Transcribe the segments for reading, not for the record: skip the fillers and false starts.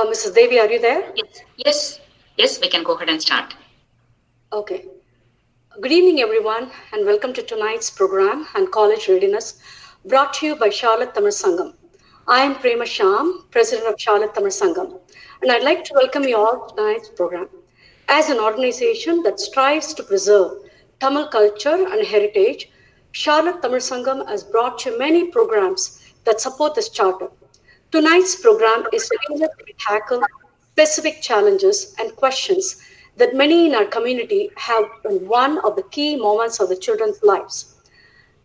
Mrs. Devi, are you there? Yes, we can go ahead and start. Okay. Good evening, everyone, and welcome to tonight's program on college readiness, brought to you by Charlotte Tamil Sangam. I am Prema Sham, President of Charlotte Tamil Sangam, and I'd like to welcome you all to tonight's program. As an organization that strives to preserve Tamil culture and heritage, Charlotte Tamil Sangam has brought you many programs that support this charter. Tonight's program is aimed to tackle specific challenges and questions that many in our community have in one of the key moments of the children's lives.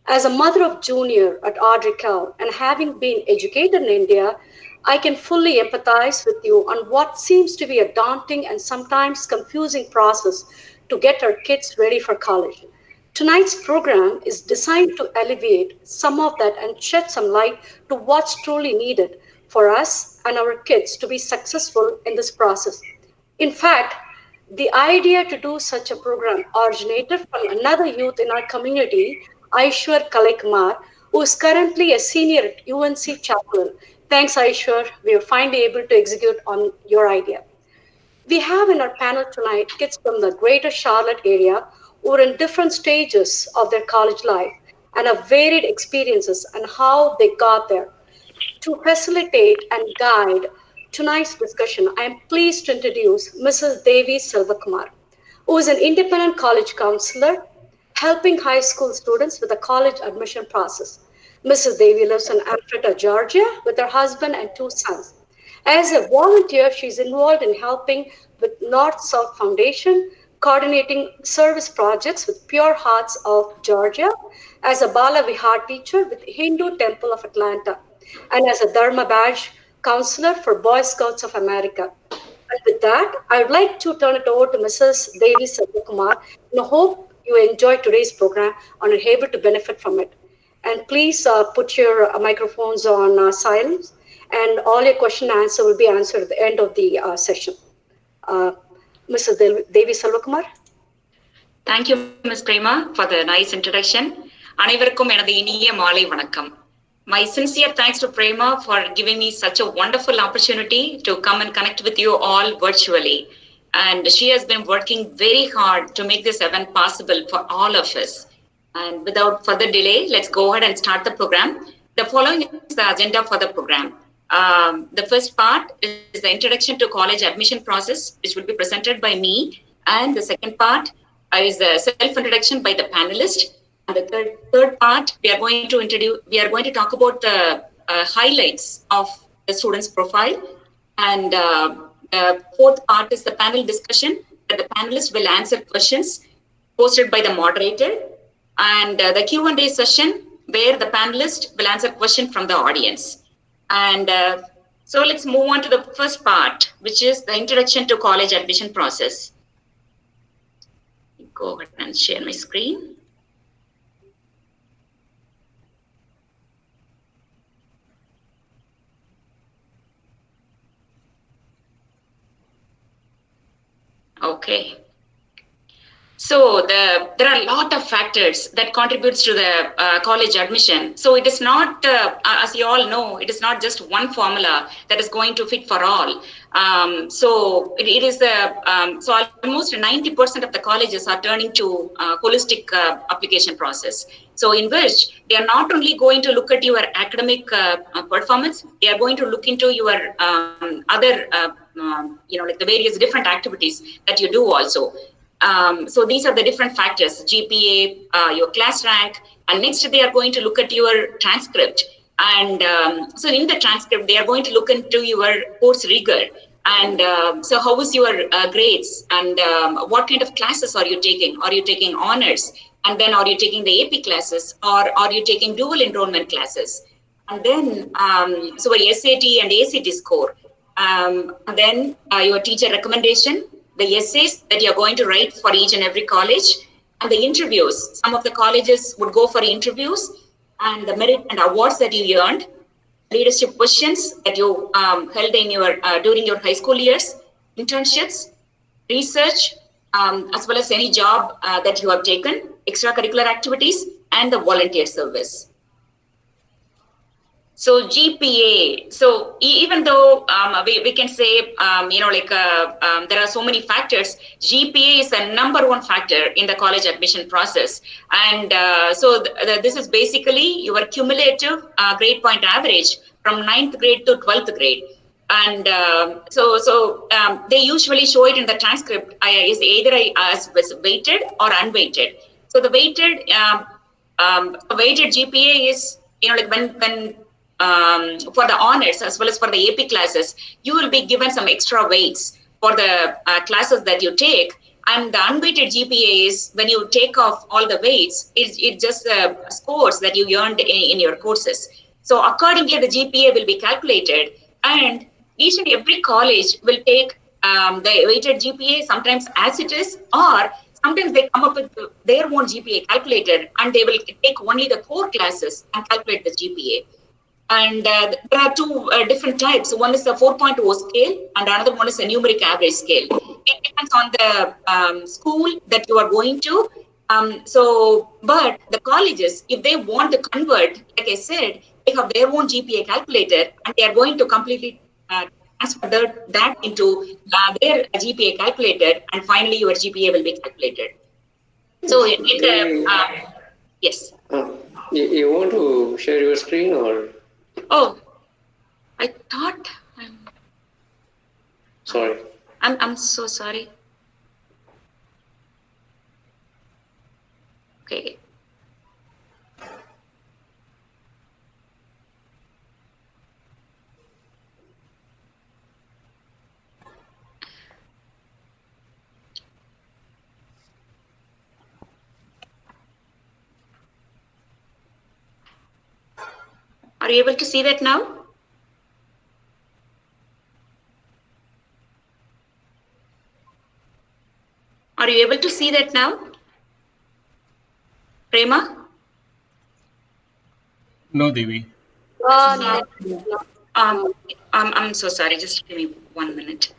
As a mother of junior at Ardrikal and having been educated in India, I can fully empathize with you on what seems to be a daunting and sometimes confusing process to get our kids ready for college. Tonight's program is designed to alleviate some of that and shed some light to what's truly needed for us and our kids to be successful in this process. In fact, the idea to do such a program originated from another youth in our community, Aishwar Kalaikumar, who is currently a senior at UNC Chapel. Thanks, Aishwar. We are finally able to execute on your idea. We have in our panel tonight kids from the greater Charlotte area who are in different stages of their college life and have varied experiences and how they got there. To facilitate and guide tonight's discussion, I am pleased to introduce Mrs. Devi Selvaraj, who is an independent college counselor helping high school students with the college admission process. Mrs. Devi lives in Alpharetta, Georgia, with her husband and two sons. As a volunteer, she's involved in helping with North-South Foundation, coordinating service projects with Pure Hearts of Georgia, as a Bala Vihar teacher with Hindu Temple of Atlanta, and as a Dharma Badge counselor for Boy Scouts of America. And with that, I would like to turn it over to Mrs. Devi Selvaraj, and I hope you enjoy today's program and are able to benefit from it. And please put your microphones on silence, and all your question and answer will be answered at the end of the session. Mrs. Devi Selvaraj. Thank you, Ms. Prema, for the nice introduction. அனைவருக்கும் எனது இனிய மாலை வணக்கம். My sincere thanks to Prema for giving me such a wonderful opportunity to come and connect with you all virtually. And she has been working very hard to make this event possible for all of us. And without further delay, let's go ahead and start the program. The following is the agenda for the program. The first part is the introduction to college admission process, which will be presented by me. And the second part is the self-introduction by the panelist. And the third part, we are going to talk about the highlights of the student's profile. And the fourth part is the panel discussion, that the panelists will answer questions posted by the moderator. And the Q&A session, where the panelist will answer questions from the audience. And so let's move on to the first part, which is the introduction to college admission process. Go ahead and share my screen. Okay. So there are a lot of factors that contributes to the college admission. So it is not, as you all know, it is not just one formula that is going to fit for all. So it is so almost 90% of the colleges are turning to holistic application process. So in which they are not only going to look at your academic performance, they are going to look into your other, like the various different activities that you do also. So these are the different factors: GPA, your class rank, and next they are going to look at your transcript. And so in the transcript, they are going to look into your course rigor. And so how is your grades, and what kind of classes are you taking? Are you taking honors? And then are you taking the AP classes, or are you taking dual enrollment classes? And then so your SAT and ACT score. And then your teacher recommendation, the essays that you're going to write for each and every college, and the interviews. Some of the colleges would go for interviews, and the merit and awards that you earned, leadership positions that you held in your during your high school years, internships, research, as well as any job that you have taken, extracurricular activities, and the volunteer service. So GPA. So even though we can say there are so many factors, GPA is the number one factor in the college admission process. And this is basically your cumulative grade point average from 9th grade to 12th grade. And they usually show it in the transcript is either as weighted or unweighted. So the weighted GPA is like when for the honors as well as for the AP classes, you will be given some extra weights for the classes that you take. And the unweighted GPA is when you take off all the weights, it's just the scores that you earned in your courses. So accordingly, the GPA will be calculated, and each and every college will take the weighted GPA sometimes as it is, or sometimes they come up with their own GPA calculator, and they will take only the core classes and calculate the GPA. And there are two different types. One is the 4.0 scale, and another one is a numeric average scale. It depends on the school that you are going to. But the colleges, if they want to convert, like I said, they have their own GPA calculator, and they are going to completely transfer that into their GPA calculator, and finally your GPA will be calculated. So, yes. You want to share your screen or? Oh, I thought Sorry. I'm so sorry. Okay. Are you able to see that now? Are you able to see that now? Prema? No, Devi. No. I'm so sorry. Just give me 1 minute.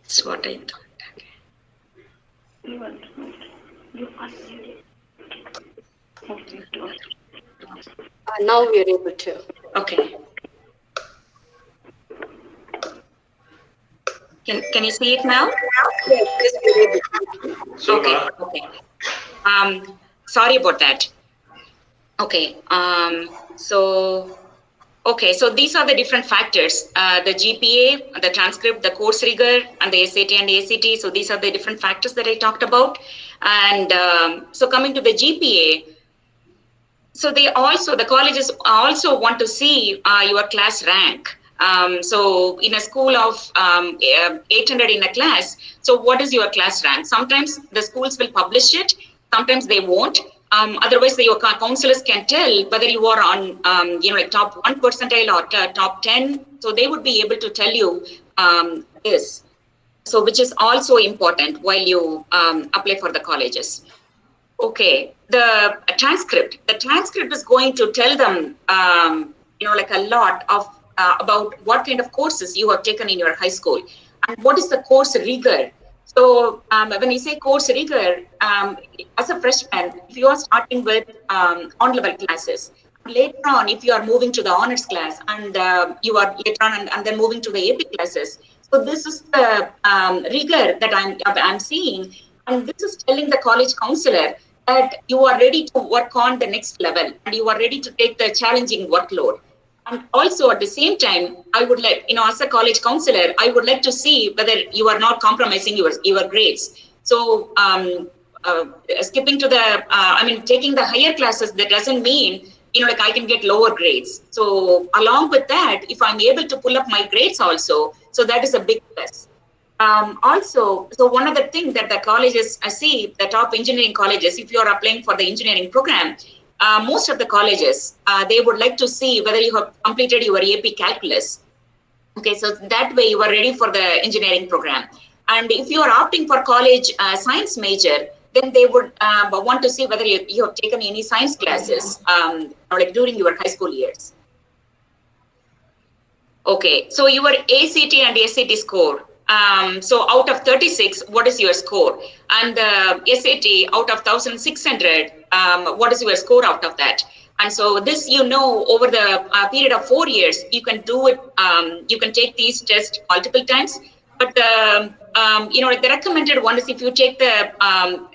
That's what I thought. Now we are able to. Okay. Can you see it now? Yes, we are able to. Okay. Sorry about that. Okay. So these are the different factors: the GPA, the transcript, the course rigor, and the SAT and ACT. So these are the different factors that I talked about. And so coming to the GPA, so the colleges also want to see your class rank. So in a school of 800 in a class, so what is your class rank? Sometimes the schools will publish it, sometimes they won't. Otherwise, your counselors can tell whether you are on, like top 1 percentile or top 10. So they would be able to tell you this. So which is also important while you apply for the colleges. Okay, the transcript. The transcript is going to tell them, like a lot of about what kind of courses you have taken in your high school and what is the course rigor. So when you say course rigor, as a freshman, if you are starting with on-level classes, later on, if you are moving to the honors class and you are later on and then moving to the AP classes, so this is the rigor that I'm seeing, and this is telling the college counselor that you are ready to work on the next level and you are ready to take the challenging workload. And also at the same time, I would like, as a college counselor, I would like to see whether you are not compromising your grades. So skipping to taking the higher classes, that doesn't mean, like I can get lower grades. So along with that, if I'm able to pull up my grades also, so that is a big plus. Also, so one other thing that the colleges see, the top engineering colleges, if you're applying for the engineering program, most of the colleges, they would like to see whether you have completed your AP calculus. Okay, so that way you are ready for the engineering program. And if you are opting for college science major, then they would want to see whether you have taken any science classes like during your high school years. Okay, so your ACT and SAT score. So out of 36, what is your score? And the SAT, out of 1,600, what is your score out of that? And so this, over the period of 4 years, you can do it. You can take these tests multiple times. But the recommended one is if you take the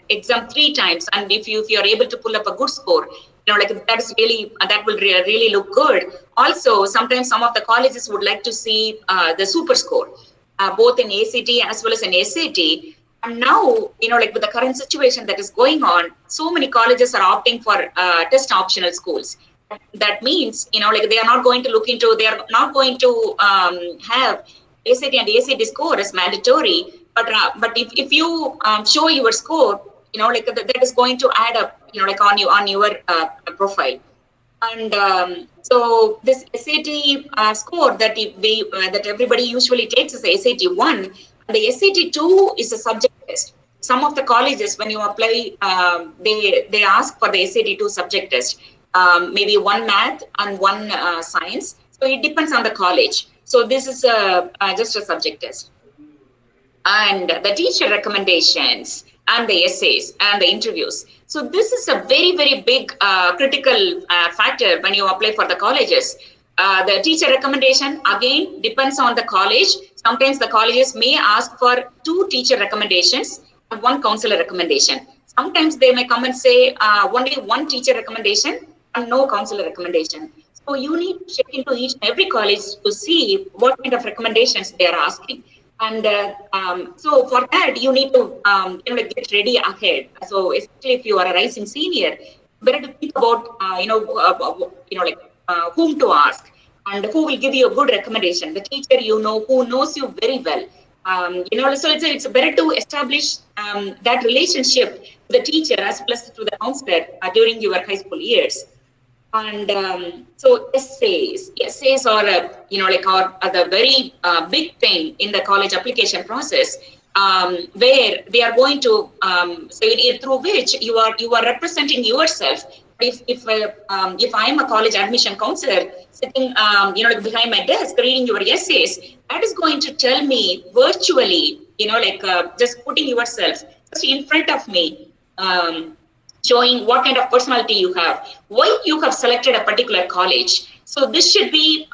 exam 3 times, and if you're able to pull up a good score, that will really look good. Also, sometimes some of the colleges would like to see the super score, both in ACT as well as in SAT. And now, with the current situation that is going on, so many colleges are opting for test optional schools. That means, they are not going to they are not going to have SAT and ACT score as mandatory. But if you show your score, that is going to add up, on your profile. And so this SAT score that that everybody usually takes is the SAT 1, and the SAT 2 is a subject test. Some of the colleges, when you apply, they ask for the SAT 2 subject test, maybe 1 math and 1 science. So it depends on the college. So this is just a subject test. And the teacher recommendations and the essays and the interviews. So this is a very, very big critical factor when you apply for the colleges. The teacher recommendation, again, depends on the college. Sometimes the colleges may ask for 2 teacher recommendations and 1 counselor recommendation. Sometimes they may come and say only 1 teacher recommendation and no counselor recommendation. So you need to check into each and every college to see what kind of recommendations they are asking. And so for that, you need to get ready ahead. So especially if you are a rising senior, better to think about whom to ask and who will give you a good recommendation. The teacher who knows you very well. So it's better to establish that relationship with the teacher as well as to the counselor during your high school years. And so essays are the very big thing in the college application process, where they are going to through which you are representing yourself. If I am a college admission counselor sitting behind my desk reading your essays, that is going to tell me virtually, just putting yourself just in front of me. Showing what kind of personality you have, why you have selected a particular college. So this should be,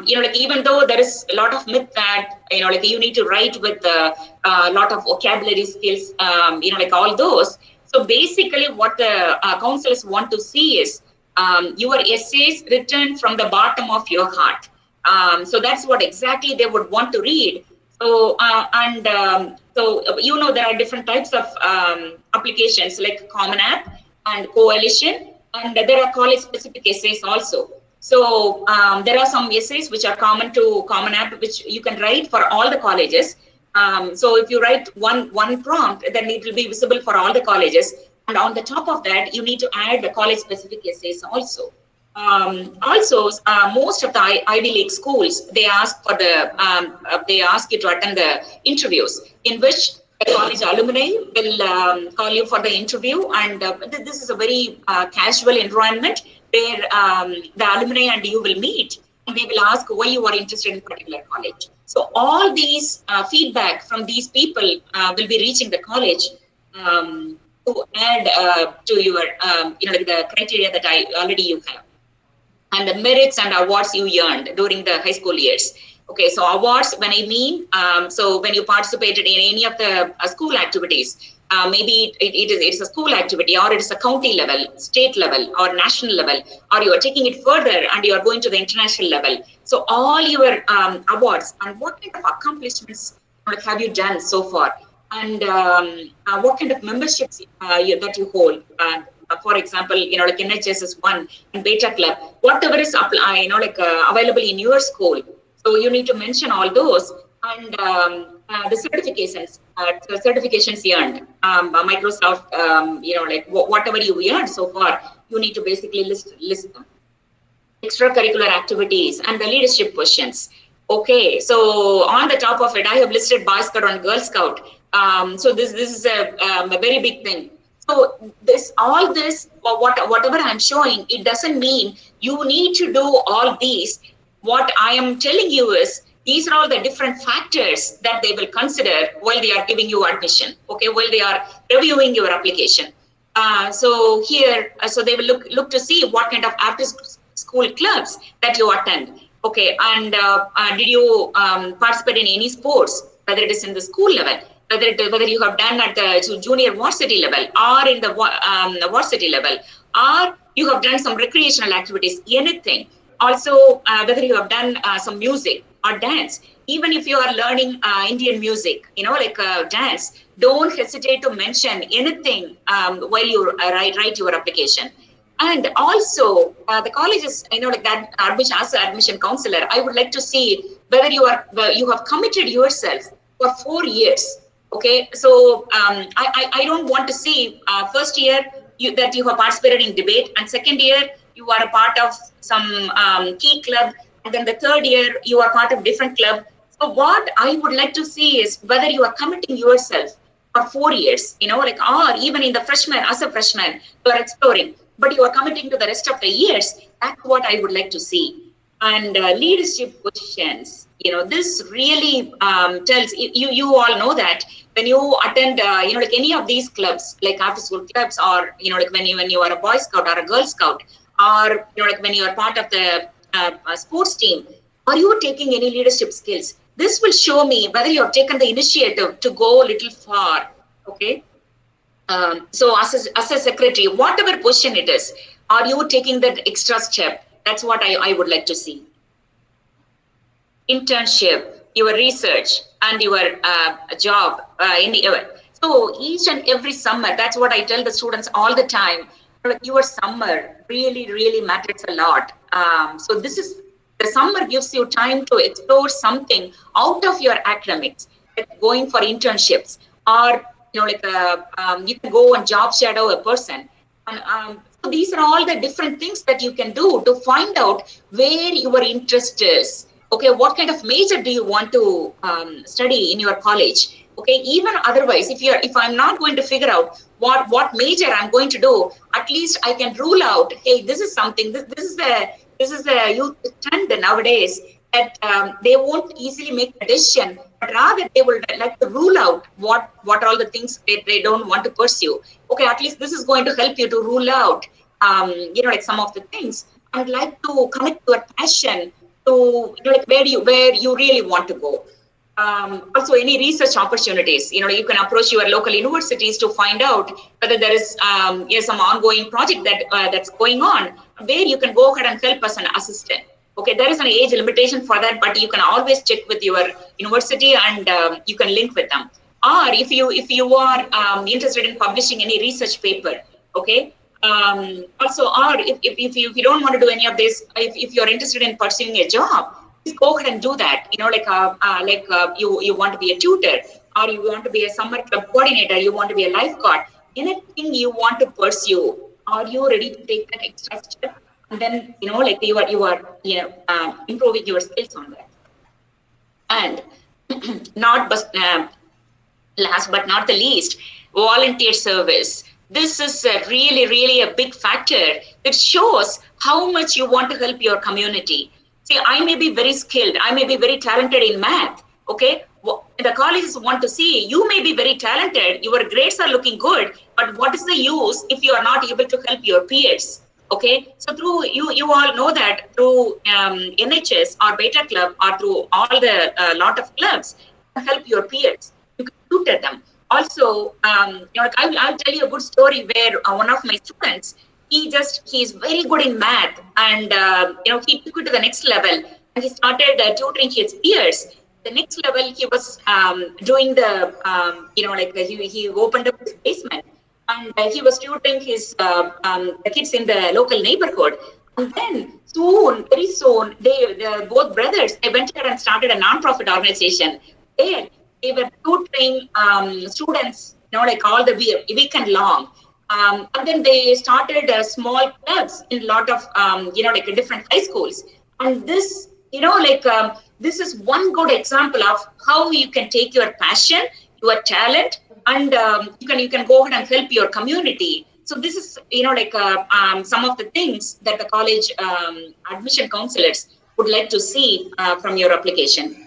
even though there is a lot of myth that, you need to write with a lot of vocabulary skills, all those. So basically what the counselors want to see is your essays written from the bottom of your heart. So that's what exactly they would want to read. So, there are different types of applications like Common App and Coalition, and there are college-specific essays also. So, there are some essays which are common to Common App, which you can write for all the colleges. So, if you write one prompt, then it will be visible for all the colleges. And on the top of that, you need to add the college-specific essays also. Most of the Ivy League schools, they ask you to attend the interviews in which the college alumni will call you for the interview. And this is a very casual environment where the alumni and you will meet, and they will ask why you are interested in a particular college. So all these feedback from these people will be reaching the college to add to your, the criteria that you have. And the merits and awards you earned during the high school years. Okay, so awards, when I mean, so when you participated in any of the school activities, maybe it is a school activity, or it is a county level, state level, or national level, or you are taking it further and you are going to the international level. So all your awards and what kind of accomplishments have you done so far, and what kind of memberships that you hold. For example, like NHS is one, and Beta Club, whatever is available in your school. So you need to mention all those, and the certifications earned, Microsoft, whatever you earned so far, you need to basically list them. Extracurricular activities and the leadership questions. Okay, so on the top of it, I have listed Boy Scout and Girl Scout. So this is a very big thing. So whatever I'm showing, it doesn't mean you need to do all these. What I am telling you is These are all the different factors that they will consider while they are giving you admission, okay, while they are reviewing your application. So here, so they will look to see what kind of after school clubs that you attend, okay, and did you participate in any sports, whether it is in the school level, whether you have done at the junior varsity level or in the varsity level, or you have done some recreational activities, anything. Also, whether you have done some music or dance, even if you are learning Indian music, like dance, don't hesitate to mention anything while you write your application. And also, the colleges, like that admission, as an admission counselor, I would like to see whether you have committed yourself for 4 years. Okay, so I don't want to see first year that you have participated in debate, and second year you are a part of some key club, and then the third year you are part of different club. So what I would like to see is whether you are committing yourself for 4 years, like, or even in the freshman, as a freshman, you are exploring, but you are committing to the rest of the years. That's what I would like to see. And leadership positions, this really tells you all know that when you attend, like any of these clubs, like after school clubs, or like when you are a Boy Scout or a Girl Scout, or like when you are part of the sports team, are you taking any leadership skills? This will show me whether you have taken the initiative to go a little far. Okay. So as a secretary, whatever position it is, are you taking that extra step? That's what I would like to see. Internship, your research, and your job. So each and every summer, that's what I tell the students all the time. Like, your summer really, really matters a lot. So the summer gives you time to explore something out of your academics, like going for internships, or you can go and job shadow a person. And so these are all the different things that you can do to find out where your interest is. Okay, what kind of major do you want to study in your college? Okay, even otherwise, if I'm not going to figure out what major I'm going to do, at least I can rule out, hey, this is something. This is the youth trend nowadays, that they won't easily make a decision, but rather they will like to rule out what all the things they don't want to pursue. Okay, at least this is going to help you to rule out, like some of the things. I'd like to connect your passion to like where you really want to go. Also, any research opportunities, you can approach your local universities to find out whether there is some ongoing project that's going on, where you can go ahead and help as an assistant. Okay, there is an age limitation for that, but you can always check with your university, and you can link with them. Or if you are interested in publishing any research paper, okay. Also, or if you don't want to do any of this, if you're interested in pursuing a job, please go ahead and do that. You want to be a tutor, or you want to be a summer club coordinator, you want to be a lifeguard, anything you want to pursue, are you ready to take that extra step? And then you are improving your skills on that. And last but not the least, volunteer service. This is really, really a big factor that shows how much you want to help your community. See, I may be very skilled, I may be very talented in math, okay? The colleges want to see, you may be very talented, your grades are looking good, but what is the use if you are not able to help your peers? Okay, so through you all know that through NHS or Beta Club, or through all the lot of clubs, you can help your peers. You can tutor them. Also, I'll tell you a good story where one of my students, he's very good in math, and he took it to the next level, and he started tutoring his peers. The next level, he was doing the he opened up his basement, and he was tutoring his the kids in the local neighborhood. And then very soon, they both brothers, they went ahead and started a non-profit organization. There, they were tutoring students, like all the weekend long. And then they started small clubs in a lot of, different high schools. And this, this is one good example of how you can take your passion, your talent, and you can go ahead and help your community. So this is, some of the things that the college admission counselors would like to see from your application.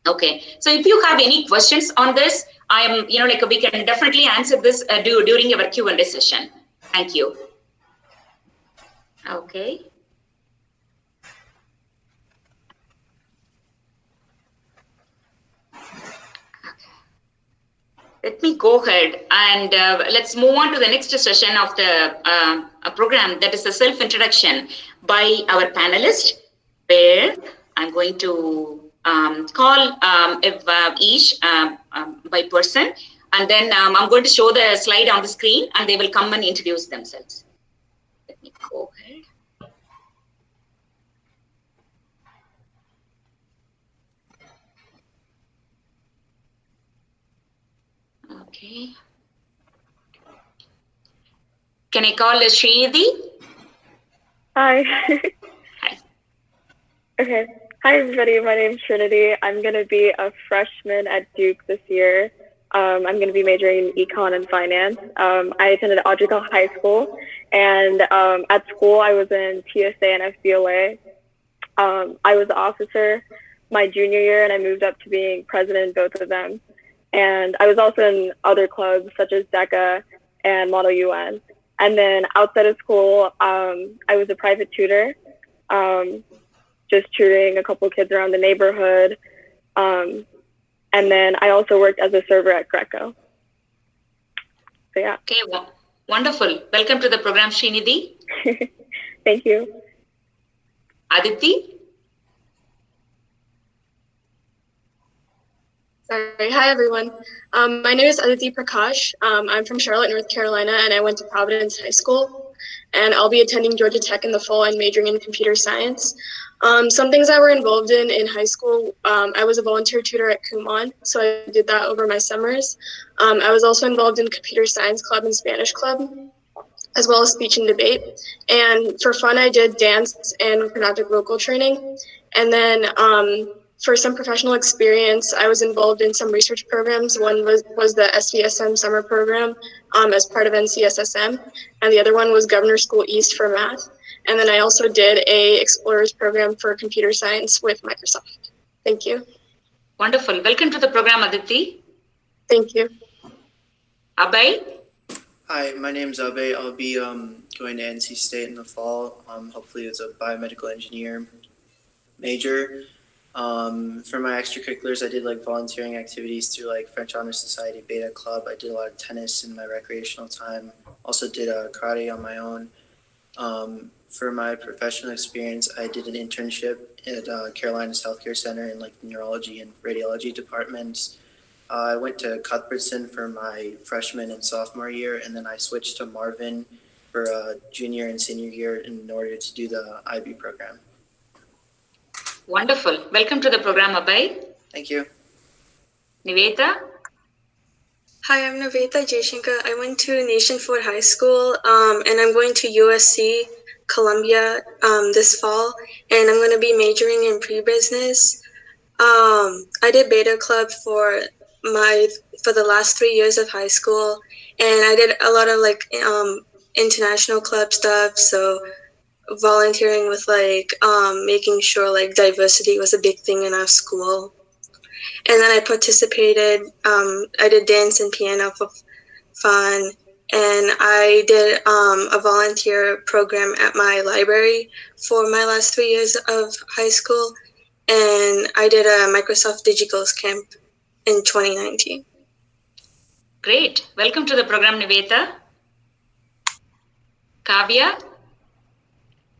Okay, so if you have any questions on this, I am, we can definitely answer this during our Q&A session. Thank you. Okay. Let me go ahead and let's move on to the next session of the program, that is the self-introduction by our panelist, where I'm going to call each by person, and then I'm going to show the slide on the screen, and they will come and introduce themselves. Let me go ahead. Okay. Can I call Srinidhi? Hi. Hi. Okay. Hi, everybody. My name's Trinity. I'm going to be a freshman at Duke this year. I'm going to be majoring in econ and finance. I attended Audreyville High School, and at school I was in TSA and FBOA. I was an officer my junior year, and I moved up to being president in both of them. And I was also in other clubs such as DECA and Model UN. And then outside of school, I was a private tutor, just tutoring a couple kids around the neighborhood. And then I also worked as a server at Greco. So yeah. Okay, well, wonderful. Welcome to the program, Srinidhi. Thank you. Aditi? Sorry. Hi, everyone. My name is Aditi Prakash. I'm from Charlotte, North Carolina, and I went to Providence High School. And I'll be attending Georgia Tech in the fall and majoring in computer science. Some things I were involved in high school, I was a volunteer tutor at Kumon, so I did that over my summers. I was also involved in computer science club and Spanish club, as well as speech and debate. And for fun, I did dance and productive vocal training. And then for some professional experience, I was involved in some research programs. One was the SVSM summer program as part of NCSSM, and the other one was Governor School East for math. And then I also did a Explorers program for computer science with Microsoft. Thank you. Wonderful. Welcome to the program, Aditi. Thank you. Abhay? Hi, my name's Abe. I'll be going to NC State in the fall. Hopefully it's a biomedical engineer major. For my extracurriculars, I did like volunteering activities through like French Honor Society, Beta Club. I did a lot of tennis in my recreational time. Also did karate on my own. For my professional experience, I did an internship at Carolina's Healthcare Center in like the neurology and radiology departments. I went to Cuthbertson for my freshman and sophomore year, and then I switched to Marvin for junior and senior year in order to do the IB program. Wonderful. Welcome to the program, Abhay. Thank you. Niveta? Hi, I'm Niveta Jaishankar. I went to Nation Ford High School, and I'm going to USC Columbia this fall, and I'm going to be majoring in pre-business. I did Beta Club for the last 3 years of high school, and I did a lot of like international club stuff. So volunteering with like making sure like diversity was a big thing in our school. And then I participated, I did dance and piano for fun, and I did a volunteer program at my library for my last 3 years of high school, and I did a Microsoft DigiGoals camp in 2019. Great. Welcome to the program, Niveta. Kavya?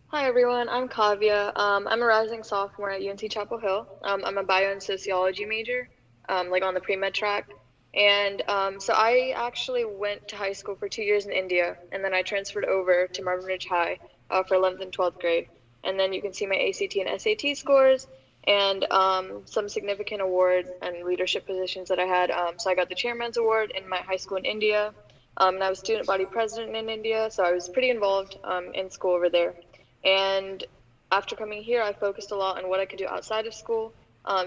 Hi, everyone. I'm Kavya. I'm a rising sophomore at UNC Chapel Hill. I'm a bio and sociology major, like on the pre-med track. And so I actually went to high school for 2 years in India, and then I transferred over to Marvin Ridge High for 11th and 12th grade. And then you can see my ACT and SAT scores and some significant award and leadership positions that I had. So I got the Chairman's Award in my high school in India, and I was student body president in India, so I was pretty involved in school over there. And after coming here, I focused a lot on what I could do outside of school.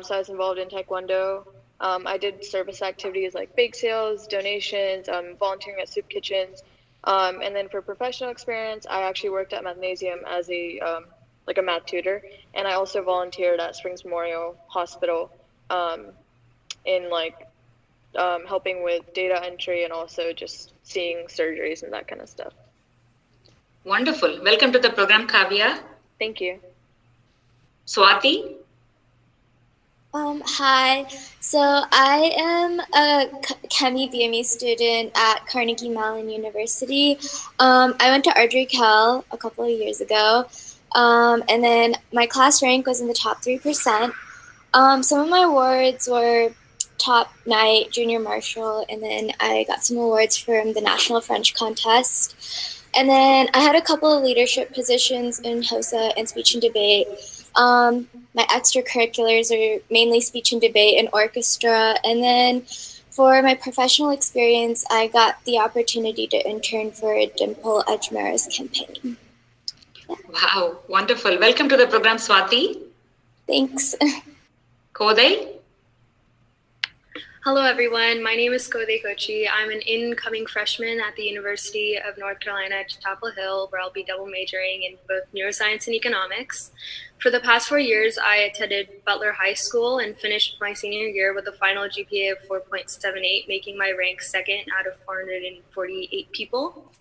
So I was involved in Taekwondo. I did service activities like bake sales, donations, volunteering at soup kitchens. And then for professional experience, I actually worked at Mathnasium as a math tutor. And I also volunteered at Springs Memorial Hospital in like helping with data entry and also just seeing surgeries and that kind of stuff. Wonderful. Welcome to the program, Kavya. Thank you. Swati? Hi. So I am a Chemi BME student at Carnegie Mellon University. I went to Ardrey Cal a couple of years ago, and then my class rank was in the top 3%. Some of my awards were top night, junior marshal, and then I got some awards from the National French Contest. And then I had a couple of leadership positions in HOSA and speech and debate. My extracurriculars are mainly speech and debate and orchestra. And then for my professional experience, I got the opportunity to intern for Dimple Ajmera's campaign. Yeah. Wow, wonderful. Welcome to the program, Swati. Thanks. Koday? Hello, everyone. My name is Koday Kochi. I'm an incoming freshman at the University of North Carolina at Chapel Hill, where I'll be double majoring in both neuroscience and economics. For the past 4 years, I attended Butler High School and finished my senior year with a final GPA of 4.78, making my rank second out of 448 people.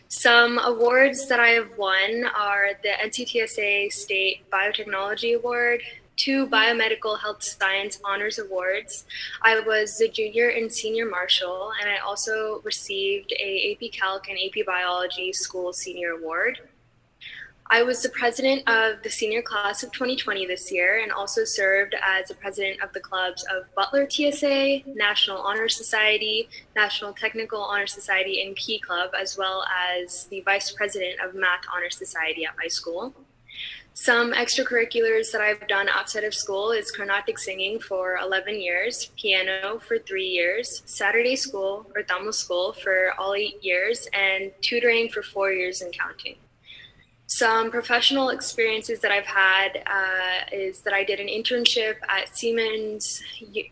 Some awards that I have won are the NCTSA State Biotechnology Award, 2 Biomedical Health Science Honors Awards. I was the junior and senior marshal, and I also received a AP Calc and AP Biology School Senior Award. I was the president of the senior class of 2020 this year, and also served as the president of the clubs of Butler TSA, National Honor Society, National Technical Honor Society, and Key Club, as well as the vice president of Math Honor Society at my school. Some extracurriculars that I've done outside of school is Carnatic singing for 11 years, piano for 3 years, Saturday school or Tamil school for all 8 years, and tutoring for 4 years and counting. Some professional experiences that I've had is that I did an internship at Siemens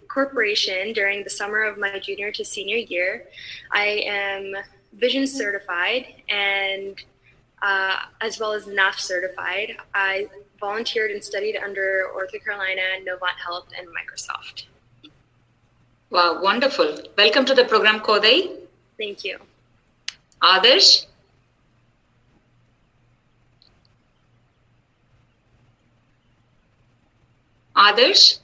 Corporation during the summer of my junior to senior year. I am vision certified and as well as NAF certified. I volunteered and studied under Ortho Carolina, Novant Health, and Microsoft. Wow, wonderful. Welcome to the program, Koday. Thank you. Adarsh? Adarsh?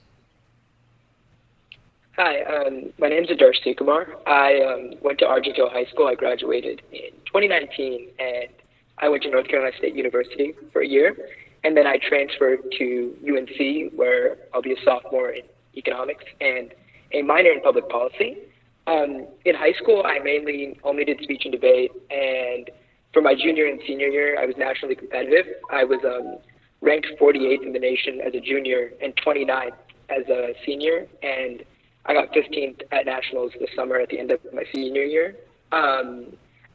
Hi, my name is Adarsh Sekumar. I went to Argentine High School. I graduated in 2019, and I went to North Carolina State University for a year, and then I transferred to UNC, where I'll be a sophomore in economics and a minor in public policy. In high school, I mainly only did speech and debate, and for my junior and senior year, I was nationally competitive. I was ranked 48th in the nation as a junior and 29th as a senior, and I got 15th at nationals this summer at the end of my senior year.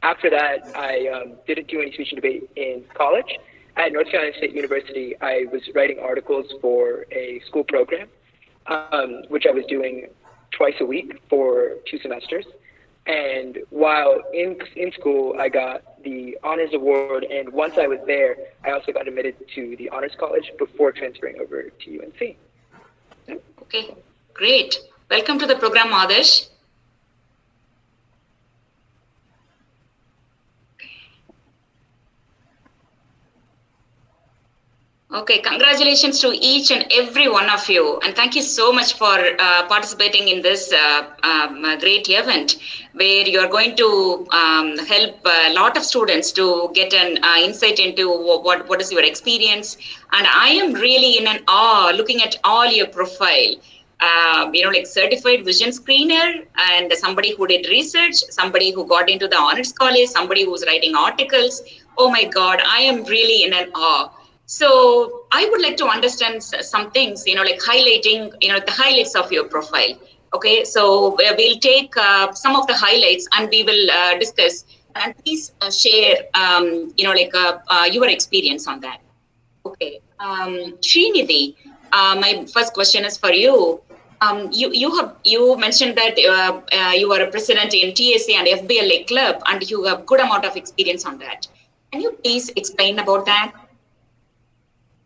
After that, I didn't do any speech and debate in college. At North Carolina State University, I was writing articles for a school program, which I was doing twice a week for 2 semesters. And while in school, I got the Honors Award, and once I was there, I also got admitted to the Honors College before transferring over to UNC. Okay, great. Welcome to the program, Adarsh. Okay, congratulations to each and every one of you. And thank you so much for participating in this great event where you're going to help a lot of students to get an insight into what is your experience. And I am really in an awe looking at all your profile. Like certified vision screener and somebody who did research, somebody who got into the honors college, somebody who's writing articles. Oh my God, I am really in an awe. So I would like to understand some things, like highlighting, the highlights of your profile. Okay, so we'll take some of the highlights and we will discuss. And please share, your experience on that. Okay, Srinidhi, my first question is for you. You mentioned that you were a president in TSA and FBLA club, and you have good amount of experience on that. Can you please explain about that?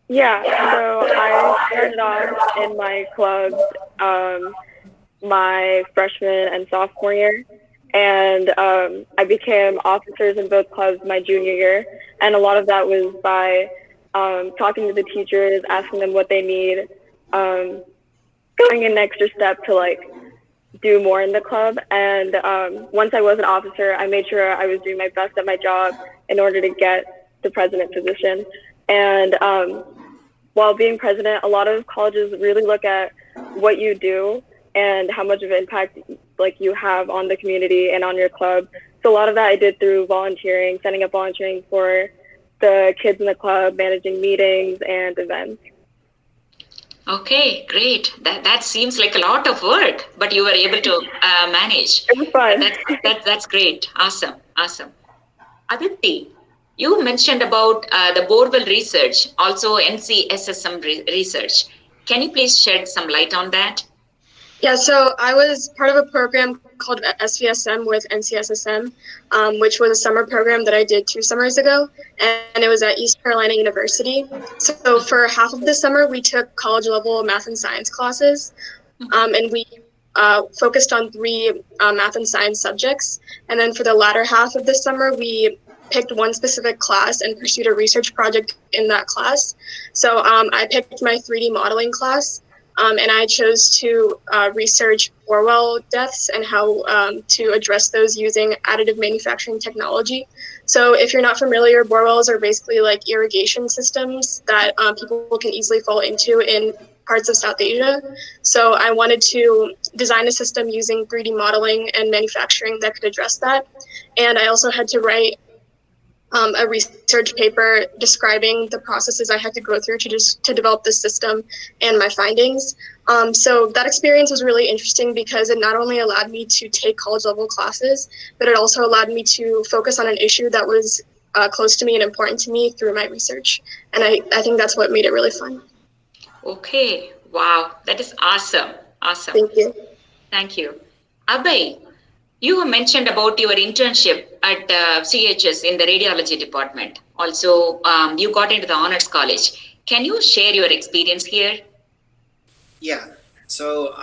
Yeah, so I started off in my clubs my freshman and sophomore year, and I became officers in both clubs my junior year. And a lot of that was by talking to the teachers, asking them what they need, going an extra step to like do more in the club. And once I was an officer, I made sure I was doing my best at my job in order to get the president position. And while being president, a lot of colleges really look at what you do and how much of an impact like you have on the community and on your club. So a lot of that I did through volunteering, setting up volunteering for the kids in the club, managing meetings and events. Okay, great. That seems like a lot of work, but you were able to manage. It was fun. That's great. Awesome. Aditi, you mentioned about the borewell research, also NCSSM research. Can you please shed some light on that? Yeah, so I was part of a program called SVSM with NCSSM, which was a summer program that I did 2 summers ago, and it was at East Carolina University. So for half of the summer, we took college-level math and science classes, and we focused on 3 math and science subjects. And then for the latter half of the summer, we picked one specific class and pursued a research project in that class. So I picked my 3D modeling class, and I chose to research borewell deaths and how to address those using additive manufacturing technology. So if you're not familiar, borewells are basically like irrigation systems that people can easily fall into in parts of South Asia. So I wanted to design a system using 3D modeling and manufacturing that could address that. And I also had to write a research paper describing the processes I had to go through to develop this system and my findings. So that experience was really interesting because it not only allowed me to take college level classes, but it also allowed me to focus on an issue that was close to me and important to me through my research. And I think that's what made it really fun. Okay, wow, that is awesome. Thank you. Abhay, you mentioned about your internship at CHS in the radiology department. Also, you got into the honors college. Can you share your experience here? Yeah. So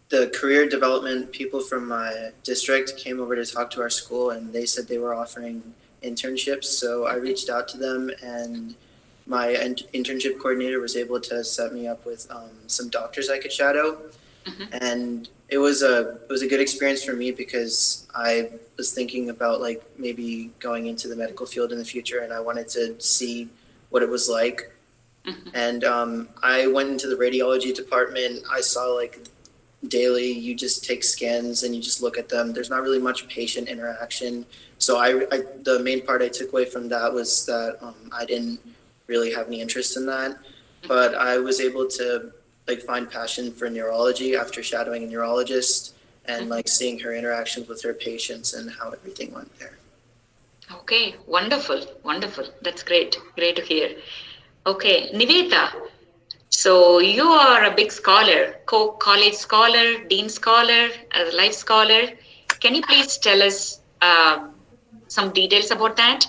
the career development people from my district came over to talk to our school, and they said they were offering internships. So I reached out to them, and my internship coordinator was able to set me up with some doctors I could shadow. And it was a good experience for me because I was thinking about like maybe going into the medical field in the future, and I wanted to see what it was like. And I went into the radiology department. I saw like daily you just take scans and you just look at them. There's not really much patient interaction. So the main part I took away from that was that I didn't really have any interest in that, but I was able to like find passion for neurology after shadowing a neurologist and like seeing her interactions with her patients and how everything went there. Okay, wonderful. That's great to hear. Okay, Niveta, so you are a big scholar, college scholar, dean scholar, life scholar. Can you please tell us some details about that?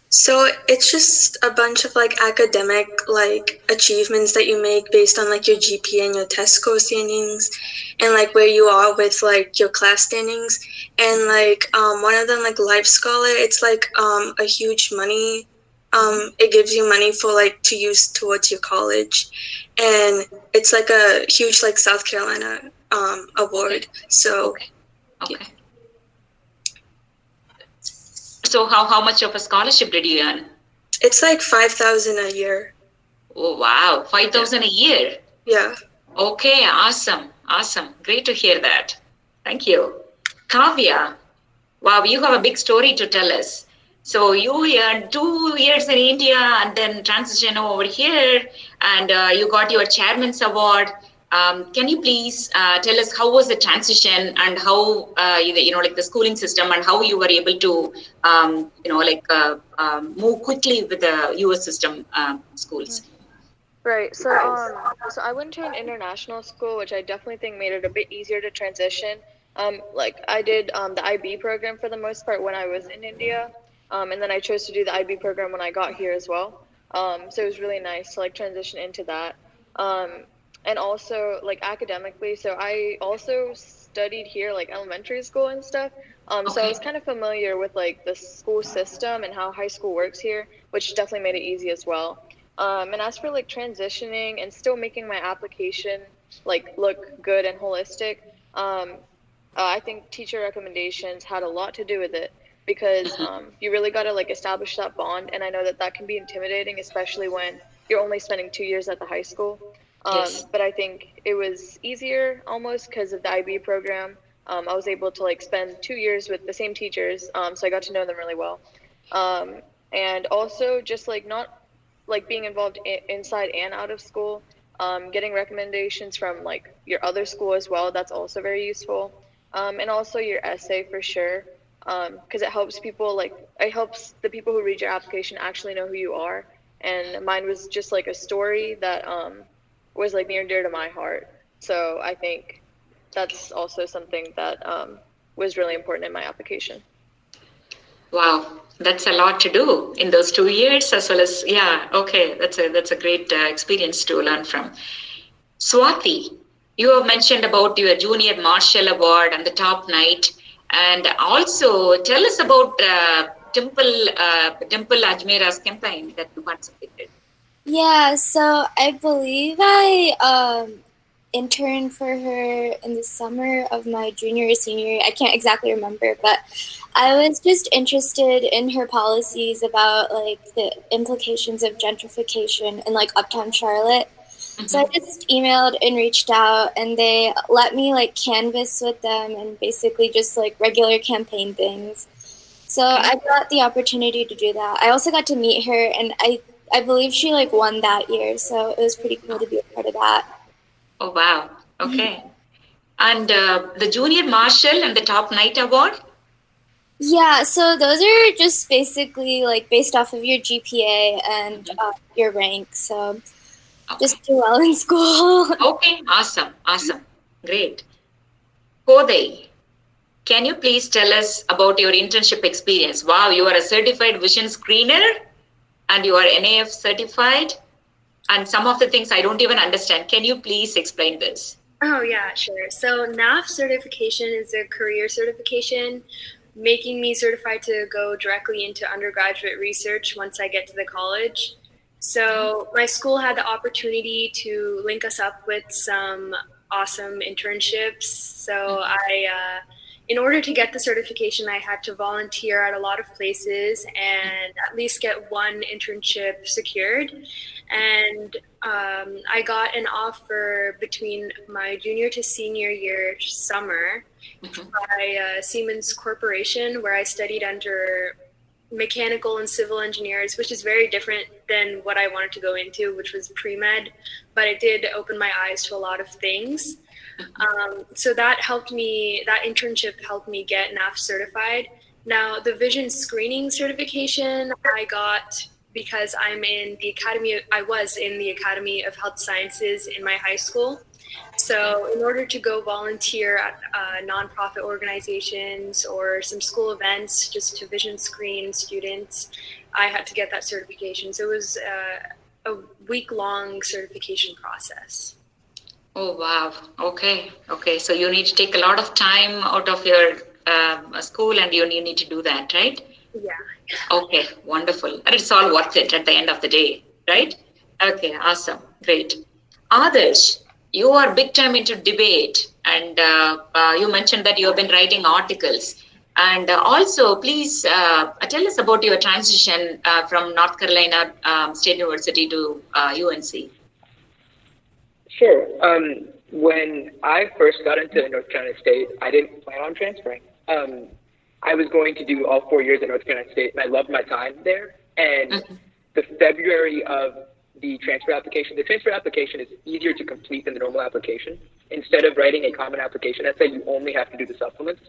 So it's just a bunch of like academic like achievements that you make based on like your GPA and your test score standings and like where you are with like your class standings. And like one of them, like Life Scholar, it's like a huge money. It gives you money for like to use towards your college, and it's like a huge like South Carolina award. So okay. So how much of a scholarship did you earn? It's like $5,000 a year. Oh wow, 5,000 a year. Yeah. Okay, awesome. Great to hear that. Thank you. Kavya, wow, you have a big story to tell us. So you earned 2 years in India and then transition over here, and you got your chairman's award. Can you please tell us how was the transition and how like the schooling system and how you were able to move quickly with the US system schools? Right. So I went to an international school, which I definitely think made it a bit easier to transition. Like I did the IB program for the most part when I was in India. And then I chose to do the IB program when I got here as well. So it was really nice to like transition into that. And also like academically, so I also studied here like elementary school and stuff. So I was kind of familiar with like the school system and how high school works here, which definitely made it easy as well. And as for like transitioning and still making my application like look good and holistic, I think teacher recommendations had a lot to do with it because you really got to like establish that bond. And I know that that can be intimidating, especially when you're only spending 2 years at the high school. But I think it was easier almost because of the IB program. I was able to like spend 2 years with the same teachers, so I got to know them really well. And also just like not like being involved inside and out of school, getting recommendations from like your other school as well. That's also very useful. And also your essay for sure, because it helps people like it helps the people who read your application actually know who you are. And mine was just like a story that was like near and dear to my heart. So I think that's also something that was really important in my application. Wow, that's a lot to do in those 2 years, as well as okay, that's a great experience to learn from. Swati, you have mentioned about your Junior Marshall Award and the top night, and also tell us about Dimple Ajmera's campaign that you participated. Yeah, so I believe I interned for her in the summer of my junior or senior year. I can't exactly remember, but I was just interested in her policies about like the implications of gentrification in like uptown Charlotte. So I just emailed and reached out, and they let me like canvas with them and basically just like regular campaign things. So I got the opportunity to do that. I also got to meet her, and I believe she like won that year, so it was pretty cool to be a part of that. Oh wow! Okay, and the Junior Marshall and the Top Night Award. Yeah, so those are just basically like based off of your GPA and your rank. So just do well in school. Okay, awesome, great. Kode, can you please tell us about your internship experience? Wow, you are a certified vision screener and you are NAF certified. And some of the things I don't even understand. Can you please explain this? Oh, yeah, sure. So NAF certification is a career certification, making me certified to go directly into undergraduate research once I get to the college. So my school had the opportunity to link us up with some awesome internships. So in order to get the certification, I had to volunteer at a lot of places and at least get one internship secured. And I got an offer between my junior to senior year summer by Siemens Corporation, where I studied under mechanical and civil engineers, which is very different than what I wanted to go into, which was pre-med, but it did open my eyes to a lot of things. So that internship helped me get NAF certified. Now, the vision screening certification I got because I was in the Academy of Health Sciences in my high school. So in order to go volunteer at nonprofit organizations or some school events just to vision screen students, I had to get that certification. So it was a week-long certification process. Oh, wow. Okay. So you need to take a lot of time out of your school and you need to do that, right? Yeah. Okay, wonderful. And it's all worth it at the end of the day, right? Okay, awesome. Great. Adarsh, you are big time into debate, and you mentioned that you have been writing articles. And also, please tell us about your transition from North Carolina State University to UNC. Sure. When I first got into North Carolina State, I didn't plan on transferring. I was going to do all 4 years at North Carolina State, and I loved my time there. And the February of the transfer application is easier to complete than the normal application. Instead of writing a common application essay, you only have to do the supplements.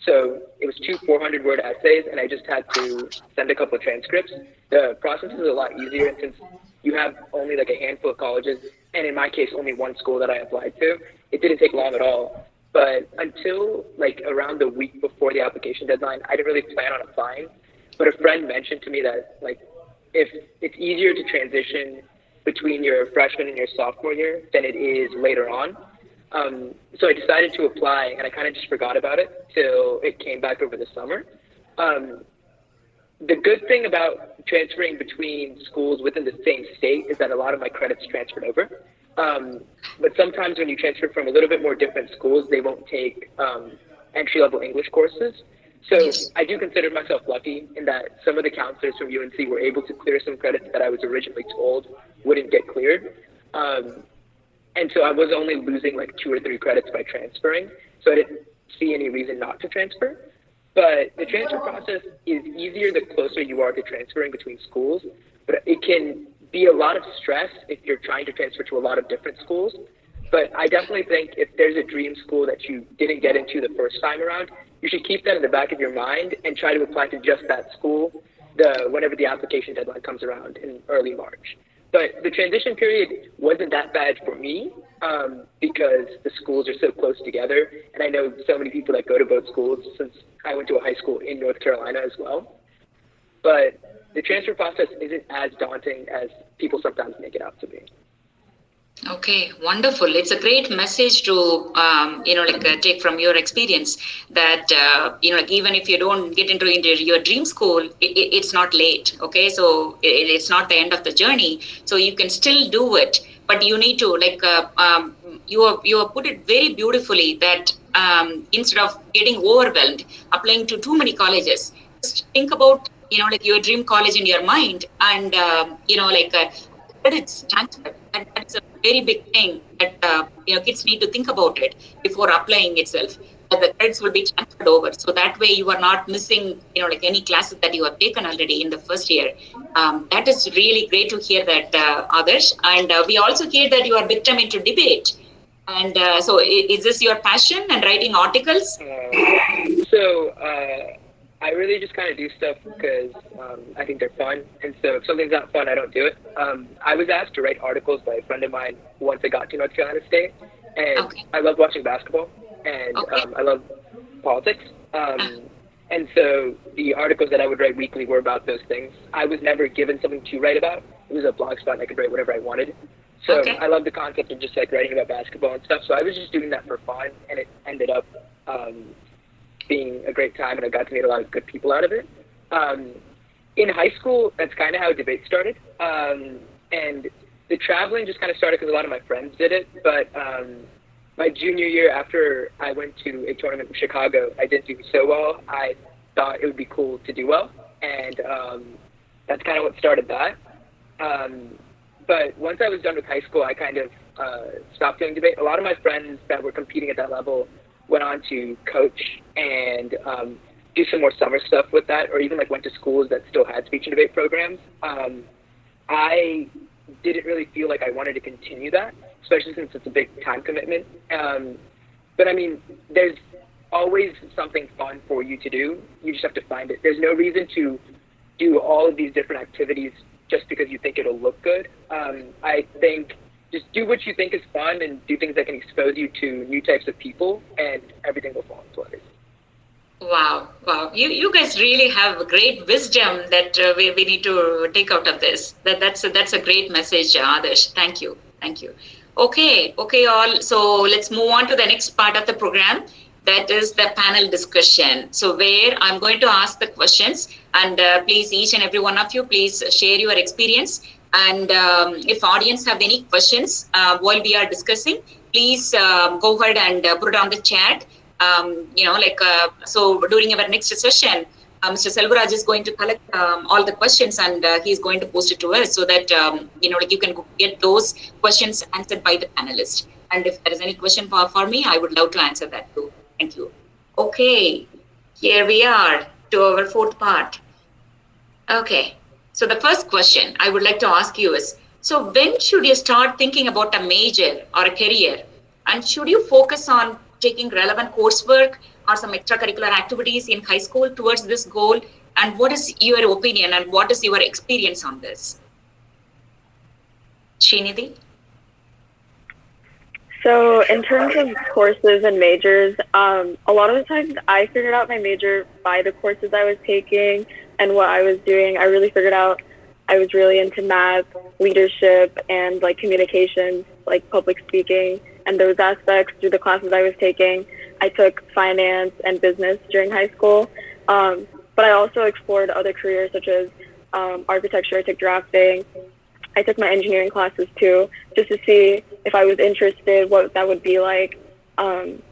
So it was 2 400-word essays, and I just had to send a couple of transcripts. The process is a lot easier, and since you have only like a handful of colleges, and in my case, only one school that I applied to, it didn't take long at all. But until like around the week before the application deadline, I didn't really plan on applying. but a friend mentioned to me that like if it's easier to transition between your freshman and your sophomore year than it is later on. So I decided to apply, and I kind of just forgot about it till it came back over the summer. The good thing about transferring between schools within the same state is that a lot of my credits transferred over. But sometimes when you transfer from a little bit more different schools, they won't take entry-level English courses. So Yes. I do consider myself lucky in that some of the counselors from UNC were able to clear some credits that I was originally told wouldn't get cleared. And so I was only losing like 2 or 3 credits by transferring. So I didn't see any reason not to transfer. But the transfer process is easier the closer you are to transferring between schools. But it can be a lot of stress if you're trying to transfer to a lot of different schools. But I definitely think if there's a dream school that you didn't get into the first time around, you should keep that in the back of your mind and try to apply to just that school whenever the application deadline comes around in early March. But the transition period wasn't that bad for me because the schools are so close together. And I know so many people that go to both schools since I went to a high school in North Carolina as well. But the transfer process isn't as daunting as people sometimes make it out to be. Okay, wonderful. It's a great message to, take from your experience that, like even if you don't get into your dream school, it's not late. Okay, so it's not the end of the journey. So you can still do it, but you need to you have put it very beautifully that instead of getting overwhelmed, applying to too many colleges, just think about, your dream college in your mind and, credits transfer. That's a very big thing that kids need to think about it before applying itself. That the credits will be transferred over, so that way you are not missing any classes that you have taken already in the first year. That is really great to hear that, Adarsh. And we also hear that you are big time into debate. And so, is this your passion and writing articles? I really just kind of do stuff because I think they're fun. And so if something's not fun, I don't do it. I was asked to write articles by a friend of mine once I got to North Carolina State. And I love watching basketball. And I love politics. And so the articles that I would write weekly were about those things. I was never given something to write about. It was a blog spot and I could write whatever I wanted. So I love the concept of just like writing about basketball and stuff. So I was just doing that for fun. And it ended up being a great time, and I got to meet a lot of good people out of it. In high school, that's kind of how debate started. And the traveling just kind of started because a lot of my friends did it. But my junior year, after I went to a tournament in Chicago, I didn't do so well. I thought it would be cool to do well. And that's kind of what started that. But once I was done with high school, I kind of stopped doing debate. A lot of my friends that were competing at that level went on to coach and do some more summer stuff with that, or even like went to schools that still had speech and debate programs. I didn't really feel like I wanted to continue that, especially since it's a big time commitment. But I mean, there's always something fun for you to do. You just have to find it. There's no reason to do all of these different activities just because you think it'll look good. I think just do what you think is fun and do things that can expose you to new types of people, and everything will fall into place. Wow. You guys really have great wisdom that we need to take out of this. That's a great message, Adarsh. Thank you. Okay, all. So let's move on to the next part of the program. That is the panel discussion. So where I'm going to ask the questions, and please, each and every one of you, please share your experience. And if audience have any questions while we are discussing, please go ahead and put it on the chat. So during our next session, Mr. Selvaraj is going to collect all the questions and he's going to post it to us so that, you can get those questions answered by the panelists. And if there is any question for me, I would love to answer that too. Thank you. Okay, here we are to our fourth part. Okay. So the first question I would like to ask you is, so when should you start thinking about a major or a career? And should you focus on taking relevant coursework or some extracurricular activities in high school towards this goal? And what is your opinion and what is your experience on this? Srinidhi? So in terms of courses and majors, a lot of the times I figured out my major by the courses I was taking. and what I was doing, I really figured out I was really into math, leadership, and like communications, like public speaking, and those aspects through the classes I was taking. I took finance and business during high school, but I also explored other careers such as architecture. I took drafting. I took my engineering classes too, just to see if I was interested, what that would be like. Um,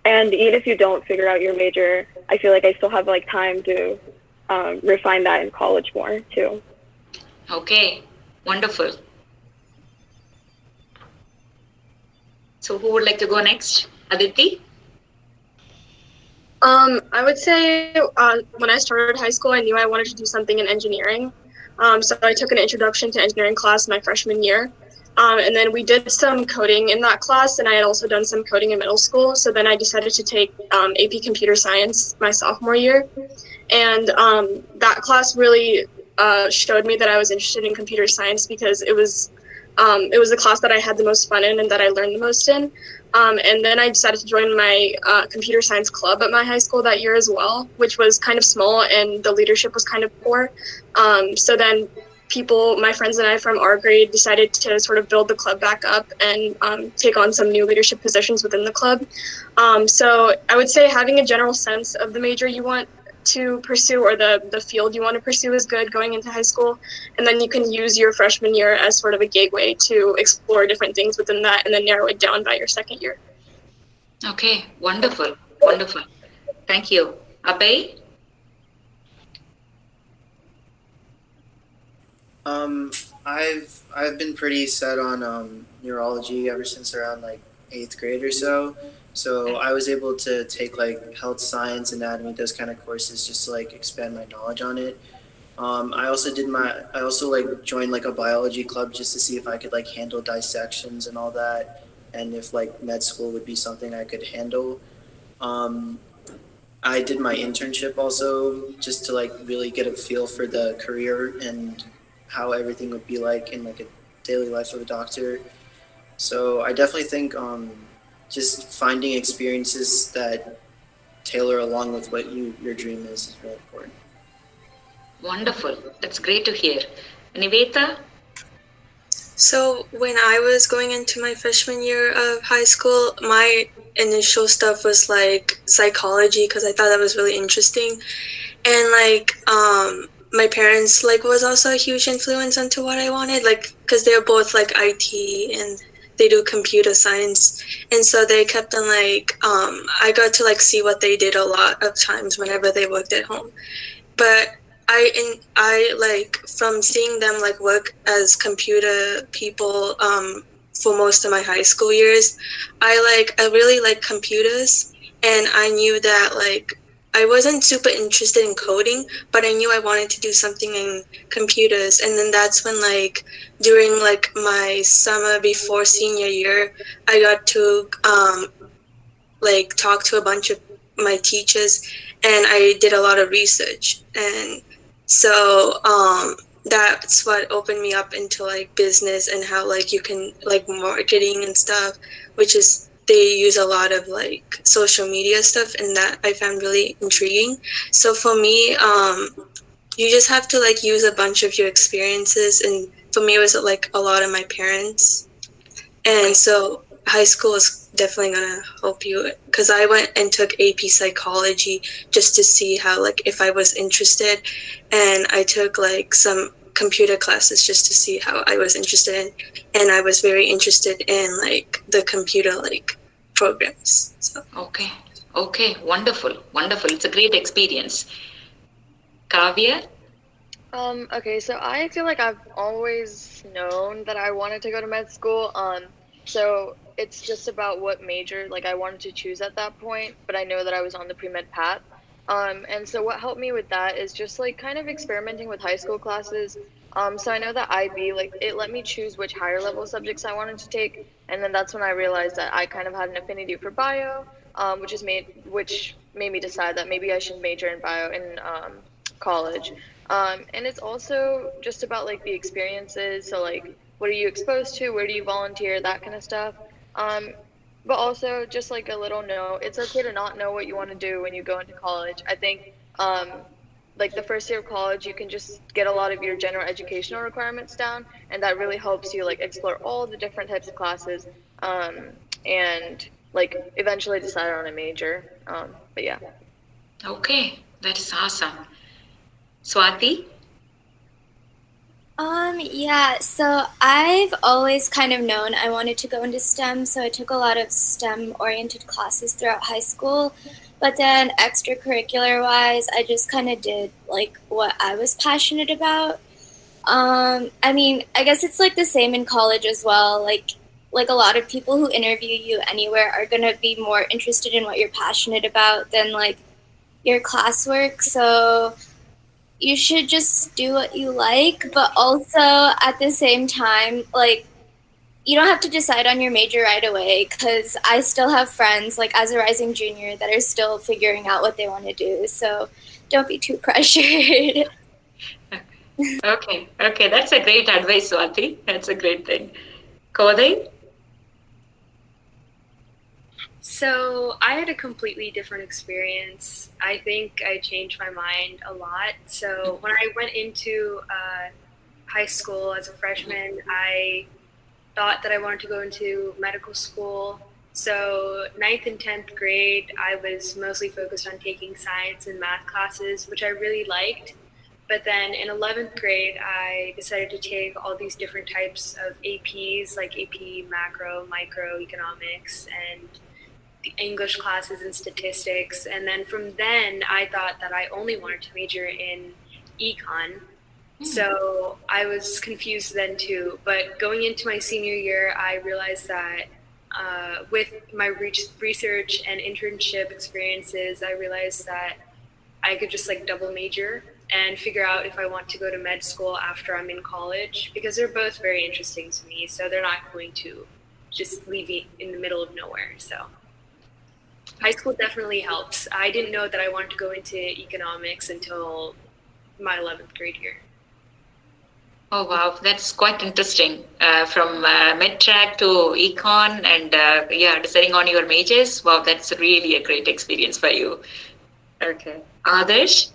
and even if you don't figure out your major, I feel like I still have like time to refine that in college more too. Okay, wonderful. So who would like to go next? Aditi? I would say when I started high school, I knew I wanted to do something in engineering. So I took an introduction to engineering class my freshman year. And then we did some coding in that class, and I had also done some coding in middle school. So then I decided to take AP Computer Science my sophomore year. And that class really showed me that I was interested in computer science because it was a class that I had the most fun in and that I learned the most in. And then I decided to join my computer science club at my high school that year as well, which was kind of small and the leadership was kind of poor. So then my friends and I from our grade decided to sort of build the club back up and take on some new leadership positions within the club. So I would say having a general sense of the major you want to pursue or the field you want to pursue is good going into high school, and then you can use your freshman year as sort of a gateway to explore different things within that and then narrow it down by your second year. Okay, wonderful, wonderful. Thank you. Abhay? I've been pretty set on neurology ever since around like 8th grade or so. So I was able to take like health science, anatomy, those kind of courses just to like expand my knowledge on it. I also like joined like a biology club just to see if I could like handle dissections and all that, and if like med school would be something I could handle. Um, I did my internship also just to like really get a feel for the career and how everything would be like in like a daily life of a doctor. So I definitely think just finding experiences that tailor along with what your dream is really important. Wonderful. That's great to hear. Niveta? So when I was going into my freshman year of high school, my initial stuff was like psychology because I thought that was really interesting. And like my parents like was also a huge influence onto what I wanted, like because they're both like IT and they do computer science, and so they kept on like I got to like see what they did a lot of times whenever they worked at home. But I like from seeing them like work as computer people for most of my high school years, I really like computers, and I knew that like I wasn't super interested in coding, but I knew I wanted to do something in computers. And then that's when like during like my summer before senior year, I got to like talk to a bunch of my teachers, and I did a lot of research. And so that's what opened me up into like business and how like you can like marketing and stuff, which is they use a lot of like social media stuff, and that I found really intriguing. So for me, you just have to like use a bunch of your experiences, and for me it was like a lot of my parents. And so high school is definitely gonna help you, because I went and took AP psychology just to see how like if I was interested, and I took like some computer classes just to see how I was interested in, and I was very interested in like the computer like programs. So. Okay, wonderful, wonderful. It's a great experience. Kavya? Okay, so I feel like I've always known that I wanted to go to med school. So it's just about what major like I wanted to choose at that point, but I know that I was on the pre-med path. And so what helped me with that is just like kind of experimenting with high school classes. So I know that IB like it let me choose which higher level subjects I wanted to take, and then that's when I realized that I kind of had an affinity for bio, which made me decide that maybe I should major in bio in college. And it's also just about like the experiences. So like, what are you exposed to? Where do you volunteer? That kind of stuff. Um, but also just like a little note, it's okay to not know what you want to do when you go into college. I think like the first year of college, you can just get a lot of your general educational requirements down, and that really helps you like explore all the different types of classes, and like eventually decide on a major. But yeah. Okay, that is awesome. Swati? Yeah, so I've always kind of known I wanted to go into STEM, so I took a lot of STEM-oriented classes throughout high school. But then extracurricular-wise, I just kind of did like what I was passionate about. I mean, I guess it's like the same in college as well. Like a lot of people who interview you anywhere are gonna be more interested in what you're passionate about than like your classwork. So you should just do what you like, but also at the same time, like, you don't have to decide on your major right away, because I still have friends, like, as a rising junior, that are still figuring out what they want to do. So don't be too pressured. Okay, that's a great advice, Swati. That's a great thing. Kodai? So I had a completely different experience. I think I changed my mind a lot. So when I went into high school as a freshman, I thought that I wanted to go into medical school. So 9th and 10th grade, I was mostly focused on taking science and math classes, which I really liked. But then in 11th grade, I decided to take all these different types of APs, like AP macro, micro, economics, and the English classes and statistics. And then from then, I thought that I only wanted to major in econ. So I was confused then too. But going into my senior year, I realized that with my research and internship experiences, I realized that I could just like double major and figure out if I want to go to med school after I'm in college, because they're both very interesting to me. So they're not going to just leave me in the middle of nowhere. So high school definitely helps. I didn't know that I wanted to go into economics until my 11th grade year. Oh, wow. That's quite interesting. From med track to econ and deciding on your majors. Wow, that's really a great experience for you. Okay. Adarsh?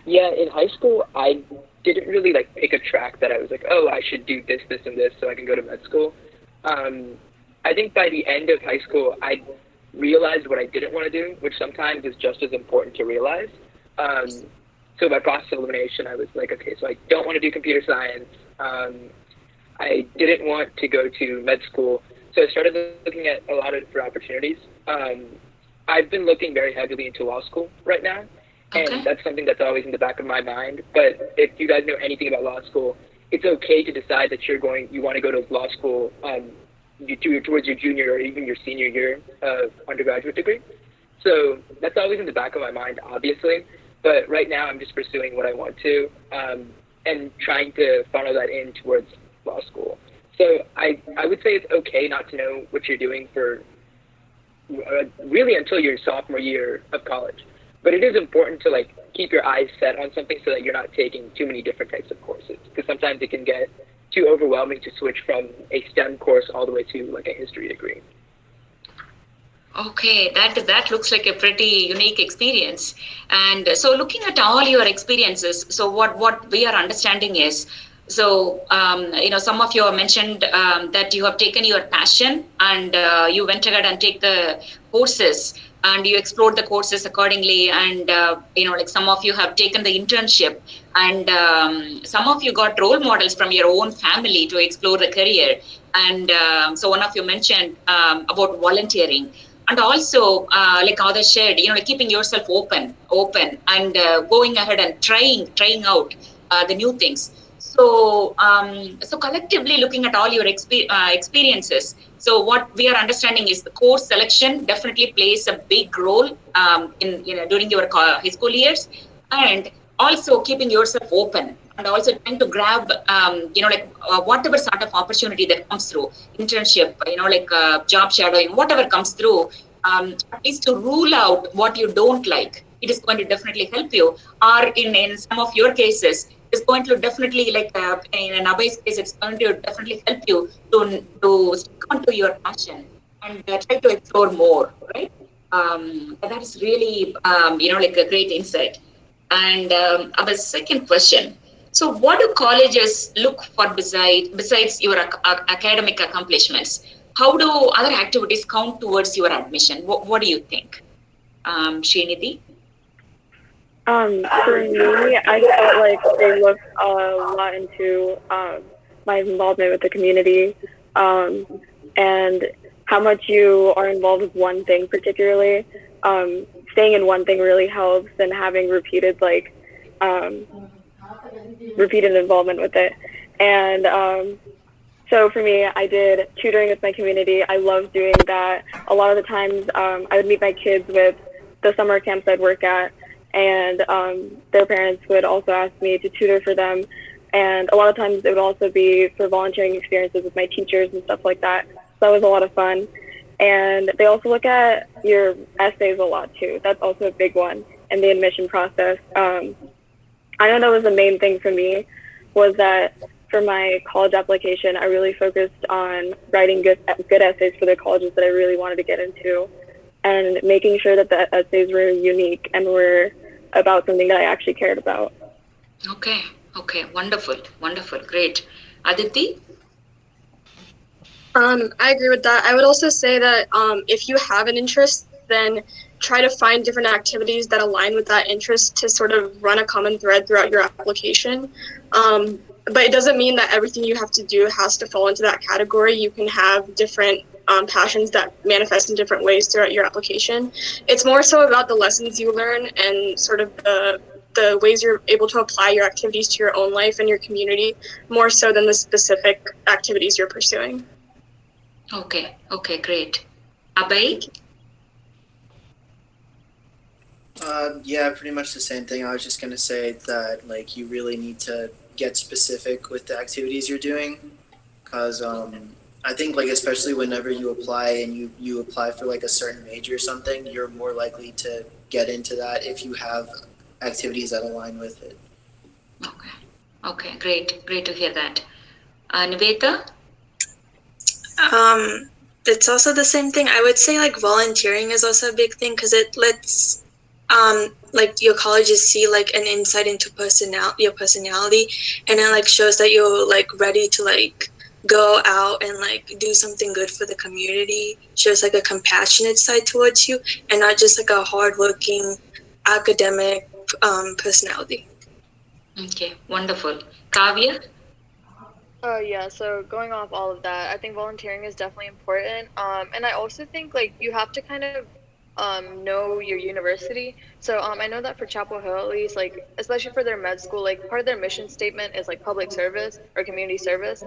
Yeah, in high school, I didn't really like pick a track that I was like, oh, I should do this, this, and this so I can go to med school. I think by the end of high school, I realized what I didn't want to do, which sometimes is just as important to realize. So by process of elimination, I was like, okay, so I don't want to do computer science. I didn't want to go to med school. So I started looking at a lot of different opportunities. I've been looking very heavily into law school right now. And that's something that's always in the back of my mind. But if you guys know anything about law school, it's okay to decide that you want to go to law school towards your junior or even your senior year of undergraduate degree. So that's always in the back of my mind, obviously. But right now I'm just pursuing what I want to and trying to funnel that in towards law school. So I would say it's okay not to know what you're doing for really until your sophomore year of college. But it is important to like keep your eyes set on something so that you're not taking too many different types of courses, because sometimes it can get too overwhelming to switch from a STEM course all the way to like a history degree. Okay, that looks like a pretty unique experience. And so looking at all your experiences, so what we are understanding is, so, some of you have mentioned that you have taken your passion and you went ahead and take the courses and you explored the courses accordingly. And, like some of you have taken the internship and some of you got role models from your own family to explore the career. And so one of you mentioned about volunteering. And also, like others shared, like keeping yourself open and going ahead and trying out the new things. So, so collectively looking at all your experiences, so what we are understanding is the course selection definitely plays a big role in during your high school years, and also keeping yourself open and also trying to grab whatever sort of opportunity that comes through internship, job shadowing, whatever comes through, at least to rule out what you don't like. It is going to definitely help you, or in some of your cases, it's going to definitely, in Abhay's case, it's going to definitely help you to stick on to your passion and try to explore more, right? That is really, like a great insight. And our second question. So, what do colleges look for besides your academic accomplishments? How do other activities count towards your admission? What do you think, Srinidhi? For me, I felt like they looked a lot into my involvement with the community, and how much you are involved with one thing particularly. Staying in one thing really helps, and having repeated involvement with it. And so for me, I did tutoring with my community. I love doing that. A lot of the times, I would meet my kids with the summer camps I'd work at, and their parents would also ask me to tutor for them. And a lot of times, it would also be for volunteering experiences with my teachers and stuff like that. So that was a lot of fun. And they also look at your essays a lot too. That's also a big one in the admission process. I know that was the main thing for me, was that for my college application, I really focused on writing good essays for the colleges that I really wanted to get into, and making sure that the essays were unique and were about something that I actually cared about. Okay, wonderful, great. Aditi? I agree with that. I would also say that if you have an interest, then try to find different activities that align with that interest to sort of run a common thread throughout your application. But it doesn't mean that everything you have to do has to fall into that category. You can have different passions that manifest in different ways throughout your application. It's more so about the lessons you learn and sort of the ways you're able to apply your activities to your own life and your community, more so than the specific activities you're pursuing. Okay, great. Abhay? Yeah, pretty much the same thing. I was just gonna say that like you really need to get specific with the activities you're doing, because I think like especially whenever you apply and you apply for like a certain major or something, you're more likely to get into that if you have activities that align with it. Okay, great to hear that. Niveta? It's also the same thing. I would say like volunteering is also a big thing, because it lets like your colleges see like an insight into your personality, and it like shows that you're like ready to like go out and like do something good for the community. Shows like a compassionate side towards you, and not just like a hardworking academic personality. Okay, wonderful. Kavya? Yeah, so going off all of that, I think volunteering is definitely important. And I also think like you have to kind of know your university. So I know that for Chapel Hill, at least, like especially for their med school, like part of their mission statement is like public service or community service.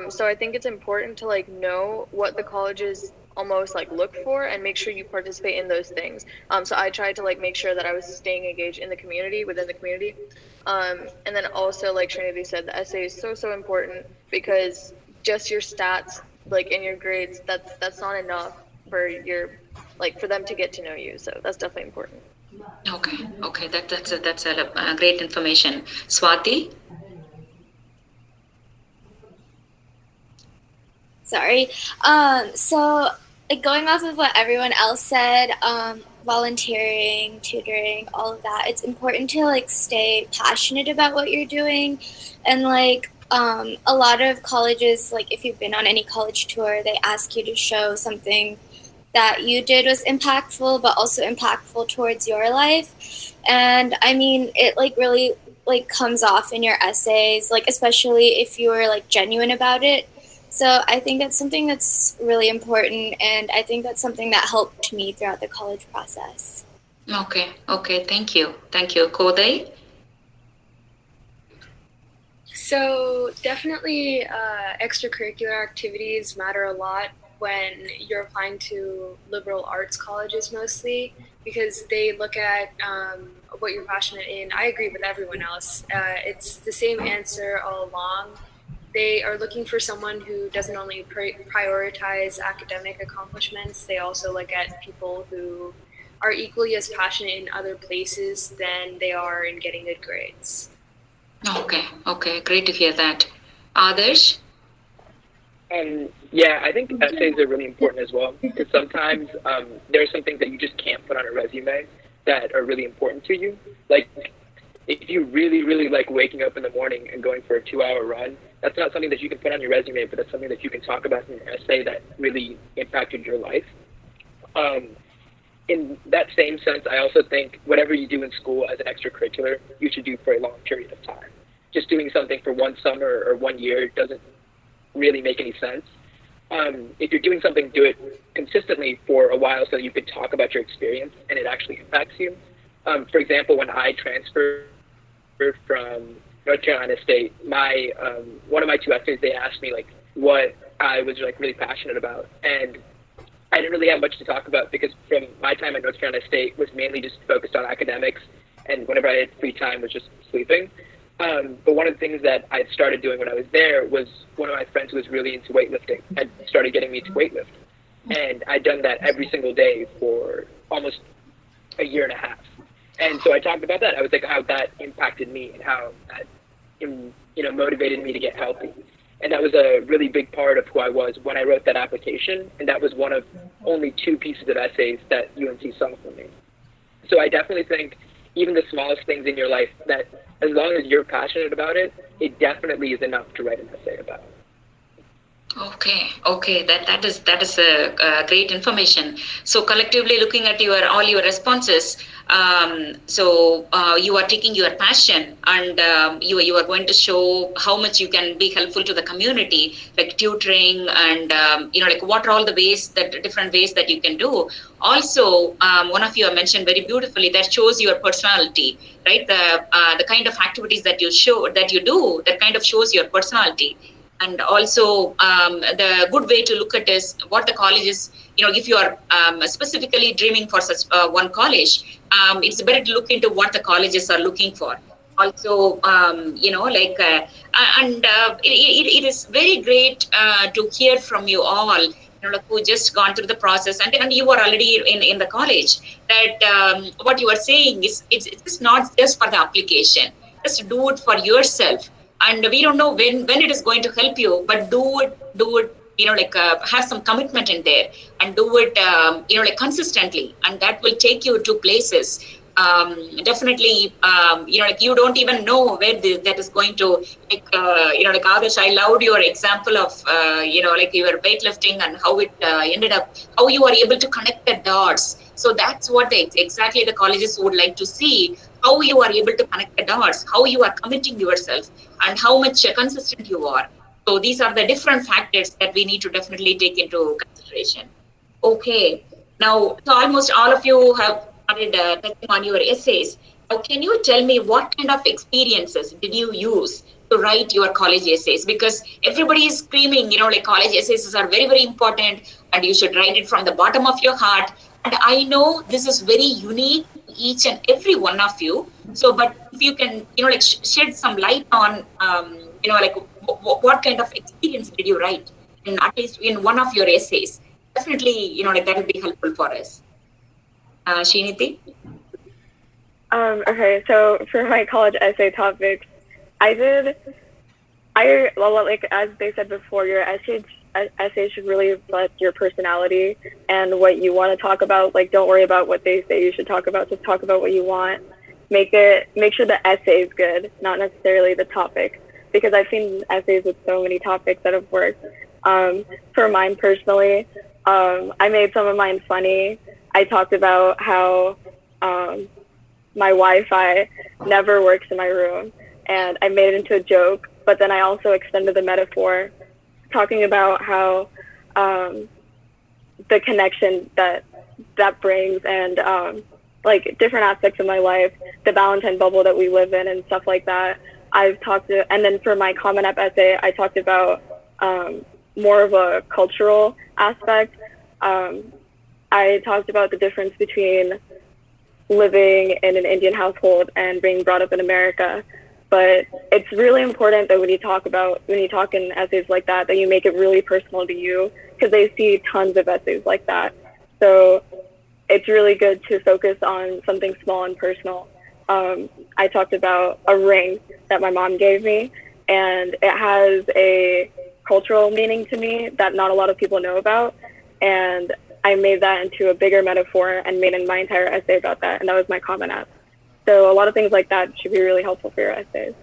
So I think it's important to like know what the colleges almost like look for and make sure you participate in those things. So I tried to like make sure that I was staying engaged in the community, within the community. And then also, like Trinity said, the essay is so important, because just your stats, like in your grades, that's not enough for for them to get to know you. So that's definitely important. Okay, that's a great information. Swati? Sorry. So like going off of what everyone else said, volunteering, tutoring, all of that, it's important to like stay passionate about what you're doing. And like a lot of colleges, like if you've been on any college tour, they ask you to show something that you did was impactful, but also impactful towards your life. And I mean, it like really like comes off in your essays, like especially if you were like genuine about it. So I think that's something that's really important, and I think that's something that helped me throughout the college process. Okay, thank you. Koday? So definitely extracurricular activities matter a lot when you're applying to liberal arts colleges mostly, because they look at what you're passionate in. I agree with everyone else. It's the same answer all along. They are looking for someone who doesn't only prioritize academic accomplishments, they also look at people who are equally as passionate in other places than they are in getting good grades. Okay, great to hear that. Adarsh? Yeah, I think essays are really important as well, because sometimes there are some things that you just can't put on a resume that are really important to you. Like, if you really, really like waking up in the morning and going for a 2-hour run, that's not something that you can put on your resume, but that's something that you can talk about in an essay that really impacted your life. In that same sense, I also think whatever you do in school as an extracurricular, you should do for a long period of time. Just doing something for one summer or 1 year doesn't really make any sense. If you're doing something, do it consistently for a while so that you can talk about your experience and it actually impacts you. For example, when I transferred from North Carolina State, my one of my 2 essays, they asked me like what I was like really passionate about, and I didn't really have much to talk about because from my time at North Carolina State was mainly just focused on academics, and whenever I had free time was just sleeping. But one of the things that I started doing when I was there was one of my friends who was really into weightlifting had started getting me to weightlift. And I'd done that every single day for almost a year and a half. And so I talked about that. I was like, how that impacted me and how that, motivated me to get healthy. And that was a really big part of who I was when I wrote that application. And that was one of only 2 pieces of essays that UNC saw from me. So I definitely think even the smallest things in your life, that as long as you're passionate about it, it definitely is enough to write an essay about. Okay, that is a great information. So collectively looking at all your responses, you are taking your passion and you are going to show how much you can be helpful to the community, like tutoring and like what are all the different ways that you can do. Also, one of you mentioned very beautifully that shows your personality, right? The kind of activities that you do that kind of shows your personality. And also, the good way to look at is what the college is, if you are specifically dreaming for such one college, it's better to look into what the colleges are looking for. Also, it is very great to hear from you all, who just gone through the process and you are already in the college, that what you are saying is it's not just for the application, just do it for yourself. And we don't know when it is going to help you, but do it, have some commitment in there and do it, consistently. And that will take you to places. Definitely, you don't even know where that is going to, Adarsh, I loved your example of, your weightlifting and how it ended up, how you are able to connect the dots. So that's what exactly the colleges would like to see, how you are able to connect the dots, how you are committing yourself, and how much consistent you are. So these are the different factors that we need to definitely take into consideration. Okay. Now, so almost all of you have started touching on your essays. Now, can you tell me what kind of experiences did you use to write your college essays? Because everybody is screaming, college essays are very, very important and you should write it from the bottom of your heart. And I know this is very unique to each and every one of you. So, but if you can, shed some light on, what kind of experience did you write, at least in one of your essays? Definitely, that would be helpful for us. Srinidhi? Okay, so for my college essay topics, as they said before, your essay should really reflect your personality and what you want to talk about. Like, don't worry about what they say you should talk about, just talk about what you want. Make sure the essay is good, not necessarily the topic, because I've seen essays with so many topics that have worked. For mine personally, I made some of mine funny. I talked about how my Wi-Fi never works in my room, and I made it into a joke, but then I also extended the metaphor, talking about how the connection that brings and like different aspects of my life, the Valentine bubble that we live in and stuff like that. And then for my Common App essay, I talked about more of a cultural aspect. I talked about the difference between living in an Indian household and being brought up in America. But it's really important that when you talk in essays like that you make it really personal to you, because they see tons of essays like that. So it's really good to focus on something small and personal. I talked about a ring that my mom gave me, and it has cultural meaning to me that not a lot of people know about. And I made that into a bigger metaphor and made my entire essay about that. And that was my Common App. So a lot of things like that should be really helpful for your essays.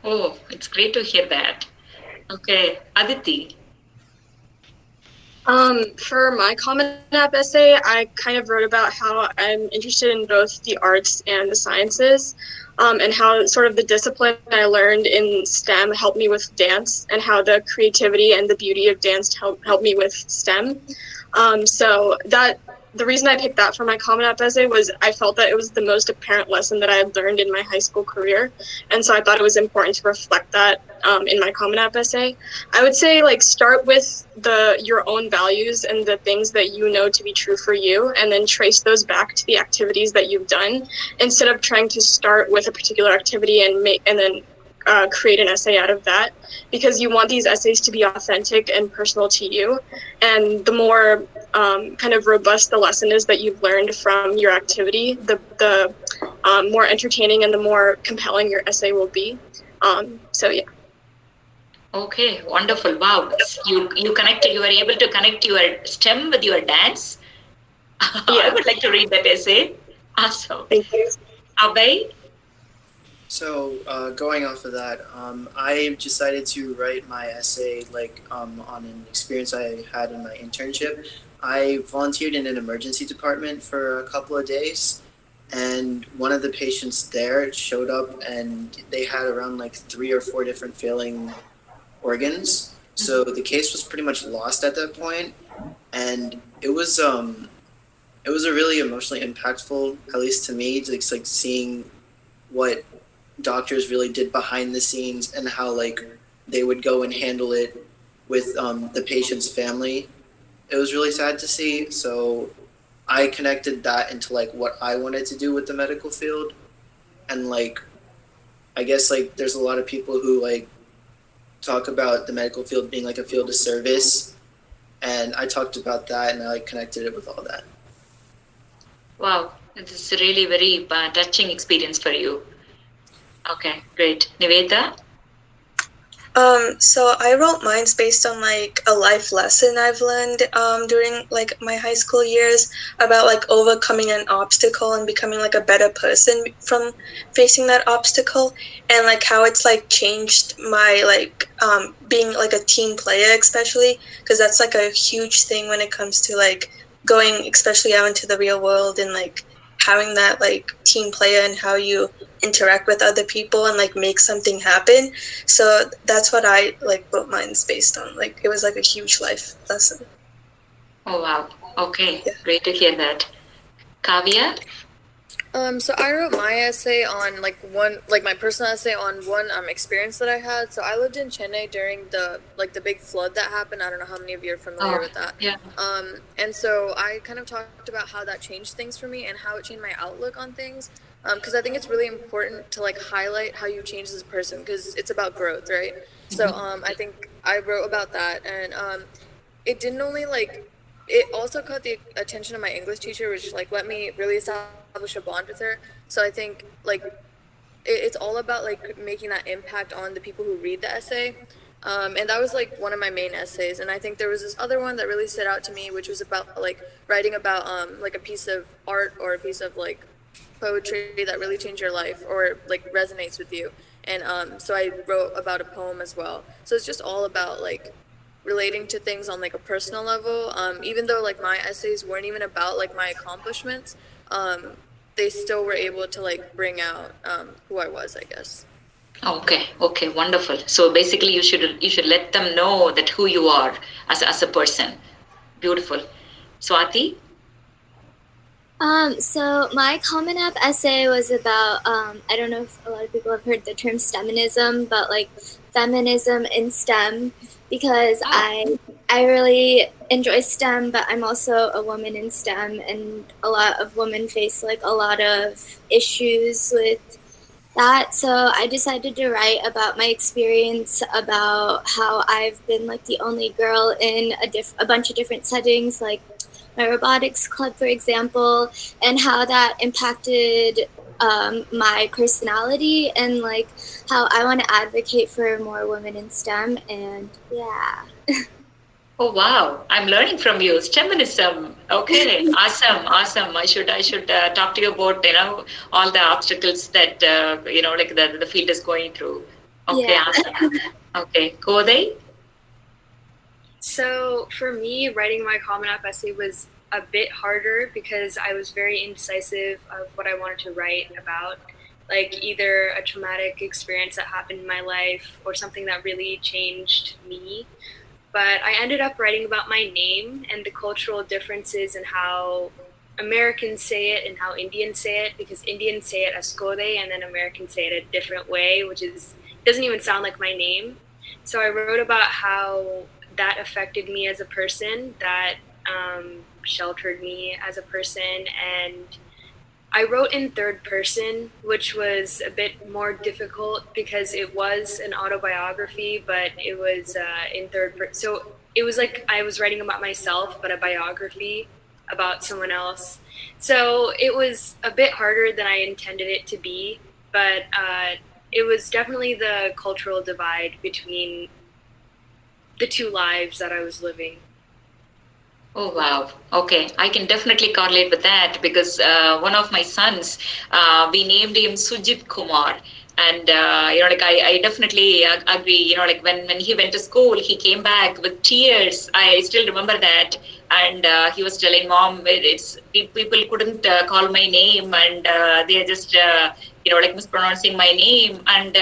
Oh, it's great to hear that. Okay, Aditi. For my Common App essay, I kind of wrote about how I'm interested in both the arts and the sciences, and how sort of the discipline I learned in STEM helped me with dance, and how the creativity and the beauty of dance helped me with STEM. So the reason I picked that for my Common App essay was I felt that it was the most apparent lesson that I had learned in my high school career. And so I thought it was important to reflect that in my Common App essay. I would say start with your own values and the things that you know to be true for you, and then trace those back to the activities that you've done, instead of trying to start with a particular activity and then create an essay out of that, because you want these essays to be authentic and personal to you. And the more kind of robust the lesson is that you've learned from your activity, the more entertaining and the more compelling your essay will be. So yeah. Okay, wonderful. Wow, you were able to connect your STEM with your dance. Yeah. I would like to read that essay. Awesome. Thank you. Abhay? So going off of that, I decided to write my essay on an experience I had in my internship. I volunteered in an emergency department for a couple of days, and one of the patients there showed up and they had around 3 or 4 different failing organs. So the case was pretty much lost at that point, and it was a really emotionally impactful, at least to me, seeing what doctors really did behind the scenes and how they would go and handle it with the patient's family. It was really sad to see. So I connected that into what I wanted to do with the medical field. And I guess there's a lot of people who talk about the medical field being a field of service, and I talked about that and I connected it with all that. Wow, this is a really very touching experience for you. Okay, great. Niveda? So I wrote mine based on a life lesson I've learned during my high school years about overcoming an obstacle and becoming a better person from facing that obstacle, and how it's changed my being a team player, especially because that's a huge thing when it comes to going especially out into the real world and having that team player and how you interact with other people and make something happen. So that's what I wrote mine's based on. It was a huge life lesson. Oh wow. Okay. Yeah. Great to hear that. Kavya? So I wrote my essay on my personal essay on one experience that I had. So I lived in Chennai during the big flood that happened. I don't know how many of you are familiar with that. Yeah. And so I kind of talked about how that changed things for me and how it changed my outlook on things. Because I think it's really important to highlight how you change as a person, because it's about growth, right? Mm-hmm. So I think I wrote about that, and it didn't only it also caught the attention of my English teacher, which let me really establish a bond with her. So I think it's all about making that impact on the people who read the essay. And that was one of my main essays. And I think there was this other one that really stood out to me, which was about writing about a piece of art or a piece of poetry that really changed your life or resonates with you. And so I wrote about a poem as well. So it's just all about relating to things on a personal level. Even though my essays weren't even about my accomplishments, they still were able to bring out who I was, I guess. Okay, wonderful. So basically you should let them know that who you are as a person. Beautiful. Swati? So my Common App essay was about, I don't know if a lot of people have heard the term STEMinism, but feminism in STEM, because I really enjoy STEM, but I'm also a woman in STEM, and a lot of women face a lot of issues with that. So I decided to write about my experience about how I've been the only girl in a bunch of different settings, my robotics club, for example, and how that impacted my personality and like how I want to advocate for more women in STEM. And yeah. Oh wow, I'm learning from you. STEMinism. Okay, awesome, awesome. I should talk to you about all the obstacles that like the field is going through. Okay, Yeah. awesome. Okay, Kodai. So for me, writing my Common App essay was a bit harder because I was very indecisive of what I wanted to write about, like either a traumatic experience that happened in my life or something that really changed me. But I ended up writing about my name and the cultural differences in how Americans say it and how Indians say it, because Indians say it as Kode and then Americans say it a different way, which doesn't even sound like my name. So I wrote about how that affected me as a person, that sheltered me as a person, and I wrote in third person, which was a bit more difficult because it was an autobiography, but it was in third person. So it was like I was writing about myself, but a biography about someone else. So it was a bit harder than I intended it to be, but it was definitely the cultural divide between the two lives that I was living. Oh wow. Okay, I can definitely correlate with that because one of my sons, we named him Sujit Kumar, and like I definitely agree. Like when he went to school, he came back with tears. I still remember that, and he was telling mom, people couldn't call my name, and they are just like mispronouncing my name, and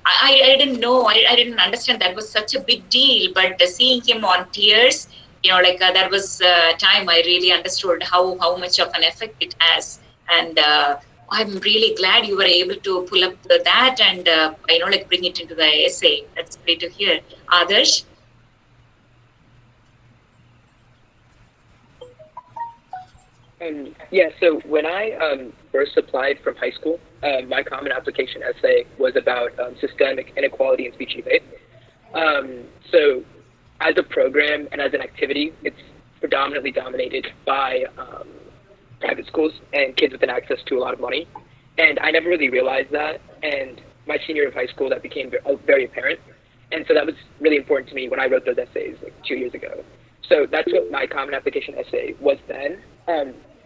I didn't know, I didn't understand that was such a big deal, but seeing him on tears. That was time I really understood how much of an effect it has, and I'm really glad you were able to pull up that and bring it into the essay. That's great to hear. Adarsh. Yeah, so when I first applied from high school, my common application essay was about systemic inequality in speech and debate. So as a program and as an activity, it's predominantly dominated by private schools and kids with an access to a lot of money. And I never really realized that. And my senior year of high school, that became very apparent. And so that was really important to me when I wrote those essays like 2 years ago. So that's what my common application essay was then.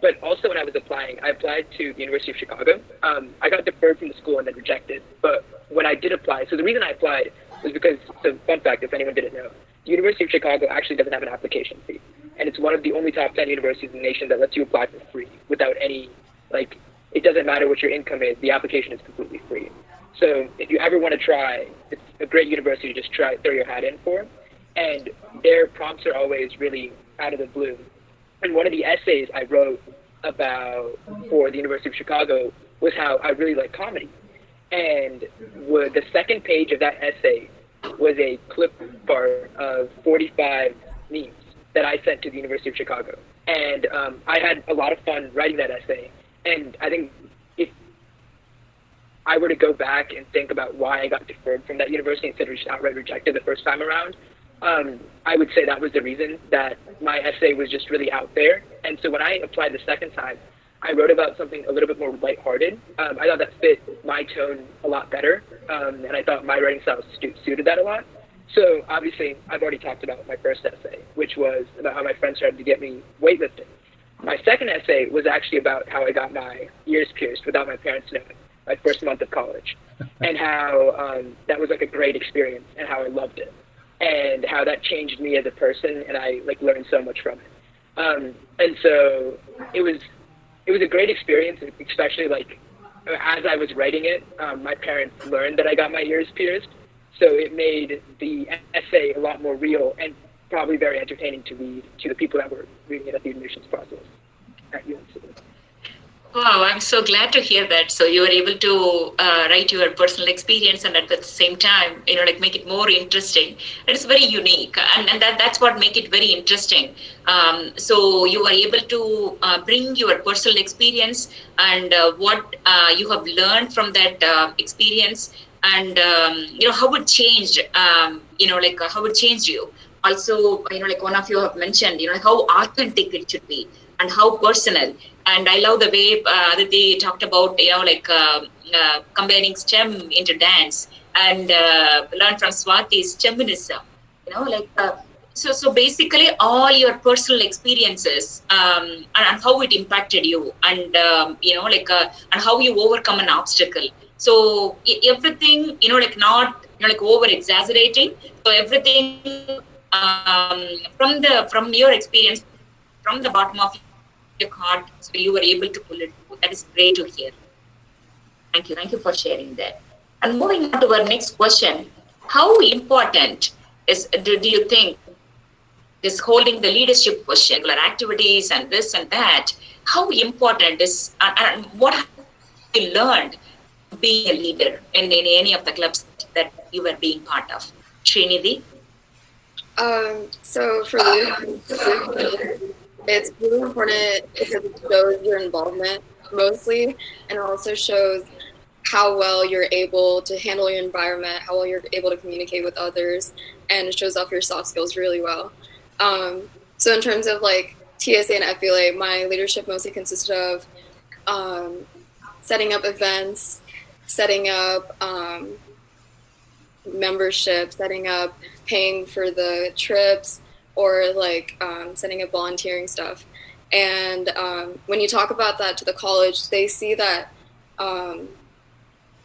But also when I was applying, I applied to the University of Chicago. I got deferred from the school and then rejected. But when I did apply, so the reason I applied was because, so fun fact, if anyone didn't know, the University of Chicago actually doesn't have an application fee. And it's one of the only top 10 universities in the nation that lets you apply for free without any, like, it doesn't matter what your income is, the application is completely free. So if you ever want to try, it's a great university to just throw your hat in for. And their prompts are always really out of the blue. And one of the essays I wrote about for the University of Chicago was how I really like comedy. And the second page of that essay was a clip art of 45 memes that I sent to the University of Chicago. And I had a lot of fun writing that essay. And I think if I were to go back and think about why I got deferred from that university instead of just outright rejected the first time around, I would say that was the reason, that my essay was just really out there. And so when I applied the second time, I wrote about something a little bit more lighthearted. I thought that fit my tone a lot better, and I thought my writing style suited that a lot. So obviously, I've already talked about my first essay, which was about how my friends started to get me weightlifting. My second essay was actually about how I got my ears pierced without my parents knowing, my first month of college, and how that was like a great experience and how I loved it, and how that changed me as a person, and I like learned so much from it. And so it was a great experience, especially like as I was writing it, my parents learned that I got my ears pierced, so it made the essay a lot more real and probably very entertaining to read to the people that were reading it at the admissions process at UNC. Wow, I'm so glad to hear that. So you were able to write your personal experience and at the same time, make it more interesting. It's very unique, and that's what make it very interesting. So you were able to bring your personal experience and what you have learned from that experience, and how it changed, how it changed you. also, like one of you have mentioned, how authentic it should be and how personal. And I love the way Aditi talked about, combining STEM into dance and learn from Swati's STEMinism, so basically all your personal experiences and how it impacted you and and how you overcome an obstacle. So everything, not over exaggerating. So everything from your experience, from the bottom of your heart, so you were able to pull it through. That is great to hear. Thank you for sharing that. And moving on to our next question, how important do you think this holding the leadership position, activities and this and that, how important is and what have you learned from being a leader in any of the clubs that you were being part of? Srinidhi? So for leadership, it's really important because it shows your involvement mostly, and also shows how well you're able to handle your environment, how well you're able to communicate with others, and it shows off your soft skills really well. So in terms of like TSA and FBLA, my leadership mostly consisted of setting up events, setting up membership, setting up paying for the trips, or like setting up volunteering stuff. And when you talk about that to the college, they see that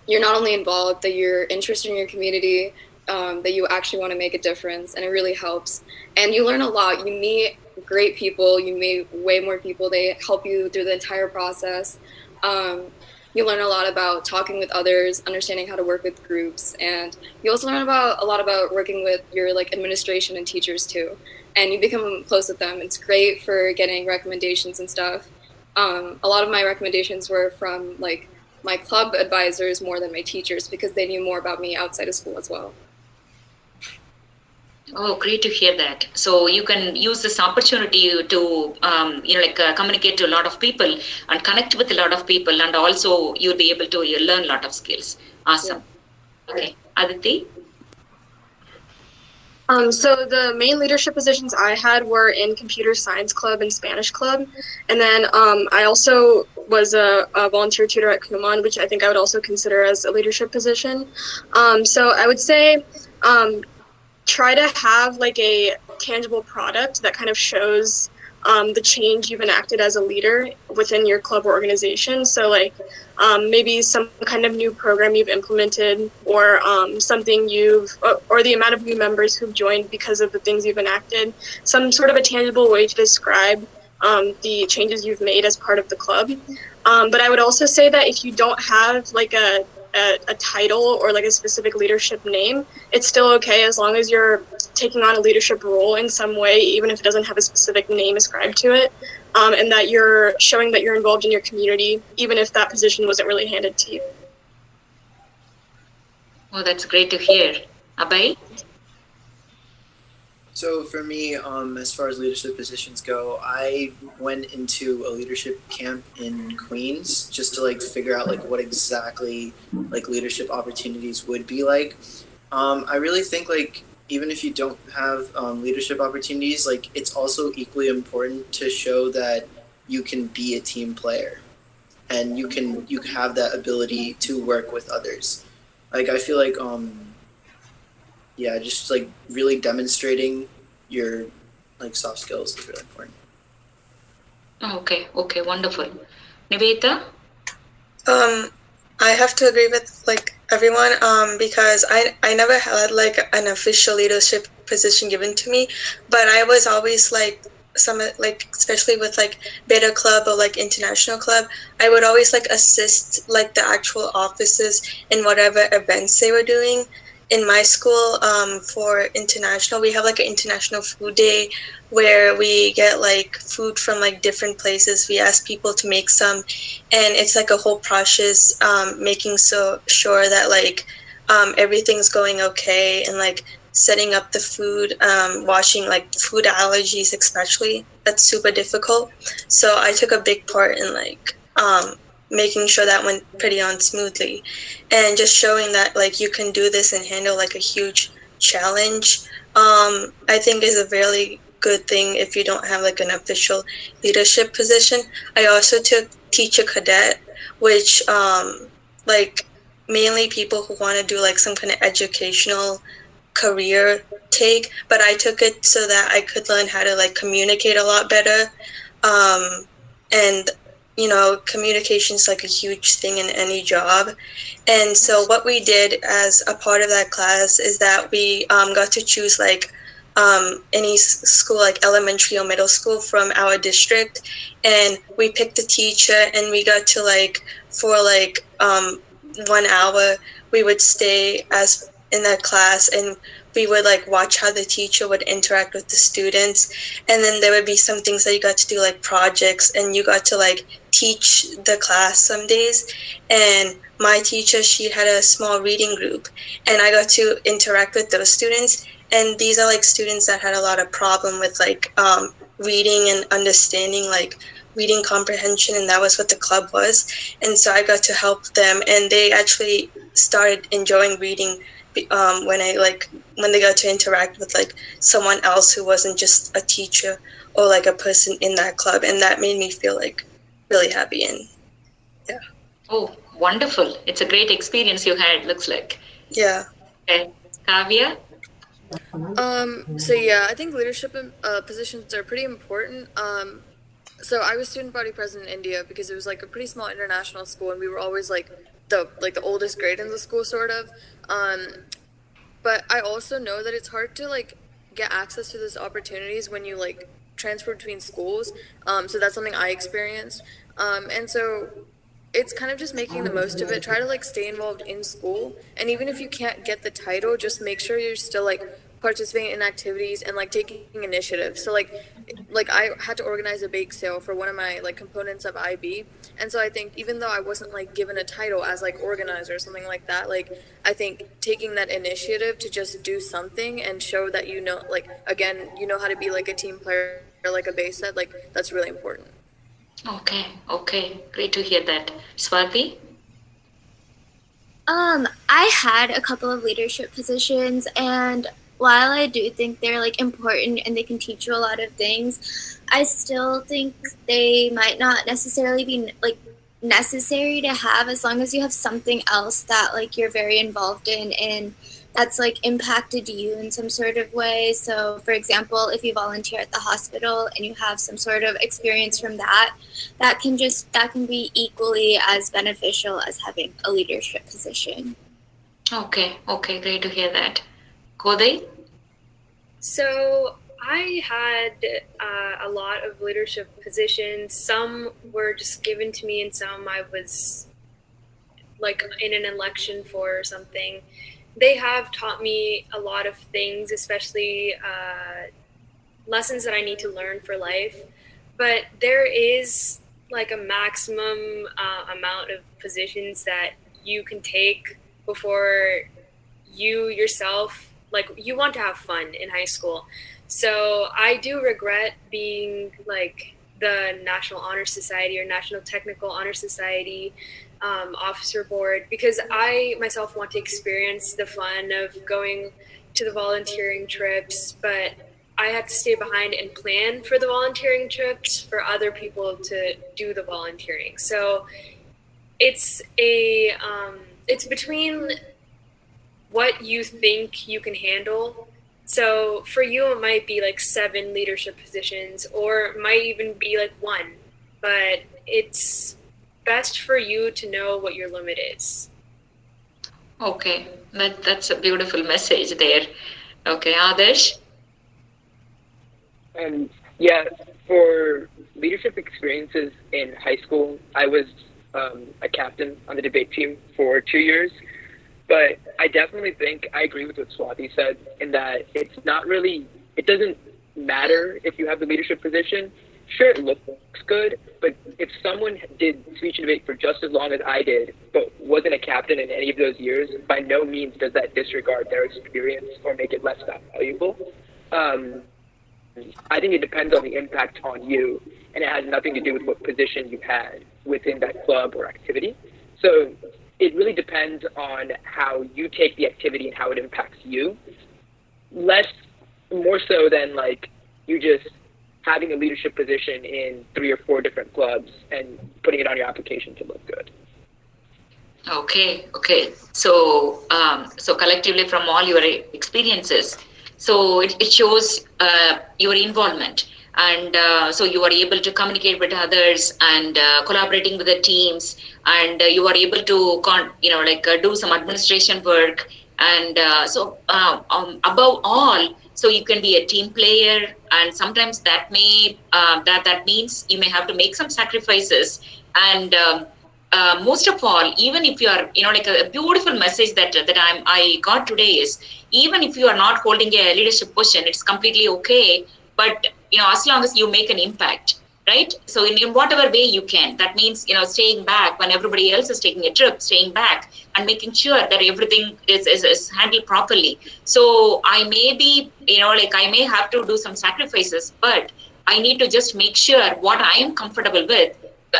you're not only involved, that you're interested in your community, that you actually want to make a difference, and it really helps. And you learn a lot. You meet great people. You meet way more people. They help you through the entire process. You learn a lot about talking with others, understanding how to work with groups, and you also learn a lot about working with your like administration and teachers too. And you become close with them. It's great for getting recommendations and stuff. A lot of my recommendations were from like my club advisors more than my teachers because they knew more about me outside of school as well. Oh, great to hear that. So you can use this opportunity to, communicate to a lot of people and connect with a lot of people, and also you'll be able to learn a lot of skills. Awesome. Yeah. Okay, Aditi. So the main leadership positions I had were in computer science club and Spanish club, and then I also was a volunteer tutor at Kumon, which I think I would also consider as a leadership position. So I would say try to have like a tangible product that kind of shows the change you've enacted as a leader within your club or organization. So like maybe some kind of new program you've implemented, or something or the amount of new members who've joined because of the things you've enacted, some sort of a tangible way to describe the changes you've made as part of the club. But I would also say that if you don't have like a title or like a specific leadership name, it's still okay as long as you're taking on a leadership role in some way, even if it doesn't have a specific name ascribed to it, and that you're showing that you're involved in your community, even if that position wasn't really handed to you. Oh, that's great to hear. Abhay? So for me, as far as leadership positions go, I went into a leadership camp in Queens just to like figure out like what exactly like leadership opportunities would be like. I really think like even if you don't have leadership opportunities, like it's also equally important to show that you can be a team player and you have that ability to work with others. Like I feel like just like really demonstrating your like soft skills is really important. Okay, wonderful. Nivedita? I have to agree with like everyone because I never had like an official leadership position given to me, but I was always like especially with like beta club or like international club, I would always like assist like the actual offices in whatever events they were doing. In my school, for international, we have like an international food day where we get like food from like different places. We ask people to make some, and it's like a whole process, making sure that like everything's going okay, and like setting up the food, washing like food allergies especially. That's super difficult. So I took a big part in like making sure that went pretty on smoothly, and just showing that like you can do this and handle like a huge challenge I think is a really good thing if you don't have like an official leadership position. I also took teacher cadet, which like mainly people who want to do like some kind of educational career take, but I took it so that I could learn how to like communicate a lot better. And you know, communication is like a huge thing in any job. And so what we did as a part of that class is that we got to choose like any school, like elementary or middle school from our district, and we picked a teacher, and we got to like for like 1 hour we would stay as in that class, and we would like watch how the teacher would interact with the students. And then there would be some things that you got to do, like projects, and you got to like teach the class some days. And my teacher, she had a small reading group, and I got to interact with those students. And these are like students that had a lot of problem with like reading and understanding, like reading comprehension, and that was what the club was. And so I got to help them, and they actually started enjoying reading when they got to interact with like someone else who wasn't just a teacher or like a person in that club, and that made me feel like really happy. And yeah. Oh, wonderful. It's a great experience you had, looks like. Yeah. Okay. Kavya? So yeah, I think leadership positions are pretty important. So I was student body president in India because it was like a pretty small international school, and we were always like the oldest grade in the school, sort of. But I also know that it's hard to like get access to those opportunities when you like transfer between schools. So that's something I experienced. And so it's kind of just making the most of it. Try to like stay involved in school, and even if you can't get the title, just make sure you're still like participating in activities and like taking initiative. So like I had to organize a bake sale for one of my like components of IB, and so I think even though I wasn't like given a title as like organizer or something like that, like I think taking that initiative to just do something and show that you know, like again, you know how to be like a team player, like a base said, like that's really important. Okay, great to hear that. Swati? I had a couple of leadership positions, and while I do think they're like important and they can teach you a lot of things, I still think they might not necessarily be like necessary to have, as long as you have something else that like you're very involved in and that's like impacted you in some sort of way. So for example, if you volunteer at the hospital and you have some sort of experience from that, that can be equally as beneficial as having a leadership position. Okay, great to hear that. Kodai? So I had a lot of leadership positions. Some were just given to me, and some I was like in an election for or something. They have taught me a lot of things, especially lessons that I need to learn for life. But there is like a maximum amount of positions that you can take before you yourself, like you want to have fun in high school. So I do regret being like the National Honor Society or National Technical Honor Society officer board, because I myself want to experience the fun of going to the volunteering trips, but I have to stay behind and plan for the volunteering trips for other people to do the volunteering. So it's it's between what you think you can handle. So for you, it might be like 7 leadership positions, or it might even be like 1, but it's best for you to know what your limit is. Okay, that's a beautiful message there. Okay, Adarsh? Yeah, for leadership experiences in high school, I was a captain on the debate team for 2 years. But I definitely think I agree with what Swati said in that it doesn't matter if you have the leadership position. Sure, it looks good, but if someone did speech and debate for just as long as I did, but wasn't a captain in any of those years, by no means does that disregard their experience or make it less valuable. I think it depends on the impact on you, and it has nothing to do with what position you had within that club or activity. So it really depends on how you take the activity and how it impacts you. Less more so than like you just having a leadership position in 3 or 4 different clubs and putting it on your application to look good. Okay. So collectively from all your experiences, so it shows your involvement, and so you are able to communicate with others and collaborating with the teams, and you are able to do some administration work, and above all, so you can be a team player, and sometimes that means you may have to make some sacrifices, and most of all, even if you are, like a beautiful message that I got today is, even if you are not holding a leadership position, it's completely okay. But as long as you make an impact, right? So in whatever way you can, that means staying back when everybody else is taking a trip, staying back and making sure that everything is handled properly. So I may be, I may have to do some sacrifices, but I need to just make sure what I am comfortable with,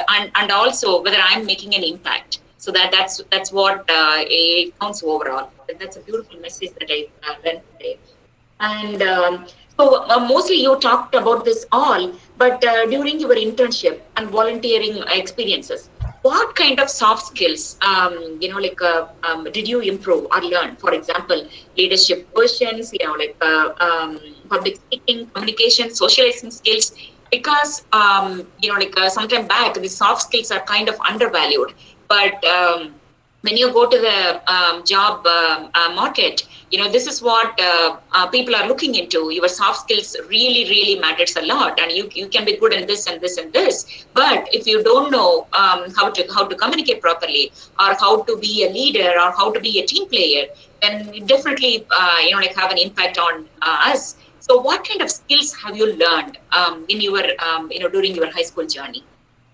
and also whether I'm making an impact. So that's what it counts overall. That's a beautiful message that I learned today. And mostly you talked about this all, but during your internship and volunteering experiences, what kind of soft skills, did you improve or learn? For example, leadership questions, public speaking, communication, socializing skills. Because sometime back, the soft skills are kind of undervalued, but when you go to the job market, this is what people are looking into. Your soft skills really matters a lot, and you can be good in this and this and this. But if you don't know how to communicate properly, or how to be a leader, or how to be a team player, then it definitely have an impact on us. So what kind of skills have you learned in your during your high school journey,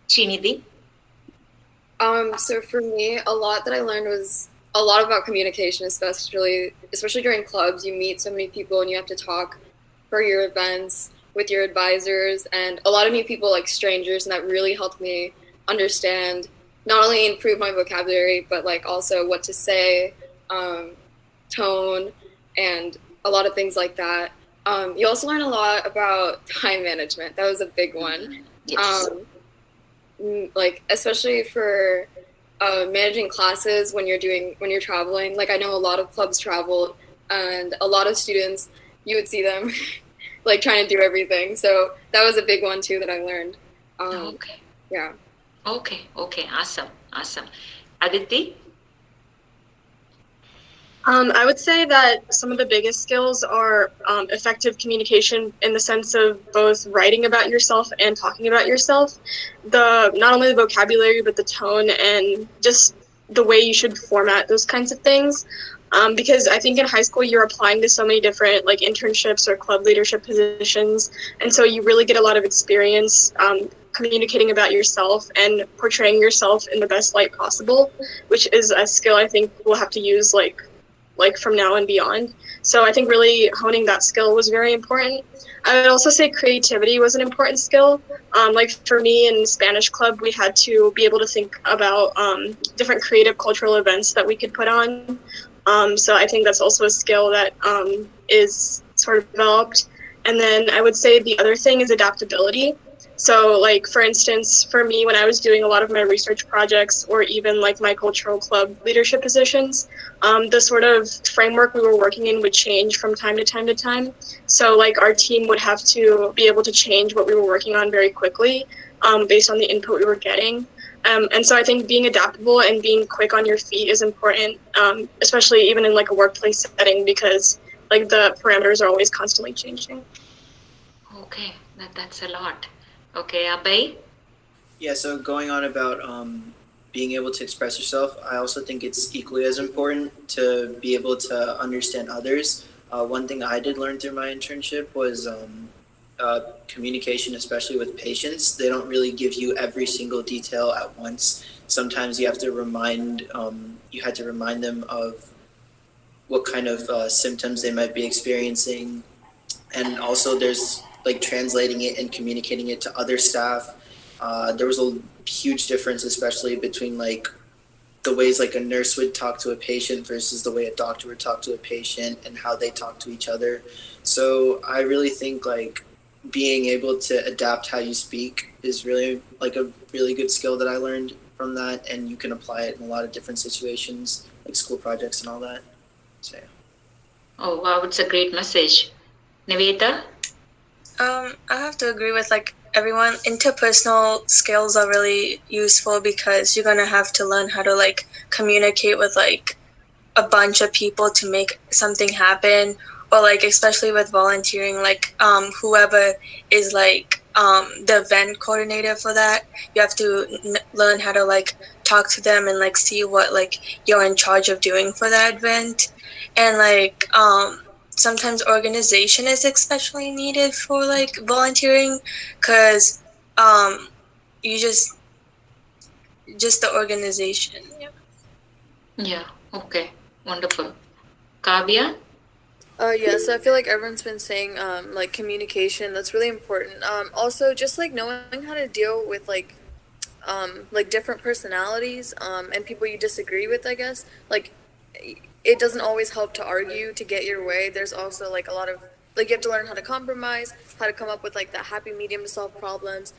Srinidhi? So for me, a lot that I learned was a lot about communication, especially during clubs. You meet so many people and you have to talk for your events with your advisors, and a lot of new people, like strangers, and that really helped me understand, not only improve my vocabulary, but like also what to say, tone, and a lot of things like that. You also learn a lot about time management. That was a big one. Yes. Like especially for managing classes when you're traveling. Like I know a lot of clubs travel, and a lot of students, you would see them like trying to do everything. So that was a big one too that I learned. Okay. Yeah. Okay. Awesome. Aditi? I would say that some of the biggest skills are effective communication, in the sense of both writing about yourself and talking about yourself. Not only the vocabulary, but the tone and just the way you should format those kinds of things. Because I think in high school you're applying to so many different like internships or club leadership positions, and so you really get a lot of experience communicating about yourself and portraying yourself in the best light possible, which is a skill I think we'll have to use like from now and beyond. So I think really honing that skill was very important. I would also say creativity was an important skill. Like for me in Spanish club, we had to be able to think about different creative cultural events that we could put on. So I think that's also a skill that is sort of developed. And then I would say the other thing is adaptability. So like, for instance, for me, when I was doing a lot of my research projects or even like my cultural club leadership positions, the sort of framework we were working in would change from time to time. So like our team would have to be able to change what we were working on very quickly based on the input we were getting. And so I think being adaptable and being quick on your feet is important, especially even in like a workplace setting, because like the parameters are always constantly changing. Okay, that's a lot. Okay, Abhay? Yeah, so going on about being able to express yourself, I also think it's equally as important to be able to understand others. One thing I did learn through my internship was communication, especially with patients. They don't really give you every single detail at once. Sometimes you have to remind them of what kind of symptoms they might be experiencing. And also there's like translating it and communicating it to other staff. There was a huge difference, especially between like the ways like a nurse would talk to a patient versus the way a doctor would talk to a patient and how they talk to each other. So I really think like being able to adapt how you speak is really like a really good skill that I learned from that, and you can apply it in a lot of different situations like school projects and all that. So yeah. Oh wow, it's a great message. Niveta? I have to agree with like everyone. Interpersonal skills are really useful because you're gonna have to learn how to like communicate with like a bunch of people to make something happen, or like especially with volunteering, like whoever is like the event coordinator for that, you have to learn how to like talk to them and like see what like you're in charge of doing for that event. And like sometimes organization is especially needed for like volunteering, because you just the organization. Yeah. Yeah, okay, wonderful. Kavya? Yeah, so I feel like everyone's been saying like communication, that's really important. Also just like knowing how to deal with like different personalities and people you disagree with, I guess. Like it doesn't always help to argue to get your way. There's also like a lot of like you have to learn how to compromise, how to come up with like that happy medium to solve problems.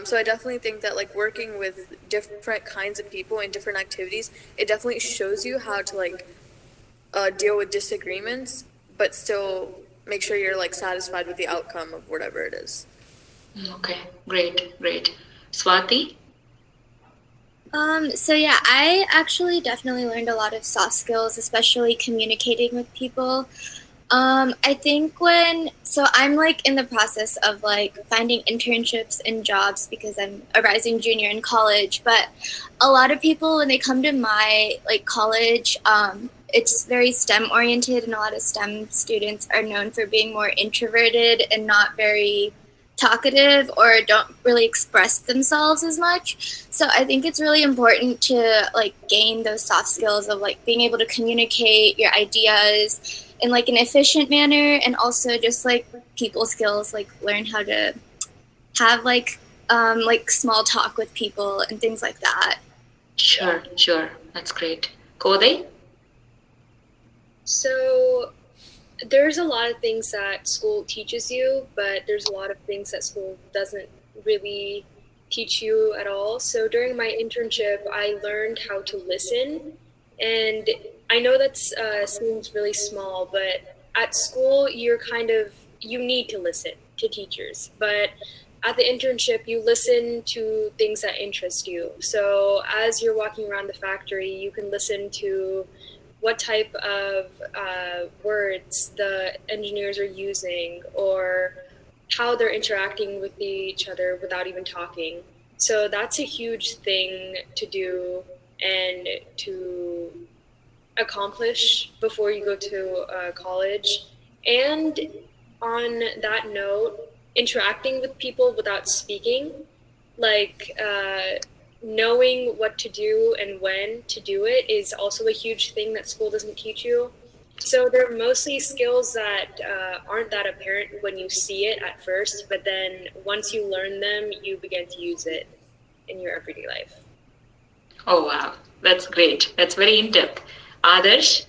So I definitely think that like working with different kinds of people in different activities, it definitely shows you how to like deal with disagreements, but still make sure you're like satisfied with the outcome of whatever it is. Okay, great, great. Swati? So yeah, I actually definitely learned a lot of soft skills, especially communicating with people. I think so I'm like in the process of like finding internships and jobs because I'm a rising junior in college, but a lot of people when they come to my like college, it's very STEM oriented, and a lot of STEM students are known for being more introverted and not very talkative or don't really express themselves as much. So I think it's really important to like gain those soft skills of like being able to communicate your ideas in like an efficient manner, and also just like people skills, like learn how to have like small talk with people and things like that. Sure, sure. That's great. Kode? So there's a lot of things that school teaches you, but there's a lot of things that school doesn't really teach you at all. So during my internship, I learned how to listen. And I know that seems really small, but at school, you need to listen to teachers. But at the internship, you listen to things that interest you. So as you're walking around the factory, you can listen to what type of words the engineers are using, or how they're interacting with each other without even talking. So that's a huge thing to do and to accomplish before you go to college. And on that note, interacting with people without speaking, like knowing what to do and when to do it is also a huge thing that school doesn't teach you. So they're mostly skills that aren't that apparent when you see it at first, but then once you learn them, you begin to use it in your everyday life. Oh, wow. That's great. That's very in-depth. Adarsh?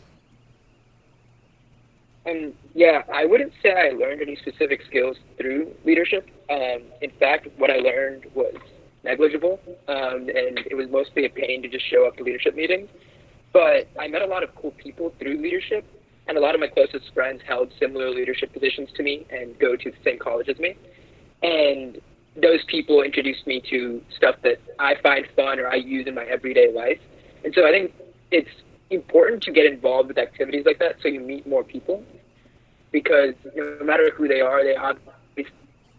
Yeah, I wouldn't say I learned any specific skills through leadership. In fact, what I learned was negligible, and it was mostly a pain to just show up to leadership meetings. But I met a lot of cool people through leadership, and a lot of my closest friends held similar leadership positions to me and go to the same college as me. And those people introduced me to stuff that I find fun or I use in my everyday life. And so I think it's important to get involved with activities like that so you meet more people, because no matter who they are,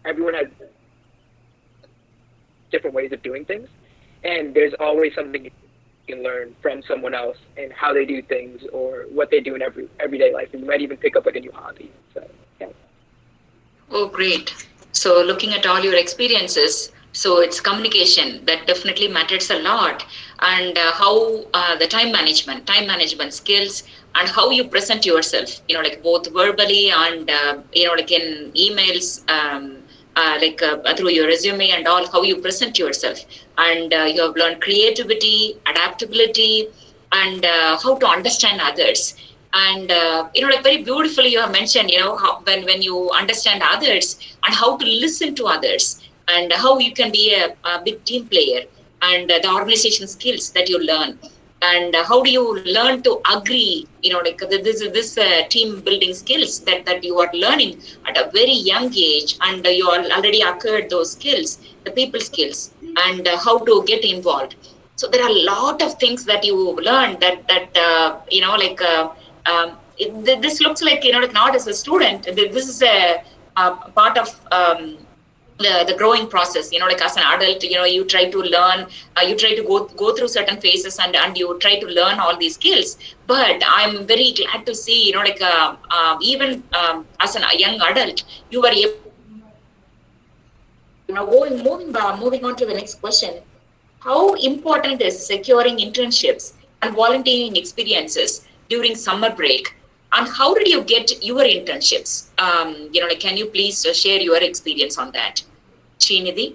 everyone has different ways of doing things, and there's always something you can learn from someone else and how they do things or what they do in everyday life, and you might even pick up like a new hobby. So yeah. Oh, great. So looking at all your experiences, so it's communication that definitely matters a lot, and how the time management skills, and how you present yourself, like both verbally and, like in emails, through your resume and all, how you present yourself. And you have learned creativity, adaptability, and how to understand others. And very beautifully you have mentioned, how when you understand others and how to listen to others, and how you can be a big team player, and the organization skills that you learn, and how do you learn to agree, this team building skills that you are learning at a very young age, and you already acquired those skills, the people skills, and how to get involved. So there are a lot of things that you learn this looks like, not as a student, this is a part of the growing process, as an adult, you try to learn, you try to go through certain phases, and you try to learn all these skills. But I'm very glad to see, even as a young adult, you were able. Now moving on to the next question. How important is securing internships and volunteering experiences during summer break? And how did you get your internships? Can you please share your experience on that? Srinidhi?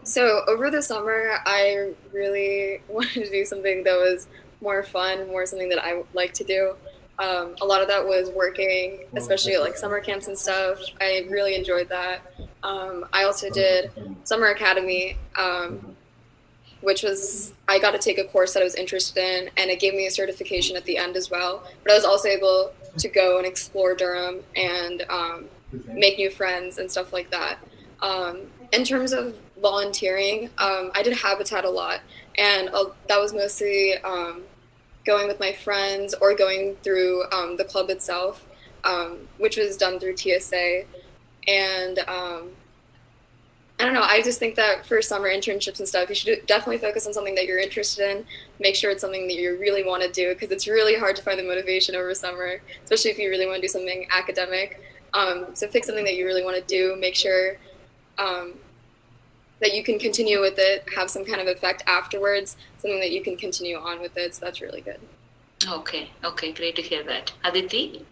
So over the summer, I really wanted to do something that was more fun, more something that I like to do. A lot of that was working, especially at like summer camps and stuff. I really enjoyed that. I also did summer academy, which was, I got to take a course that I was interested in, and it gave me a certification at the end as well. But I was also able to go and explore Durham and make new friends and stuff like that. In terms of volunteering, I did Habitat a lot, and that was mostly going with my friends or going through the club itself, which was done through TSA. And I don't know, I just think that for summer internships and stuff, you should definitely focus on something that you're interested in. Make sure it's something that you really want to do, because it's really hard to find the motivation over summer, especially if you really want to do something academic. So pick something that you really want to do. Make sure that you can continue with it, have some kind of effect afterwards, something that you can continue on with it. So that's really good. Okay, great to hear that. Aditi?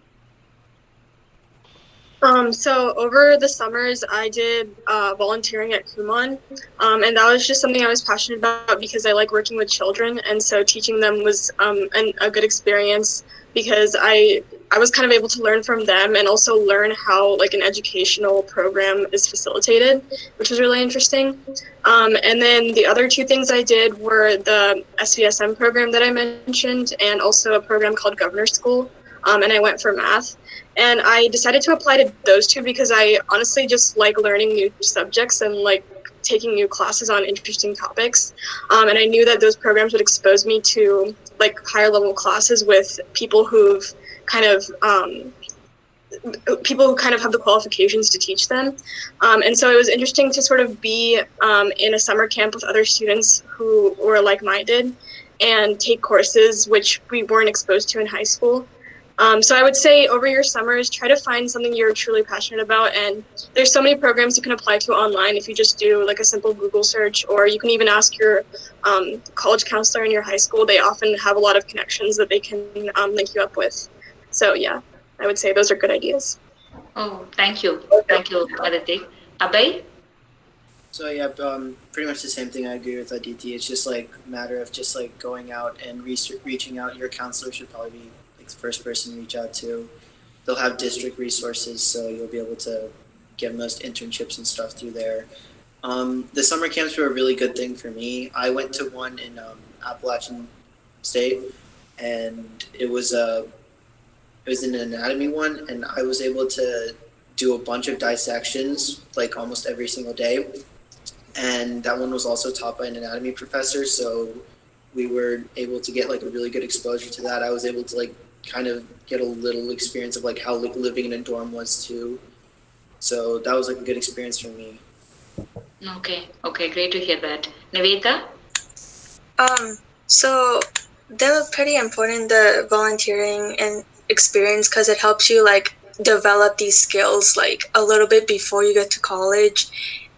So over the summers, I did volunteering at Kumon, and that was just something I was passionate about because I like working with children, and so teaching them was a good experience because I was kind of able to learn from them and also learn how like an educational program is facilitated, which was really interesting. And then the other two things I did were the SVSM program that I mentioned, and also a program called Governor School, and I went for math. And I decided to apply to those two because I honestly just like learning new subjects and like taking new classes on interesting topics. And I knew that those programs would expose me to like higher level classes with people who kind of have the qualifications to teach them. And so it was interesting to sort of be in a summer camp with other students who were like-minded and take courses which we weren't exposed to in high school. So I would say over your summers, try to find something you're truly passionate about. And there's so many programs you can apply to online if you just do like a simple Google search, or you can even ask your college counselor in your high school. They often have a lot of connections that they can link you up with. So yeah, I would say those are good ideas. Oh, thank you. Thank you, Aditi. Abhay? So yeah, pretty much the same thing. I agree with Aditi. It's just like a matter of just like going out and reaching out. Your counselor should probably be the first person to reach out to. They'll have district resources, so you'll be able to get most internships and stuff through there. The summer camps were a really good thing for me. I went to one in Appalachian State, and it was an anatomy one, and I was able to do a bunch of dissections like almost every single day. And that one was also taught by an anatomy professor, so we were able to get like a really good exposure to that. I was able to like kind of get a little experience of like how like living in a dorm was too. So that was like a good experience for me. Okay, great to hear that. Navita? So they were pretty important, the volunteering and experience, because it helps you like develop these skills like a little bit before you get to college,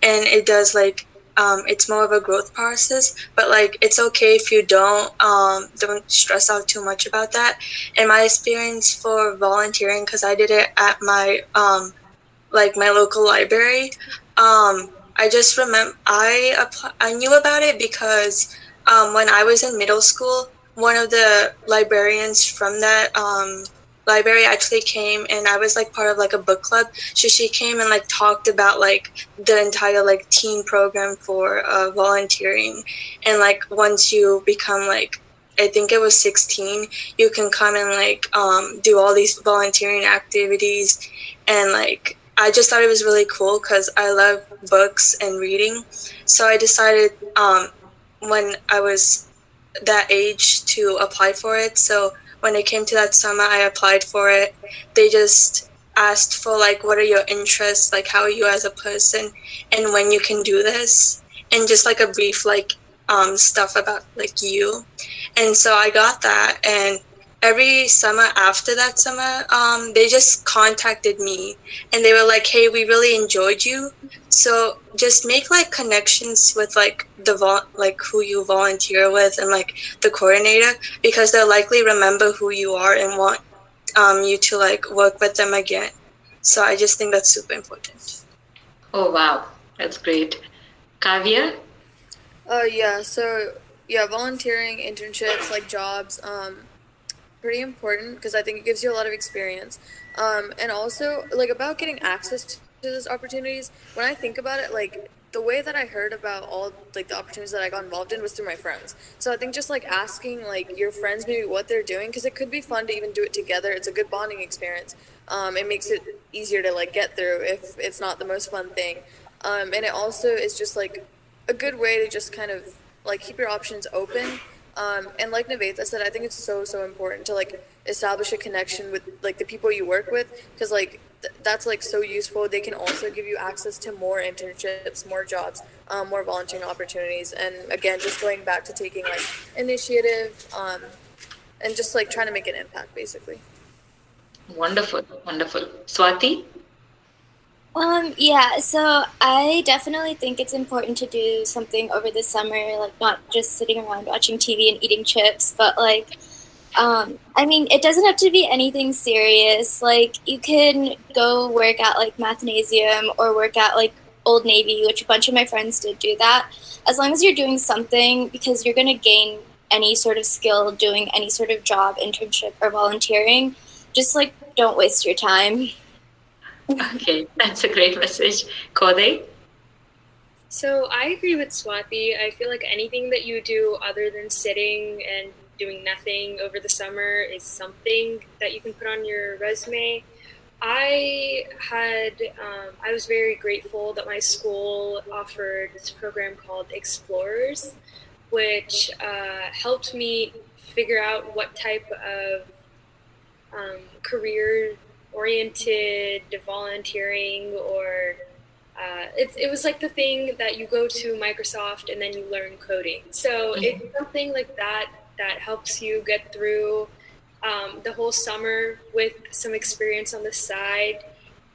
and it does like it's more of a growth process, but like it's okay if you don't stress out too much about that. In my experience for volunteering, because I did it at my like my local library. I just remember I knew about it because when I was in middle school, one of the librarians from that library actually came, and I was like part of like a book club. So she came and like talked about like the entire like teen program for volunteering, and like once you become like, I think it was 16, you can come and like do all these volunteering activities. And like I just thought it was really cool because I love books and reading. So I decided when I was that age to apply for it. So when it came to that summer, I applied for it. They just asked for like, what are your interests, like how are you as a person, and when you can do this, and just like a brief like stuff about like you. And so I got that, and every summer after that summer, they just contacted me, and they were like, hey, we really enjoyed you, so just make like connections with like like who you volunteer with and like the coordinator, because they'll likely remember who you are and want you to like work with them again. So I just think that's super important. Oh, wow. That's great. Kavya? Yeah, volunteering, internships, like jobs, pretty important because I think it gives you a lot of experience. And also, like, about getting access to those opportunities, when I think about it, like, the way that I heard about all like the opportunities that I got involved in was through my friends. So I think just like asking like your friends maybe what they're doing, because it could be fun to even do it together. It's a good bonding experience. It makes it easier to like get through if it's not the most fun thing. And it also is just like a good way to just kind of like keep your options open. And like Nivetha said, I think it's so important to like establish a connection with like the people you work with, because like that's like so useful. They can also give you access to more internships, more jobs, more volunteering opportunities, and again, just going back to taking like initiative, and just like trying to make an impact, basically. Wonderful, wonderful. Swati? Yeah, so I definitely think it's important to do something over the summer, like not just sitting around watching TV and eating chips, but like, I mean, it doesn't have to be anything serious. Like, you can go work at like Mathnasium or work at like Old Navy, which a bunch of my friends did do that. As long as you're doing something, because you're going to gain any sort of skill doing any sort of job, internship, or volunteering, just like don't waste your time. Okay, that's a great message. Kode? So I agree with Swati. I feel like anything that you do other than sitting and doing nothing over the summer is something that you can put on your resume. I was very grateful that my school offered this program called Explorers, which helped me figure out what type of career-oriented volunteering or it was like the thing that you go to Microsoft and then you learn coding. So it's something like that that helps you get through the whole summer with some experience on the side,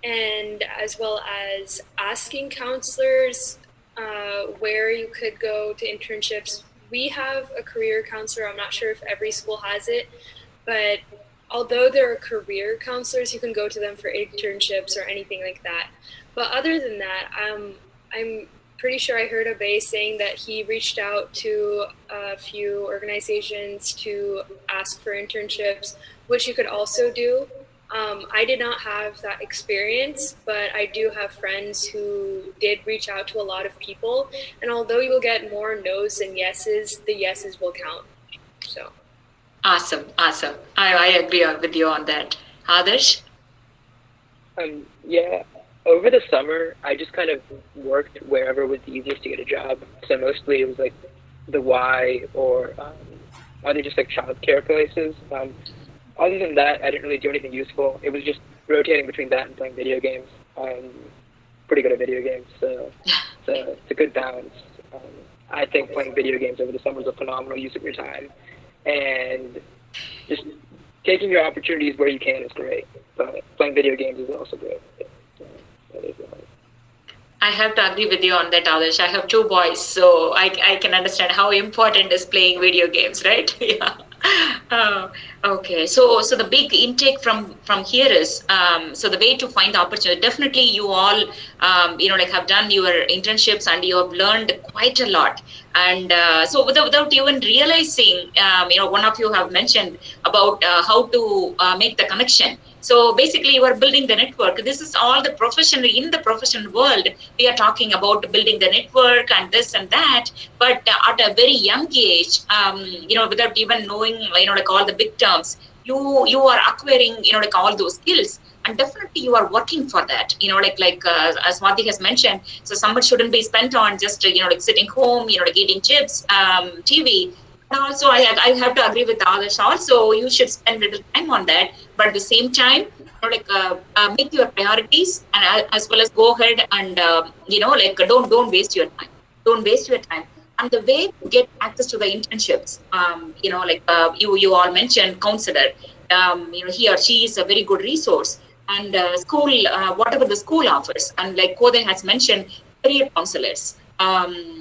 and as well as asking counselors where you could go to internships. We have a career counselor. I'm not sure if every school has it, but although there are career counselors, you can go to them for internships or anything like that. But other than that, I'm pretty sure I heard Abhay saying that he reached out to a few organizations to ask for internships, which you could also do. I did not have that experience, but I do have friends who did reach out to a lot of people. And although you will get more no's than yeses, the yeses will count. So. Awesome. I agree with you on that. Adarsh? Yeah, over the summer, I just kind of worked wherever was the easiest to get a job. So mostly it was like the Y or other just like childcare places. Other than that, I didn't really do anything useful. It was just rotating between that and playing video games. I'm pretty good at video games, so it's a good balance. I think playing video games over the summer is a phenomenal use of your time. And just taking your opportunities where you can is great, but playing video games is also great. I have to agree with you on that, Adarsh. I have 2 boys, so I can understand how important is playing video games, right? Yeah. Okay, so the big intake from here is so the way to find the opportunity. Definitely, you all like have done your internships and you have learned quite a lot. And so without even realizing, one of you have mentioned about how to make the connection. So basically, you are building the network. This is all the professional in the professional world. We are talking about building the network and this and that. But at a very young age, without even knowing, like all the big terms, you are acquiring, like all those skills. And definitely you are working for that, as Swati has mentioned. So summer shouldn't be spent on just, like sitting home, like eating chips, TV. And also, I have to agree with others also. You should spend little time on that. But at the same time, make your priorities and as well as go ahead and, don't waste your time. Don't waste your time. And the way to get access to the internships, you all mentioned counselor, he or she is a very good resource. And school, whatever the school offers, and like Koden has mentioned, career counselors.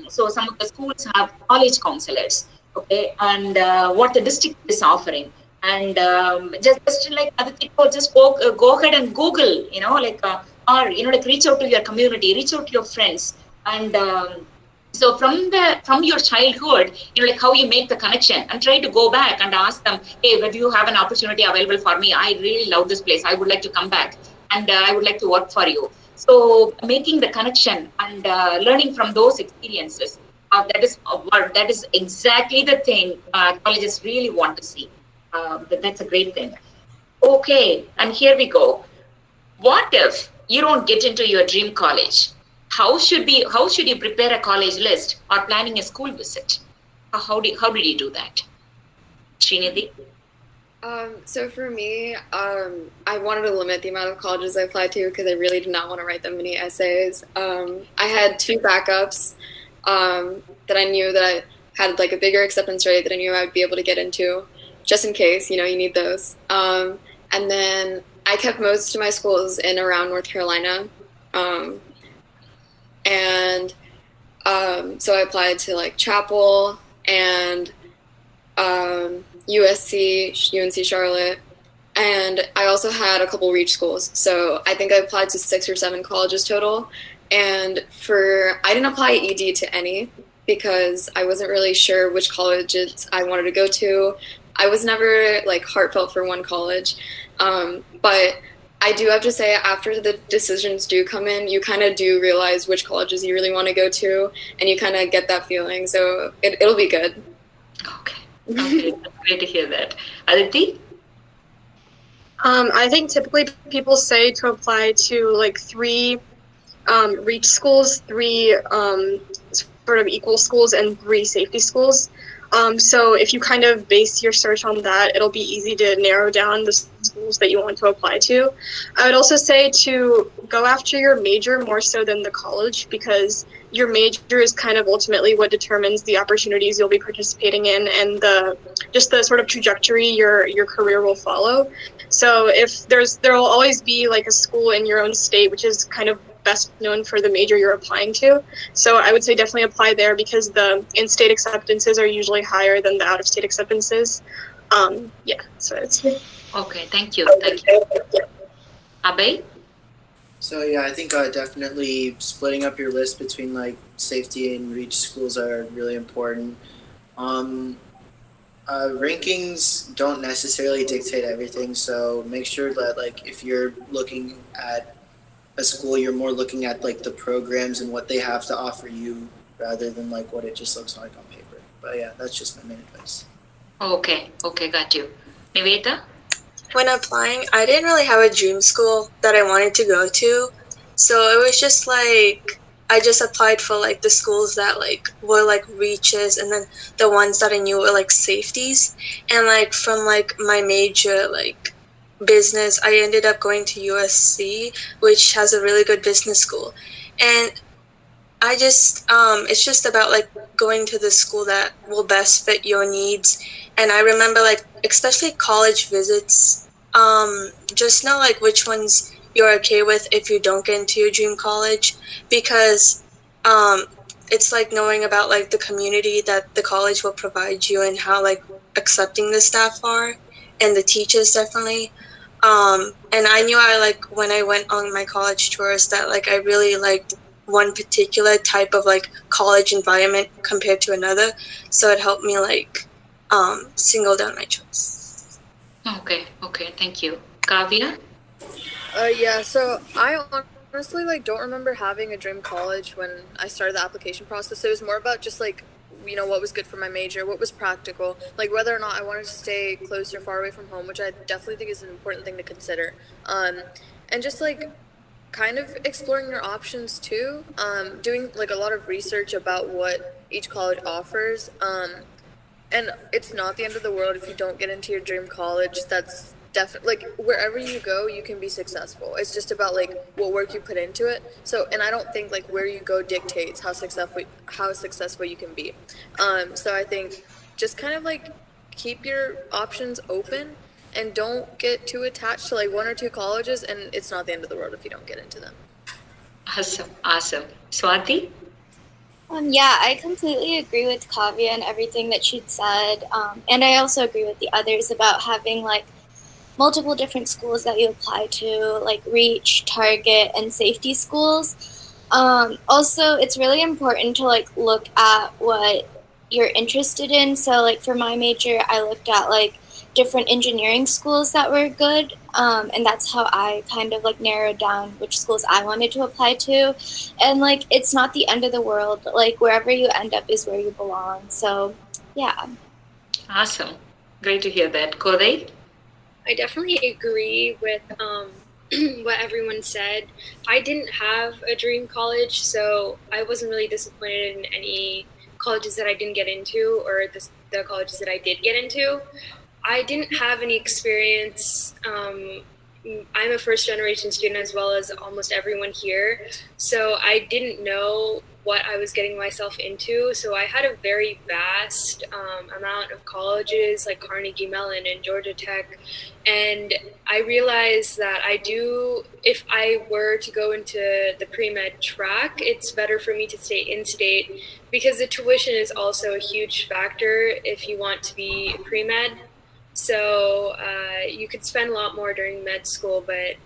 So some of the schools have college counselors, okay, and what the district is offering. And just like other people, just go ahead and Google, or reach out to your community, reach out to your friends, and so from your childhood, like how you make the connection and try to go back and ask them, hey, do you have an opportunity available for me? I really love this place. I would like to come back and I would like to work for you. So making the connection and learning from those experiences, that is exactly the thing colleges really want to see. That's a great thing. Okay, and here we go. What if you don't get into your dream college? How should you prepare a college list or planning a school visit? How did you do that? Srinidhi? So for me, I wanted to limit the amount of colleges I applied to because I really did not want to write that many essays. I had 2 backups that I knew that I had like a bigger acceptance rate that I knew I would be able to get into, just in case, you need those. And then I kept most of my schools in around North Carolina. And so I applied to like Chapel and USC, UNC Charlotte, and I also had a couple reach schools. So I think I applied to 6 or 7 colleges total. And I didn't apply ED to any because I wasn't really sure which colleges I wanted to go to. I was never like heartfelt for one college. But I do have to say, after the decisions do come in, you kind of do realize which colleges you really want to go to, and you kind of get that feeling. So it'll be good. Okay, that's great to hear that. Aditi? I think typically people say to apply to like 3 reach schools, 3 sort of equal schools, and 3 safety schools. So if you kind of base your search on that, it'll be easy to narrow down the schools that you want to apply to. I would also say to go after your major more so than the college, because your major is kind of ultimately what determines the opportunities you'll be participating in and the sort of trajectory your career will follow. So if there will always be like a school in your own state which is kind of best known for the major you're applying to. So I would say definitely apply there because the in-state acceptances are usually higher than the out-of-state acceptances. So it's... Okay, thank you. Abhay? So yeah, I think definitely splitting up your list between like safety and reach schools are really important. Rankings don't necessarily dictate everything, so make sure that like if you're looking at a school, you're more looking at like the programs and what they have to offer you rather than like what it just looks like on paper. But yeah, that's just my main advice. Okay, got you. Niveta? When applying, I didn't really have a dream school that I wanted to go to. So it was just like, I just applied for like the schools that like were like reaches, and then the ones that I knew were like safeties. And like from like my major like business, I ended up going to USC, which has a really good business school. And I just it's just about like going to the school that will best fit your needs. And I remember like especially college visits, just know like which ones you're okay with if you don't get into your dream college, because it's like knowing about like the community that the college will provide you and how like accepting the staff are and the teachers definitely. And I knew I like when I went on my college tours that like I really liked one particular type of like college environment compared to another, so it helped me like single down my choice. Okay, thank you. Kavya? Yeah, so I honestly like don't remember having a dream college when I started the application process. It was more about just like, you know, what was good for my major, what was practical, like whether or not I wanted to stay close or far away from home, which I definitely think is an important thing to consider. And just like kind of exploring your options too, doing like a lot of research about what each college offers. And it's not the end of the world if you don't get into your dream college. That's definitely like wherever you go, you can be successful. It's just about like what work you put into it. So, and I don't think like where you go dictates how successful you can be. So I think just kind of like keep your options open and don't get too attached to like one or two colleges. And it's not the end of the world if you don't get into them. Awesome. Swati? Yeah, I completely agree with Kavya and everything that she'd said. And I also agree with the others about having like multiple different schools that you apply to, like reach, target, and safety schools. Also, it's really important to like look at what you're interested in. So like for my major, I looked at like different engineering schools that were good. And that's how I kind of like narrowed down which schools I wanted to apply to. And like, it's not the end of the world. Like wherever you end up is where you belong. So yeah. Awesome. Great to hear that. Koday? I definitely agree with what everyone said. I didn't have a dream college, so I wasn't really disappointed in any colleges that I didn't get into or the colleges that I did get into. I didn't have any experience. I'm a first generation student as well as almost everyone here. So I didn't know what I was getting myself into. So I had a very vast amount of colleges like Carnegie Mellon and Georgia Tech. And I realized that if I were to go into the pre-med track, it's better for me to stay in-state because the tuition is also a huge factor if you want to be pre-med. So you could spend a lot more during med school, but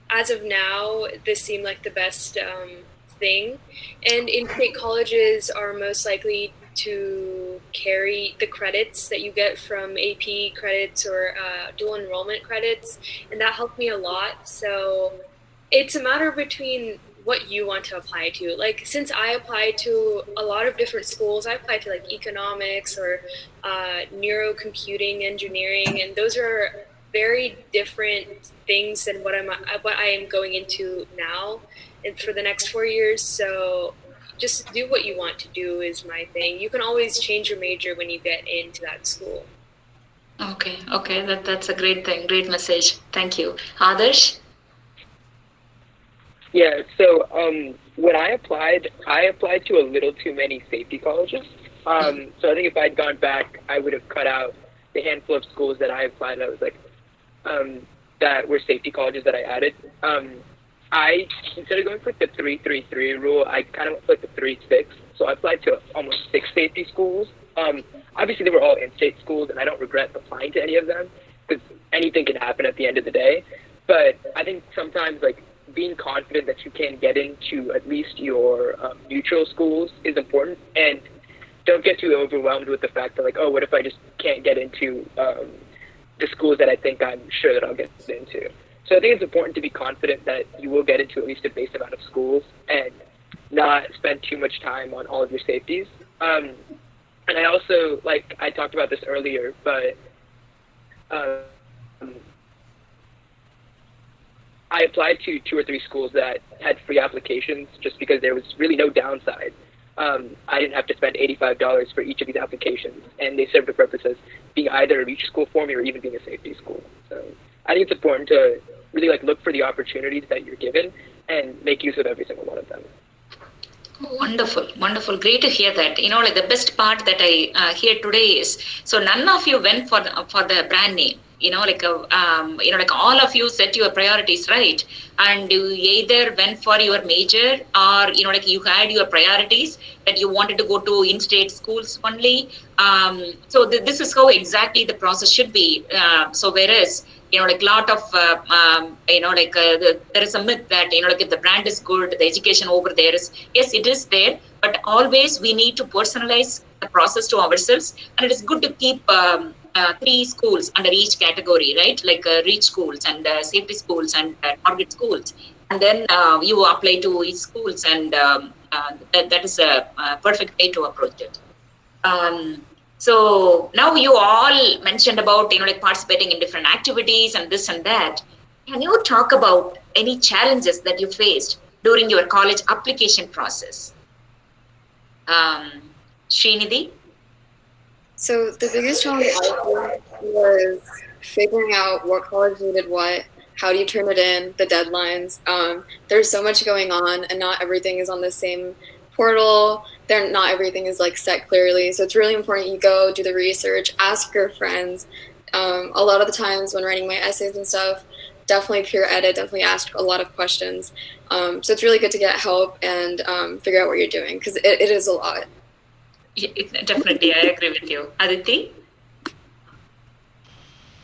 as of now, this seemed like the best thing. And in-state colleges are most likely to carry the credits that you get from AP credits or dual enrollment credits, and that helped me a lot. So it's a matter between what you want to apply to. Like, since I applied to a lot of different schools, I applied to like economics or neurocomputing engineering, and those are very different things than what I am going into now and for the next 4 years. So just do what you want to do is my thing. You can always change your major when you get into that school. Okay, that's a great thing, great message. Thank you. Adarsh? Yeah, so when I applied to a little too many safety colleges. So I think if I'd gone back, I would have cut out the handful of schools that I applied that was like that were safety colleges that I added. I, instead of going for the 3-3-3 rule, I kind of went for like the 3-6. So I applied to almost 6 safety schools. Obviously, they were all in-state schools, and I don't regret applying to any of them because anything can happen at the end of the day. But I think sometimes, like, being confident that you can get into at least your neutral schools is important. And don't get too overwhelmed with the fact that, like, oh, what if I just can't get into the schools that I think I'm sure that I'll get into. So I think it's important to be confident that you will get into at least a base amount of schools and not spend too much time on all of your safeties. And I also, like I talked about this earlier, but I applied to 2 or 3 schools that had free applications just because there was really no downside. I didn't have to spend $85 for each of these applications, and they served the purpose as being either a reach school for me or even being a safety school. So I think it's important to really like look for the opportunities that you're given and make use of every single one of them. Wonderful. Great to hear that. You know, like the best part that I hear today is, so none of you went for the brand name. like all of you set your priorities, right? And you either went for your major, or like you had your priorities that you wanted to go to in-state schools only. So this is how exactly the process should be. So whereas like a lot of there is a myth that like if the brand is good, the education over there is, yes, it is there, but always we need to personalize the process to ourselves, and it is good to keep 3 schools under each category, right? Like reach schools and safety schools and target schools, and then you apply to each schools, and that is a perfect way to approach it. So now you all mentioned about like participating in different activities and this and that. Can you talk about any challenges that you faced during your college application process? Srinidhi? So the biggest challenge I faced was figuring out what college needed what, how do you turn it in, the deadlines. There's so much going on, and not everything is on the same portal. Not everything is like set clearly. So it's really important you go do the research, ask your friends. A lot of the times when writing my essays and stuff, definitely peer edit, definitely ask a lot of questions. So it's really good to get help and figure out what you're doing, because it is a lot. Yeah, definitely, I agree with you. Aditi?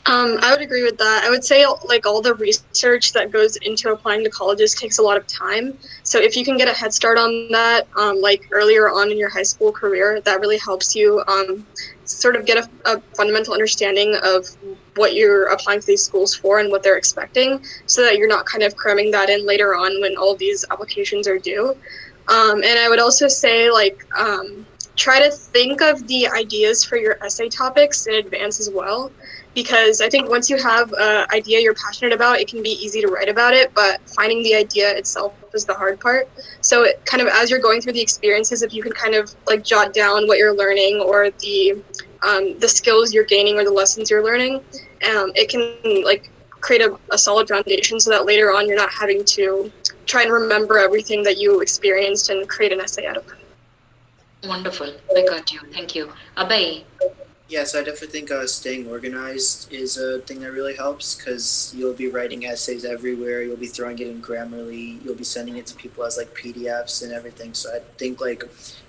I would agree with that. I would say like all the research that goes into applying to colleges takes a lot of time. So if you can get a head start on that, like earlier on in your high school career, that really helps you sort of get a fundamental understanding of what you're applying to these schools for and what they're expecting, so that you're not kind of cramming that in later on when all these applications are due. And I would also say try to think of the ideas for your essay topics in advance as well, because I think once you have an idea you're passionate about, it can be easy to write about it, but finding the idea itself is the hard part. So it kind of, as you're going through the experiences, if you can kind of like jot down what you're learning, or the skills you're gaining, or the lessons you're learning, it can like create a solid foundation, so that later on you're not having to try and remember everything that you experienced and create an essay out of it. Wonderful. I got you. Thank you. Abhay? Yes, I definitely think staying organized is a thing that really helps, because you'll be writing essays everywhere. You'll be throwing it in Grammarly. You'll be sending it to people as like PDFs and everything. So I think like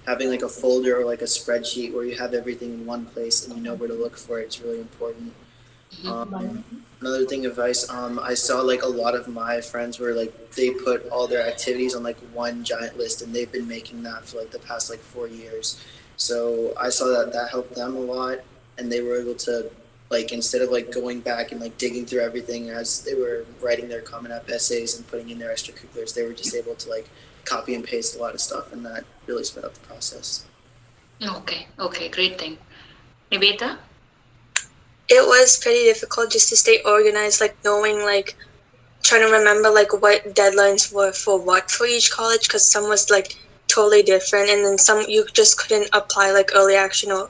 having like a folder or like a spreadsheet where you have everything in one place and you know where to look for it is really important. Another thing advice, I saw like a lot of my friends were like, they put all their activities on like one giant list, and they've been making that for like the past like 4 years. So I saw that helped them a lot, and they were able to like, instead of like going back and like digging through everything as they were writing their Common App essays and putting in their extracurriculars, they were just able to like copy and paste a lot of stuff, and that really sped up the process. Okay, great thing. Nivedha? It was pretty difficult just to stay organized, like knowing, like trying to remember like what deadlines were for what for each college, because some was like totally different, and then some you just couldn't apply like early action or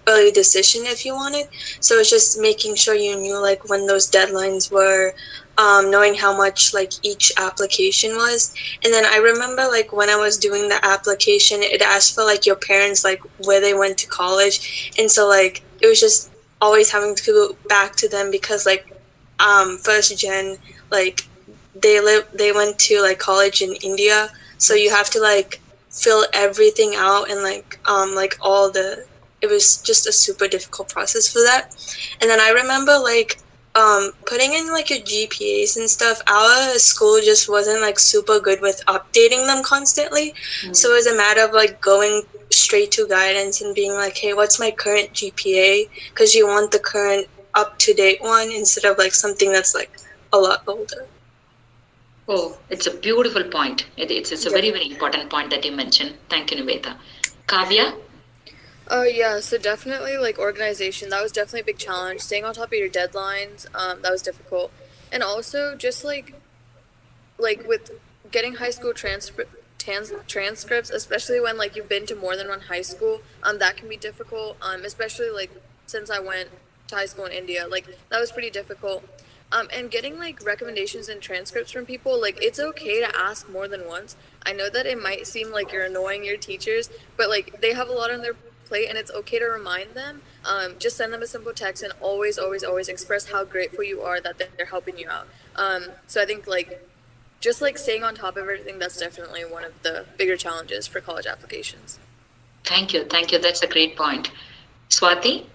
early decision if you wanted. So it's just making sure you knew like when those deadlines were, knowing how much like each application was. And then I remember like when I was doing the application, it asked for like your parents, like where they went to college, and so like it was just always having to go back to them, because like first gen, like they went to like college in India, so you have to like fill everything out, and like all the, it was just a super difficult process for that. And then I remember like putting in like your GPAs and stuff. Our school just wasn't like super good with updating them constantly. So it was a matter of like going straight to guidance and being like, hey, what's my current GPA? Because you want the current up-to-date one instead of like something that's like a lot older. Oh, it's a beautiful point. It's a very, very important point that you mentioned. Thank you, Nivedha. Kavya? Yeah, so definitely like organization, that was definitely a big challenge. Staying on top of your deadlines, that was difficult. And also just like with getting high school transcripts, especially when like you've been to more than one high school, that can be difficult. Especially like since I went to high school in India, like that was pretty difficult. And getting like recommendations and transcripts from people, like it's okay to ask more than once. I know that it might seem like you're annoying your teachers, but like they have a lot on their plate, and it's okay to remind them. Just send them a simple text and always express how grateful you are that they're helping you out. So I think just staying on top of everything, that's definitely one of the bigger challenges for college applications. Thank you. That's a great point. Swati?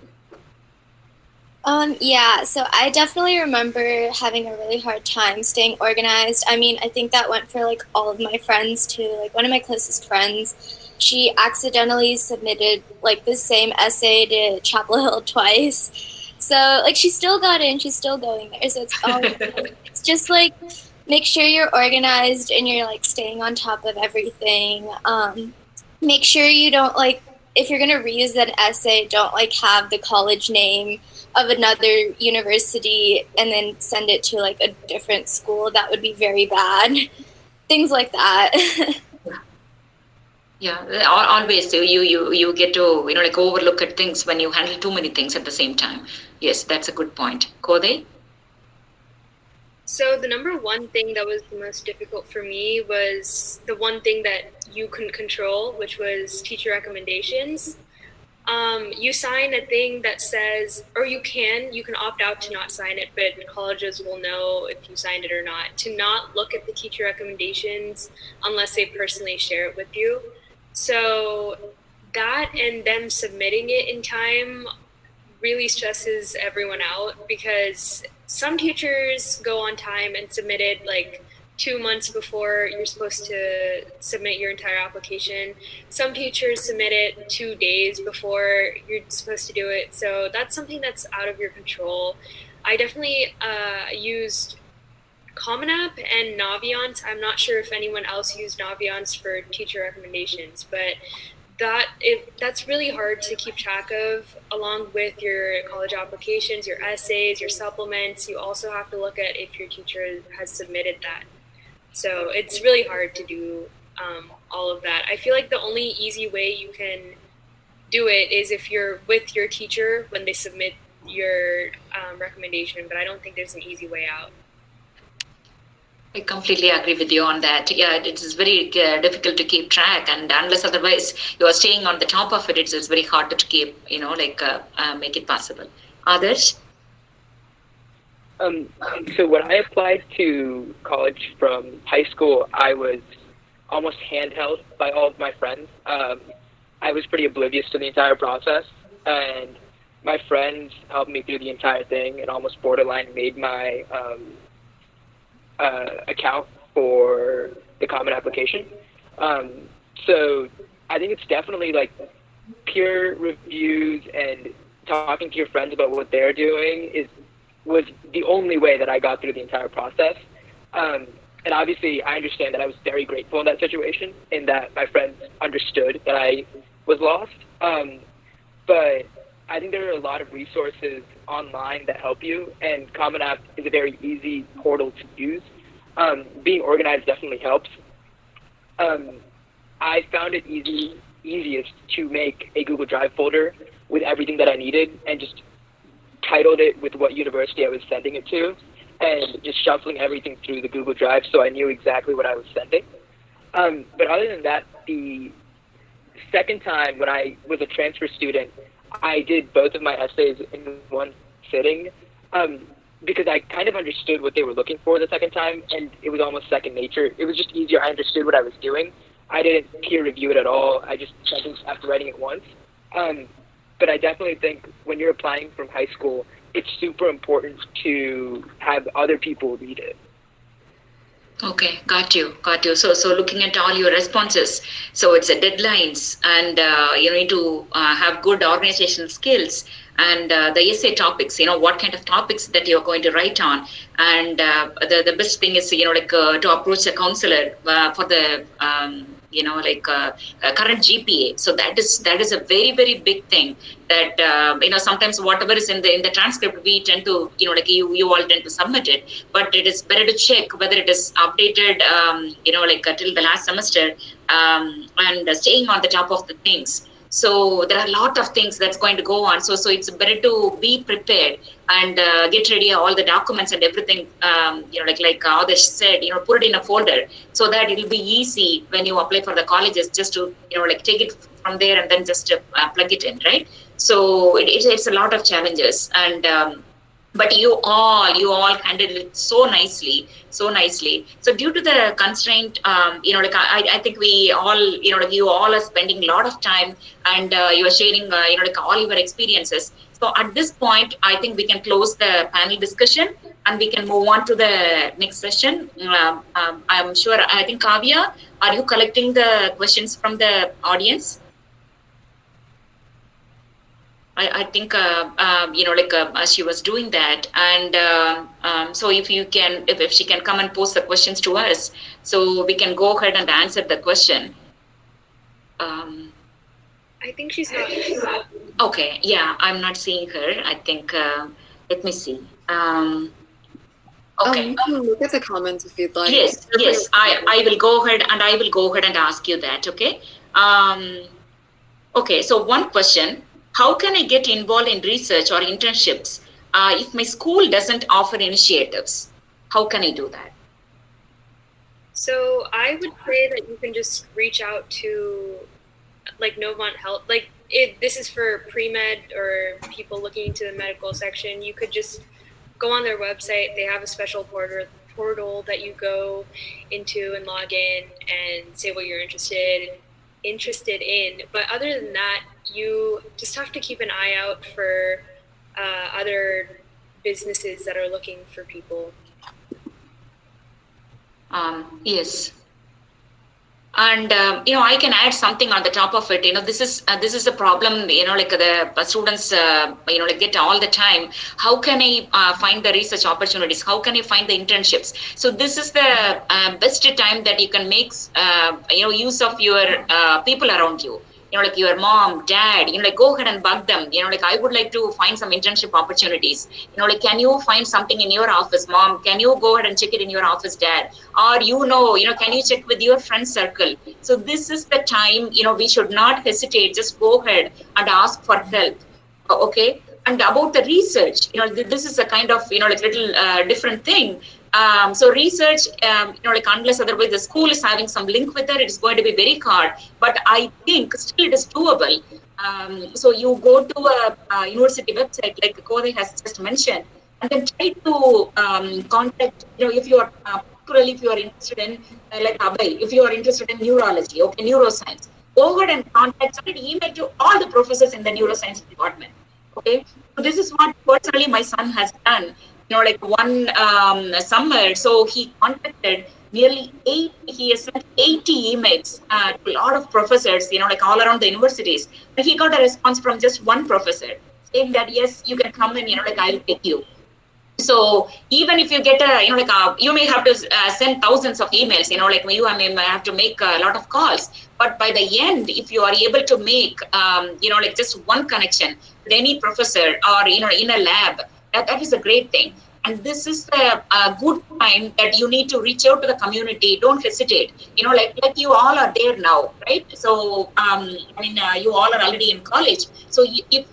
Yeah, so I definitely remember having a really hard time staying organized. I mean, I think that went for all of my friends too. One of my closest friends, she accidentally submitted the same essay to Chapel Hill twice. So she's still got in, she's still going there. So it's just make sure you're organized and you're staying on top of everything. Make sure you don't if you're gonna reuse an essay, don't have the college name of another university and then send it to a different school. That would be very bad. Things like that. Yeah, always you get to overlook at things when you handle too many things at the same time. Yes, that's a good point. Kode? So the number one thing that was the most difficult for me was the one thing that you couldn't control, which was teacher recommendations. You sign a thing that says, or you can opt out to not sign it, but colleges will know if you signed it or not, to not look at the teacher recommendations unless they personally share it with you. So that and them submitting it in time really stresses everyone out, because some teachers go on time and submit it 2 months before you're supposed to submit your entire application. Some teachers submit it 2 days before you're supposed to do it. So that's something that's out of your control. I definitely used Common App and Naviance. I'm not sure if anyone else used Naviance for teacher recommendations, but that's really hard to keep track of, along with your college applications, your essays, your supplements. You also have to look at if your teacher has submitted that. So it's really hard to do all of that. I feel like the only easy way you can do it is if you're with your teacher when they submit your recommendation, but I don't think there's an easy way out. I completely agree with you on that. Yeah, it is very difficult to keep track, and unless otherwise you are staying on the top of it, it's very hard to keep, make it possible. Others? So when I applied to college from high school, I was almost handheld by all of my friends. I was pretty oblivious to the entire process, and my friends helped me through the entire thing and almost borderline made my account for the common application. So I think it's definitely peer reviews and talking to your friends about what they're doing was the only way that I got through the entire process. And obviously I understand that I was very grateful in that situation, in that my friends understood that I was lost. But I think there are a lot of resources online that help you, and Common App is a very easy portal to use. Being organized definitely helps. I found it easiest to make a Google Drive folder with everything that I needed and just titled it with what university I was sending it to, and just shuffling everything through the Google Drive so I knew exactly what I was sending. But other than that, the second time when I was a transfer student, I did both of my essays in one sitting, because I kind of understood what they were looking for the second time, and it was almost second nature. It was just easier. I understood what I was doing. I didn't peer review it at all. I just after writing it once. But I definitely think when you're applying from high school, it's super important to have other people read it. Okay, got you. So looking at all your responses, so it's deadlines, and you need to have good organizational skills, and the essay topics, what kind of topics that you're going to write on, and the best thing is, to approach a counselor for the current GPA. So that is a very, very big thing that, sometimes whatever is in the transcript, we tend to, you all tend to submit it, but it is better to check whether it is updated, till the last semester, and staying on the top of the things. So there are a lot of things that's going to go on. So it's better to be prepared and get ready all the documents and everything. Like Adesh said, put it in a folder so that it'll be easy when you apply for the colleges, just to take it from there and then just plug it in, right? So it's a lot of challenges, and but you all handled it so nicely. So due to the constraint, I think we all, you all are spending a lot of time, and you are sharing all your experiences. So at this point, I think we can close the panel discussion and we can move on to the next session. I'm sure, I think, Kavya, are you collecting the questions from the audience? I think she was doing that, and so if you can, if she can come and post the questions to us, so we can go ahead and answer the question. I think she's not. Okay, yeah, I'm not seeing her. I think. Let me see. Okay. You can look at the comments if you'd like. Yes. I will go ahead and ask you that. Okay. Okay. So one question. How can I get involved in research or internships if my school doesn't offer initiatives? How can I do that? So I would say that you can just reach out to like Novant Health. This is for pre-med or people looking into the medical section. You could just go on their website. They have a special portal that you go into and log in and say what you're interested in. But other than that, you just have to keep an eye out for other businesses that are looking for people. Yes. And I can add something on the top of it. This is a problem. The students get all the time. How can I find the research opportunities? How can I find the internships? So this is the best time that you can make use of your people around you. Like your mom, dad, go ahead and bug them. I would like to find some internship opportunities. Can you find something in your office, mom? Can you go ahead and check it in your office, dad? Or, can you check with your friend circle? So this is the time, we should not hesitate. Just go ahead and ask for help. Okay. And about the research, this is a kind of, little different thing. So research, unless otherwise the school is having some link with it, it's going to be very hard. But I think still it is doable. So you go to a university website, like Kode has just mentioned, and then try to contact, if you are, particularly if you are interested in, like Abhay, if you are interested in neurology, okay, neuroscience, go ahead and contact, send an email to all the professors in the neuroscience department. Okay, so this is what personally my son has done. One summer, so he contacted he has sent 80 emails to a lot of professors, all around the universities. And he got a response from just one professor saying that, yes, you can come and, I'll take you. So even if you get you may have to send thousands of emails, you may have to make a lot of calls. But by the end, if you are able to make, just one connection with any professor or, in a lab, that is a great thing. And this is the good time that you need to reach out to the community. Don't hesitate. Like you all are there now, right? So, you all are already in college. So if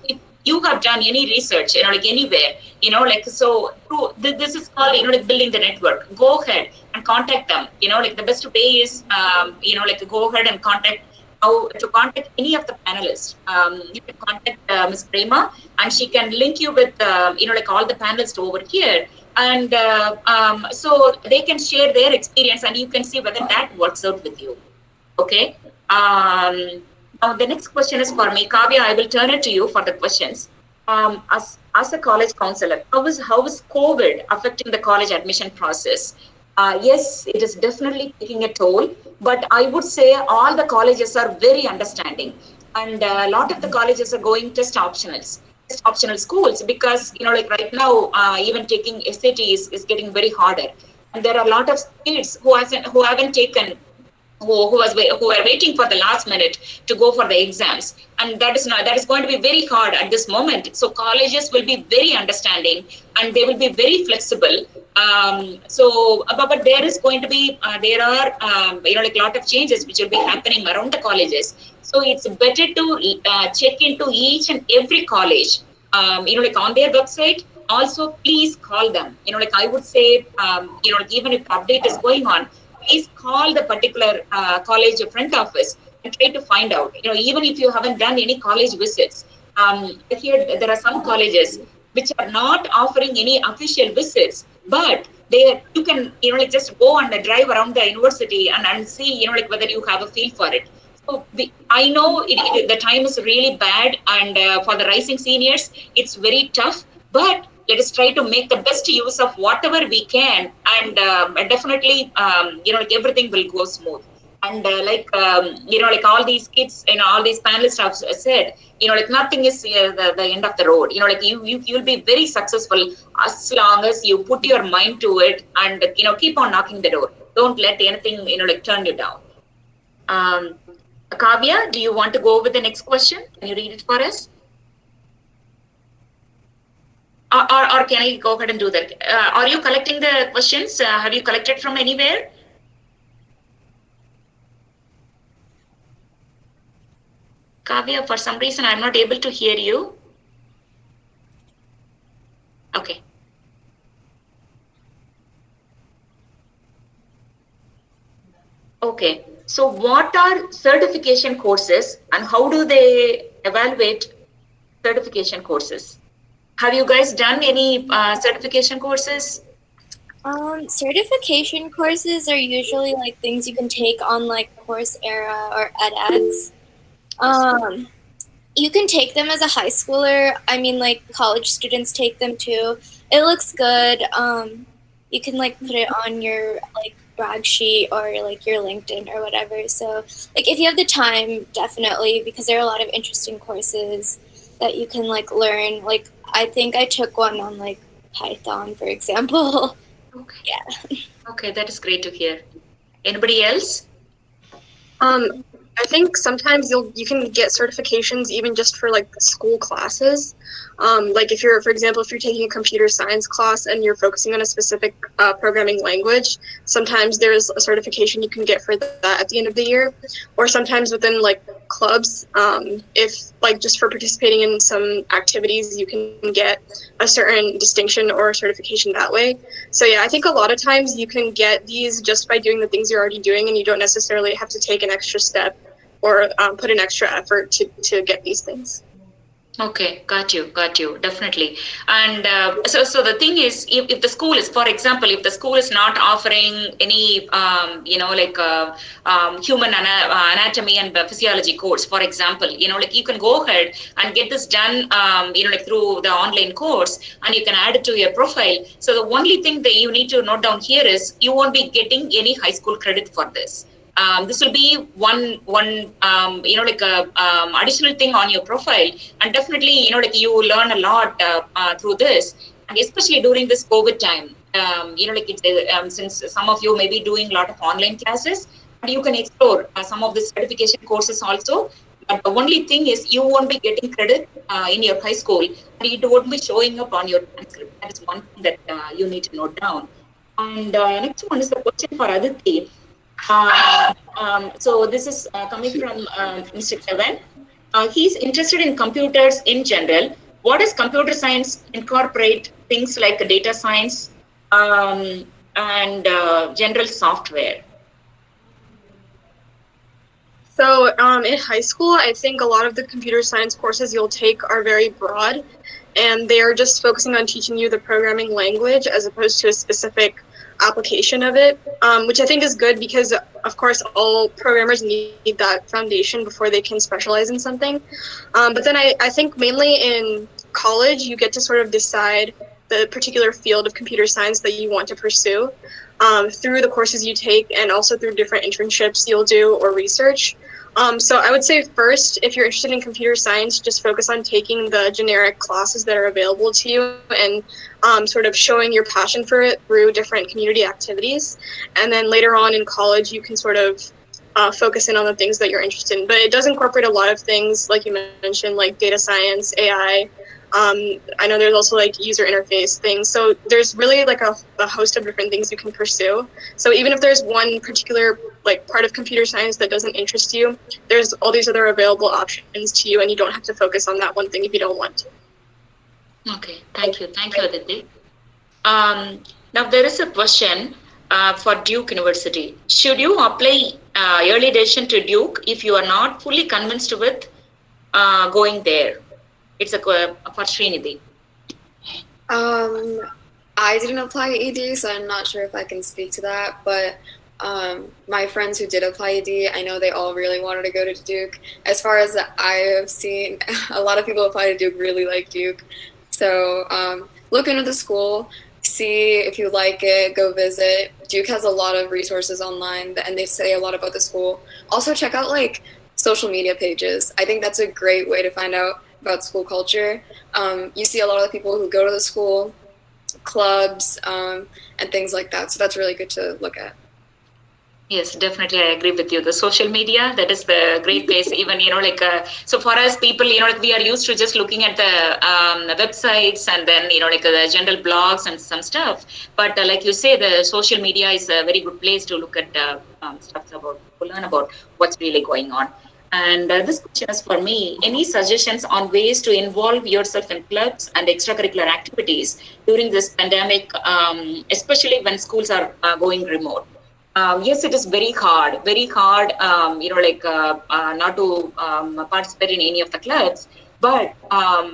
you have done any research, anywhere, so this is called, building the network. Go ahead and contact them. The best way is, go ahead and contact any of the panelists. You can contact Ms. Prema, and she can link you with, all the panelists over here. And so they can share their experience, and you can see whether that works out with you. Okay. Now the next question is for me. Kavya, I will turn it to you for the questions. As a college counselor, how is COVID affecting the college admission process? Yes, it is definitely taking a toll, but I would say all the colleges are very understanding, and a lot of the colleges are going test optional schools, because right now even taking SAT is getting very harder, and there are a lot of kids who haven't taken who are waiting for the last minute to go for the exams, and that is going to be very hard at this moment. So colleges will be very understanding and they will be very flexible. But there is going to be there are like a lot of changes which will be happening around the colleges. So it's better to check into each and every college, like on their website. Also, please call them. Like I would say, like even if update is going on, please call the particular college front office and try to find out. Even if you haven't done any college visits, here there are some colleges which are not offering any official visits, but you can like just go and drive around the university and see like whether you have a feel for it. So I know the time is really bad, and for the rising seniors, it's very tough. But let us try to make the best use of whatever we can, and definitely, like everything will go smooth. And like all these kids, all these panelists have said, like nothing is the end of the road. Like you'll be very successful as long as you put your mind to it and keep on knocking the door. Don't let anything like turn you down. Kavya, do you want to go with the next question? Can you read it for us? Or can I go ahead and do that? Are you collecting the questions? Have you collected from anywhere? Kavya, for some reason, I'm not able to hear you. Okay. Okay. So what are certification courses and how do they evaluate certification courses? Have you guys done any certification courses? Certification courses are usually like things you can take on like Coursera or edX. You can take them as a high schooler. I mean, like college students take them too. It looks good. You can like put it on your like brag sheet or like your LinkedIn or whatever. So like if you have the time, definitely, because there are a lot of interesting courses that you can like learn. Like I think I took one on like Python, for example. Okay. Yeah. Okay, that is great to hear. Anybody else? I think sometimes you can get certifications even just for like school classes. Like if you're, for example, if you're taking a computer science class and you're focusing on a specific programming language, sometimes there's a certification you can get for that at the end of the year. Or sometimes within like clubs, if like just for participating in some activities, you can get a certain distinction or certification that way. So yeah, I think a lot of times you can get these just by doing the things you're already doing, and you don't necessarily have to take an extra step or put an extra effort to get these things. Okay, got you, definitely. And so the thing is, if the school is, for example, if the school is not offering any, human anatomy and physiology course, for example, like you can go ahead and get this done, like through the online course, and you can add it to your profile. So the only thing that you need to note down here is you won't be getting any high school credit for this. This will be one additional thing on your profile, and definitely like you will learn a lot through this, and especially during this COVID time. Like it's since some of you may be doing a lot of online classes, and you can explore some of the certification courses also. But the only thing is you won't be getting credit in your high school, and it won't be showing up on your transcript. That is one thing that you need to note down. And next one is the question for Aditi. So this is coming from Mr. Kevin. He's interested in computers in general. What does computer science incorporate? Things like data science and general software. So in high school, I think a lot of the computer science courses you'll take are very broad, and they are just focusing on teaching you the programming language as opposed to a specific application of it, which I think is good because, of course, all programmers need that foundation before they can specialize in something. But then I think mainly in college, you get to sort of decide the particular field of computer science that you want to pursue through the courses you take, and also through different internships you'll do or research. So I would say first, if you're interested in computer science, just focus on taking the generic classes that are available to you and sort of showing your passion for it through different community activities. And then later on in college, you can sort of focus in on the things that you're interested in. But it does incorporate a lot of things, like you mentioned, like data science, AI. I know there's also like user interface things. So there's really like a host of different things you can pursue. So even if there's one particular like part of computer science that doesn't interest you, there's all these other available options to you, and you don't have to focus on that one thing if you don't want to. Okay, thank you, Aditi. Now there is a question for Duke University. Should you apply early decision to Duke if you are not fully convinced with going there? It's a for Srinidhi. I didn't apply ED, so I'm not sure if I can speak to that. But my friends who did apply ED, I know they all really wanted to go to Duke. As far as I have seen, a lot of people apply to Duke really like Duke. So look into the school, see if you like it, go visit. Duke has a lot of resources online, and they say a lot about the school. Also check out like social media pages. I think that's a great way to find out about school culture. You see a lot of the people who go to the school, clubs, and things like that. So that's really good to look at. Yes, definitely. I agree with you. The social media, that is the great place. Even, so for us people, we are used to just looking at the websites and then, the general blogs and some stuff. But like you say, the social media is a very good place to look at stuff to learn about what's really going on. And this question is for me. Any suggestions on ways to involve yourself in clubs and extracurricular activities during this pandemic, especially when schools are going remote? Yes, it is very hard, not to participate in any of the clubs. But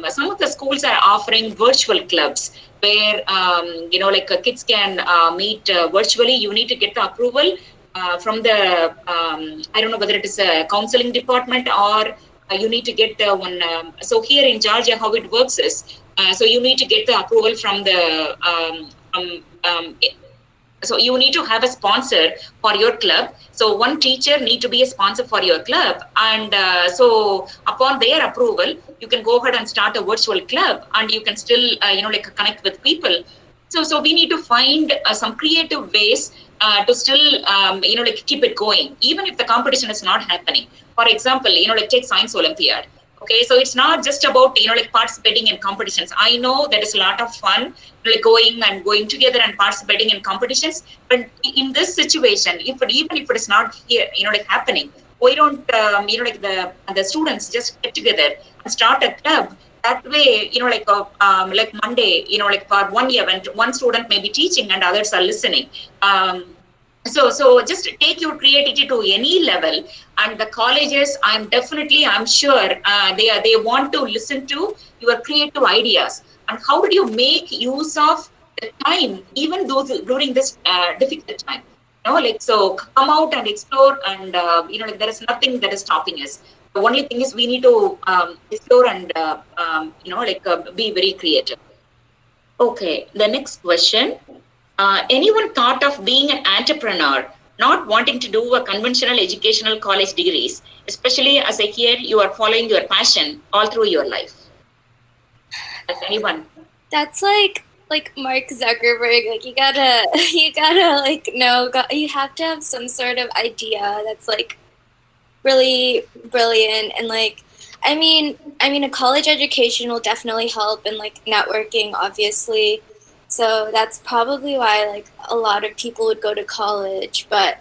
some of the schools are offering virtual clubs where, kids can meet virtually. You need to get the approval from the, I don't know whether it is a counseling department or you need to get one. So here in Georgia, how it works is, so you need to get the approval from the, so you need to have a sponsor for your club. So one teacher need to be a sponsor for your club. And so upon their approval, you can go ahead and start a virtual club and you can still, connect with people. So we need to find some creative ways to still, keep it going, even if the competition is not happening. For example, take Science Olympiad. Okay, so it's not just about, participating in competitions. I know that is a lot of fun, going together and participating in competitions. But in this situation, even if it is not here, happening, why don't, the students just get together and start a club? That way, like Monday, for one event, one student may be teaching and others are listening. So just take your creativity to any level, and the colleges, I'm sure they want to listen to your creative ideas. And how do you make use of the time, even though during this difficult time? So come out and explore, and there is nothing that is stopping us. The only thing is we need to explore and be very creative. Okay, the next question. Anyone thought of being an entrepreneur, not wanting to do a conventional educational college degrees, especially as I hear you are following your passion all through your life? Has anyone? That's like Mark Zuckerberg. Like you gotta you have to have some sort of idea that's like really brilliant. And I mean a college education will definitely help, and like networking, obviously. So that's probably why a lot of people would go to college. But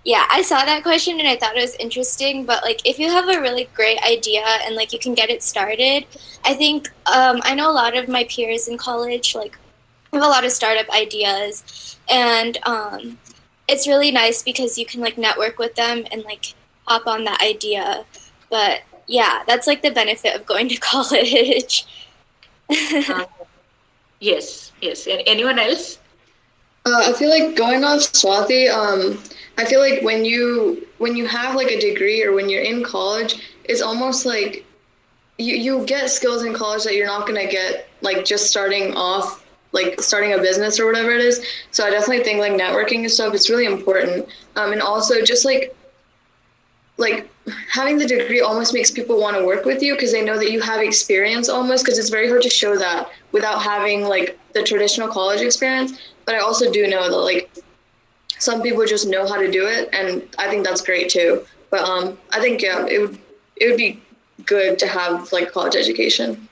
yeah, I saw that question and I thought it was interesting. But if you have a really great idea and you can get it started, I think I know a lot of my peers in college have a lot of startup ideas, and it's really nice because you can network with them and hop on that idea. But yeah, that's the benefit of going to college. Yes. Anyone else? I feel like going off Swati, I feel like when you have a degree or when you're in college, it's almost like you get skills in college that you're not going to get just starting off, starting a business or whatever it is. So I definitely think networking and stuff is really important. And also just having the degree almost makes people want to work with you because they know that you have experience almost, because it's very hard to show that without having the traditional college experience. But I also do know that some people just know how to do it, and I think that's great too. But I think it would be good to have like college education.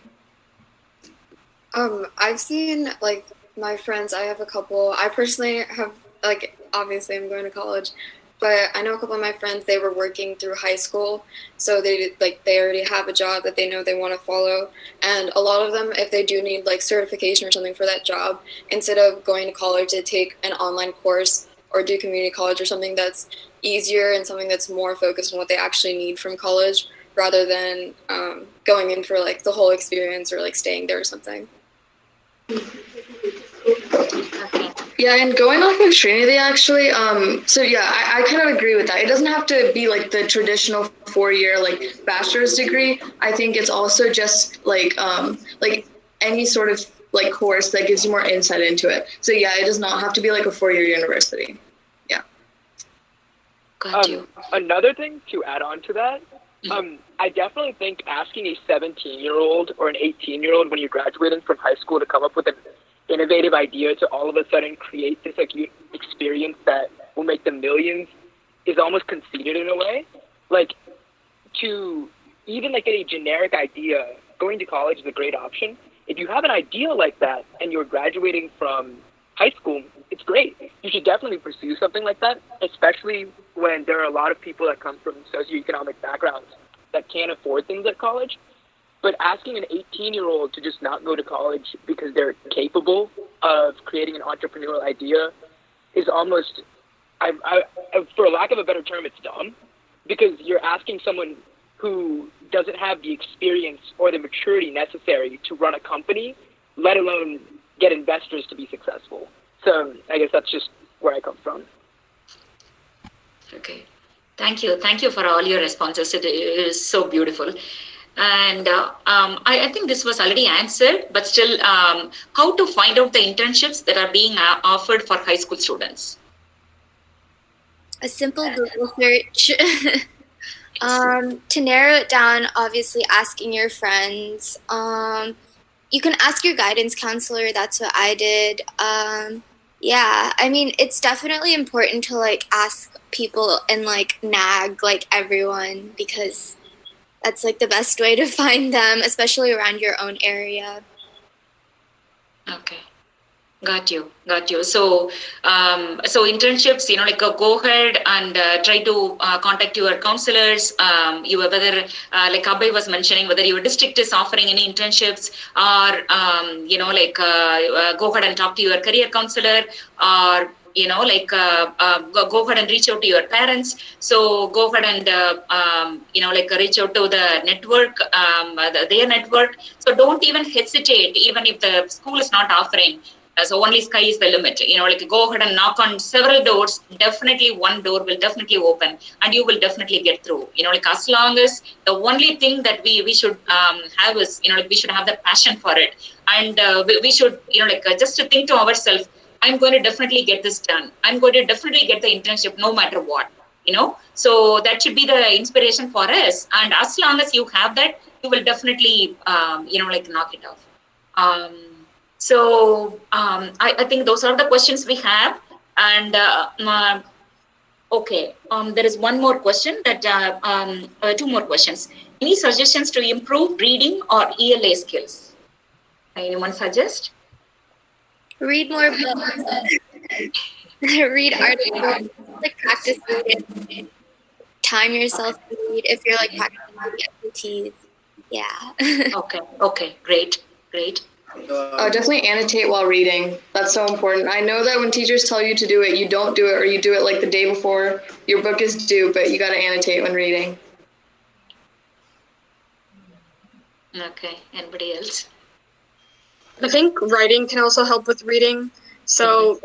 I've seen like my friends. I have a couple. I personally have like obviously I'm going to college, but I know a couple of my friends. They were working through high school, so they already have a job that they know they want to follow. And a lot of them, if they do need like certification or something for that job, instead of going to college, they take an online course or do community college or something that's easier and something that's more focused on what they actually need from college, rather than going in for like the whole experience or like staying there or something. Yeah, and going off of Trinity, actually, so yeah, I kind of agree with that. It doesn't have to be like the traditional 4-year like bachelor's degree. I think it's also just like any sort of like course that gives you more insight into it. So yeah, it does not have to be like a 4-year university. Yeah. Got you. Another thing to add on to that, I definitely think asking a 17-year-old or an 18-year-old when you're graduating from high school to come up with an innovative idea to all of a sudden create this like experience that will make them millions is almost conceited in a way. Like, to even like get a generic idea, going to college is a great option. If you have an idea like that and you're graduating from high school, it's great. You should definitely pursue something like that, especially when there are a lot of people that come from socioeconomic backgrounds that can't afford things at college. But asking an 18-year-old to just not go to college because they're capable of creating an entrepreneurial idea is almost, for lack of a better term, it's dumb. Because you're asking someone who doesn't have the experience or the maturity necessary to run a company, let alone get investors to be successful. So I guess that's just where I come from. Okay. Thank you. Thank you for all your responses. It is so beautiful. And I think this was already answered, but still, how to find out the internships that are being offered for high school students? A simple Google search. To narrow it down, obviously asking your friends. You can ask your guidance counselor. That's what I did. Yeah, I mean, it's definitely important to like ask people and like nag like everyone, because that's like the best way to find them, especially around your own area. Okay. Got you. So, so internships, like go ahead and try to contact your counselors. Whether, like Abhay was mentioning, whether your district is offering any internships, or go ahead and talk to your career counselor, or go ahead and reach out to your parents. So go ahead and reach out to the network, their network. So don't even hesitate, even if the school is not offering. So only sky is the limit. Go ahead and knock on several doors. Definitely one door will definitely open, and you will definitely get through. As long as the only thing that we should have is, we should have the passion for it, and we should, just to think to ourselves, I'm going to definitely get this done. I'm going to definitely get the internship no matter what. So that should be the inspiration for us. And as long as you have that, you will definitely, knock it off. So I think those are the questions we have. And okay, there is one more question that, two more questions. Any suggestions to improve reading or ELA skills? Anyone suggest? Read more books. Read articles. Like practice reading. Time yourself to read if you're like practicing SATs. Yeah. Okay, great. Definitely annotate while reading. That's so important. I know that when teachers tell you to do it, you don't do it, or you do it like the day before your book is due, but you got to annotate when reading. Okay, anybody else? I think writing can also help with reading. So,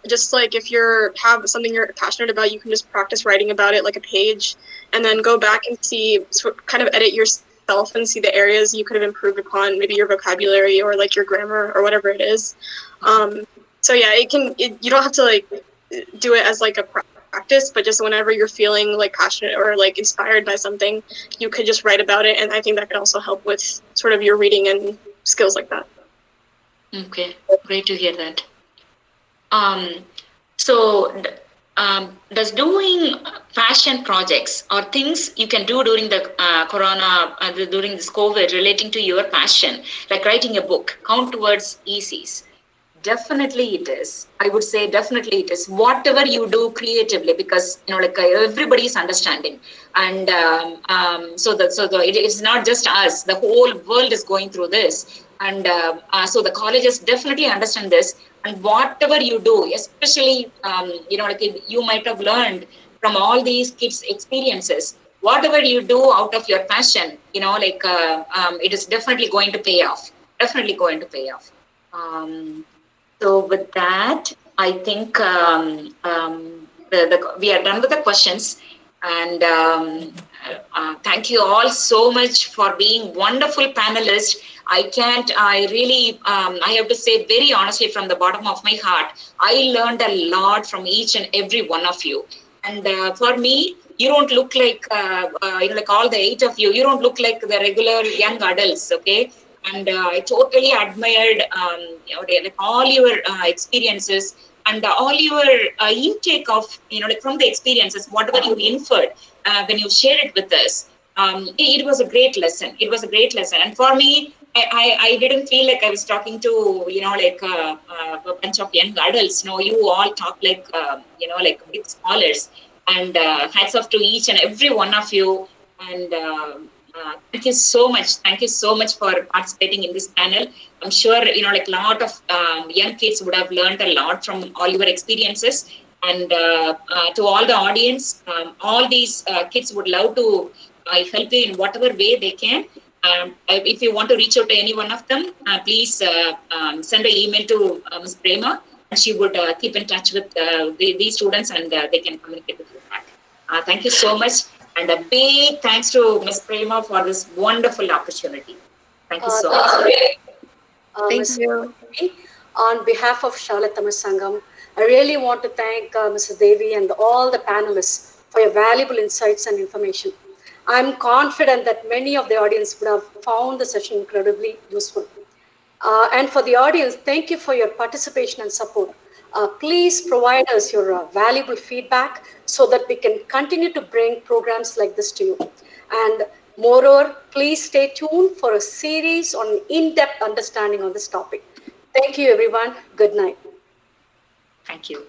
just if you have something you're passionate about, you can just practice writing about it, like a page, and then go back and kind of edit yourself and see the areas you could have improved upon, maybe your vocabulary or your grammar or whatever it is. So yeah, you don't have to do it as a practice, but just whenever you're feeling passionate or inspired by something, you could just write about it. And I think that can also help with sort of your reading and skills like that. Okay, great to hear that. So, does doing passion projects or things you can do during the during this COVID relating to your passion, like writing a book, count towards ECs? Definitely it is. I would say definitely it is. Whatever you do creatively, because everybody is understanding, and it's not just us. The whole world is going through this, and so the colleges definitely understand this. And whatever you do, especially you might have learned from all these kids' experiences. Whatever you do out of your passion, it is definitely going to pay off. Definitely going to pay off. So with that, I think we are done with the questions. And thank you all so much for being wonderful panelists. I really, I have to say very honestly from the bottom of my heart, I learned a lot from each and every one of you. And for me, you don't look like, like all the 8 of you, you don't look like the regular young adults, okay? And I totally admired like all your experiences and all your intake of from the experiences, whatever you inferred when you shared it with us. It was a great lesson. It was a great lesson, and for me, I didn't feel like I was talking to a bunch of young adults. No, you all talk like like big scholars, and hats off to each and every one of you. And thank you so much. Thank you so much for participating in this panel. I'm sure, like a lot of young kids would have learned a lot from all your experiences. And to all the audience, all these kids would love to help you in whatever way they can. If you want to reach out to any one of them, please send an email to Ms. Prema, and she would keep in touch with these students, and they can communicate with you back. Thank you so much. And a big thanks to Ms. Prema for this wonderful opportunity. Thank you so much. Thank you. On behalf of Charlotte Tamil Sangam, I really want to thank Mrs. Devi and all the panelists for your valuable insights and information. I'm confident that many of the audience would have found the session incredibly useful. And for the audience, thank you for your participation and support. Please provide us your valuable feedback so that we can continue to bring programs like this to you. And moreover, please stay tuned for a series on in-depth understanding on this topic. Thank you, everyone. Good night. Thank you.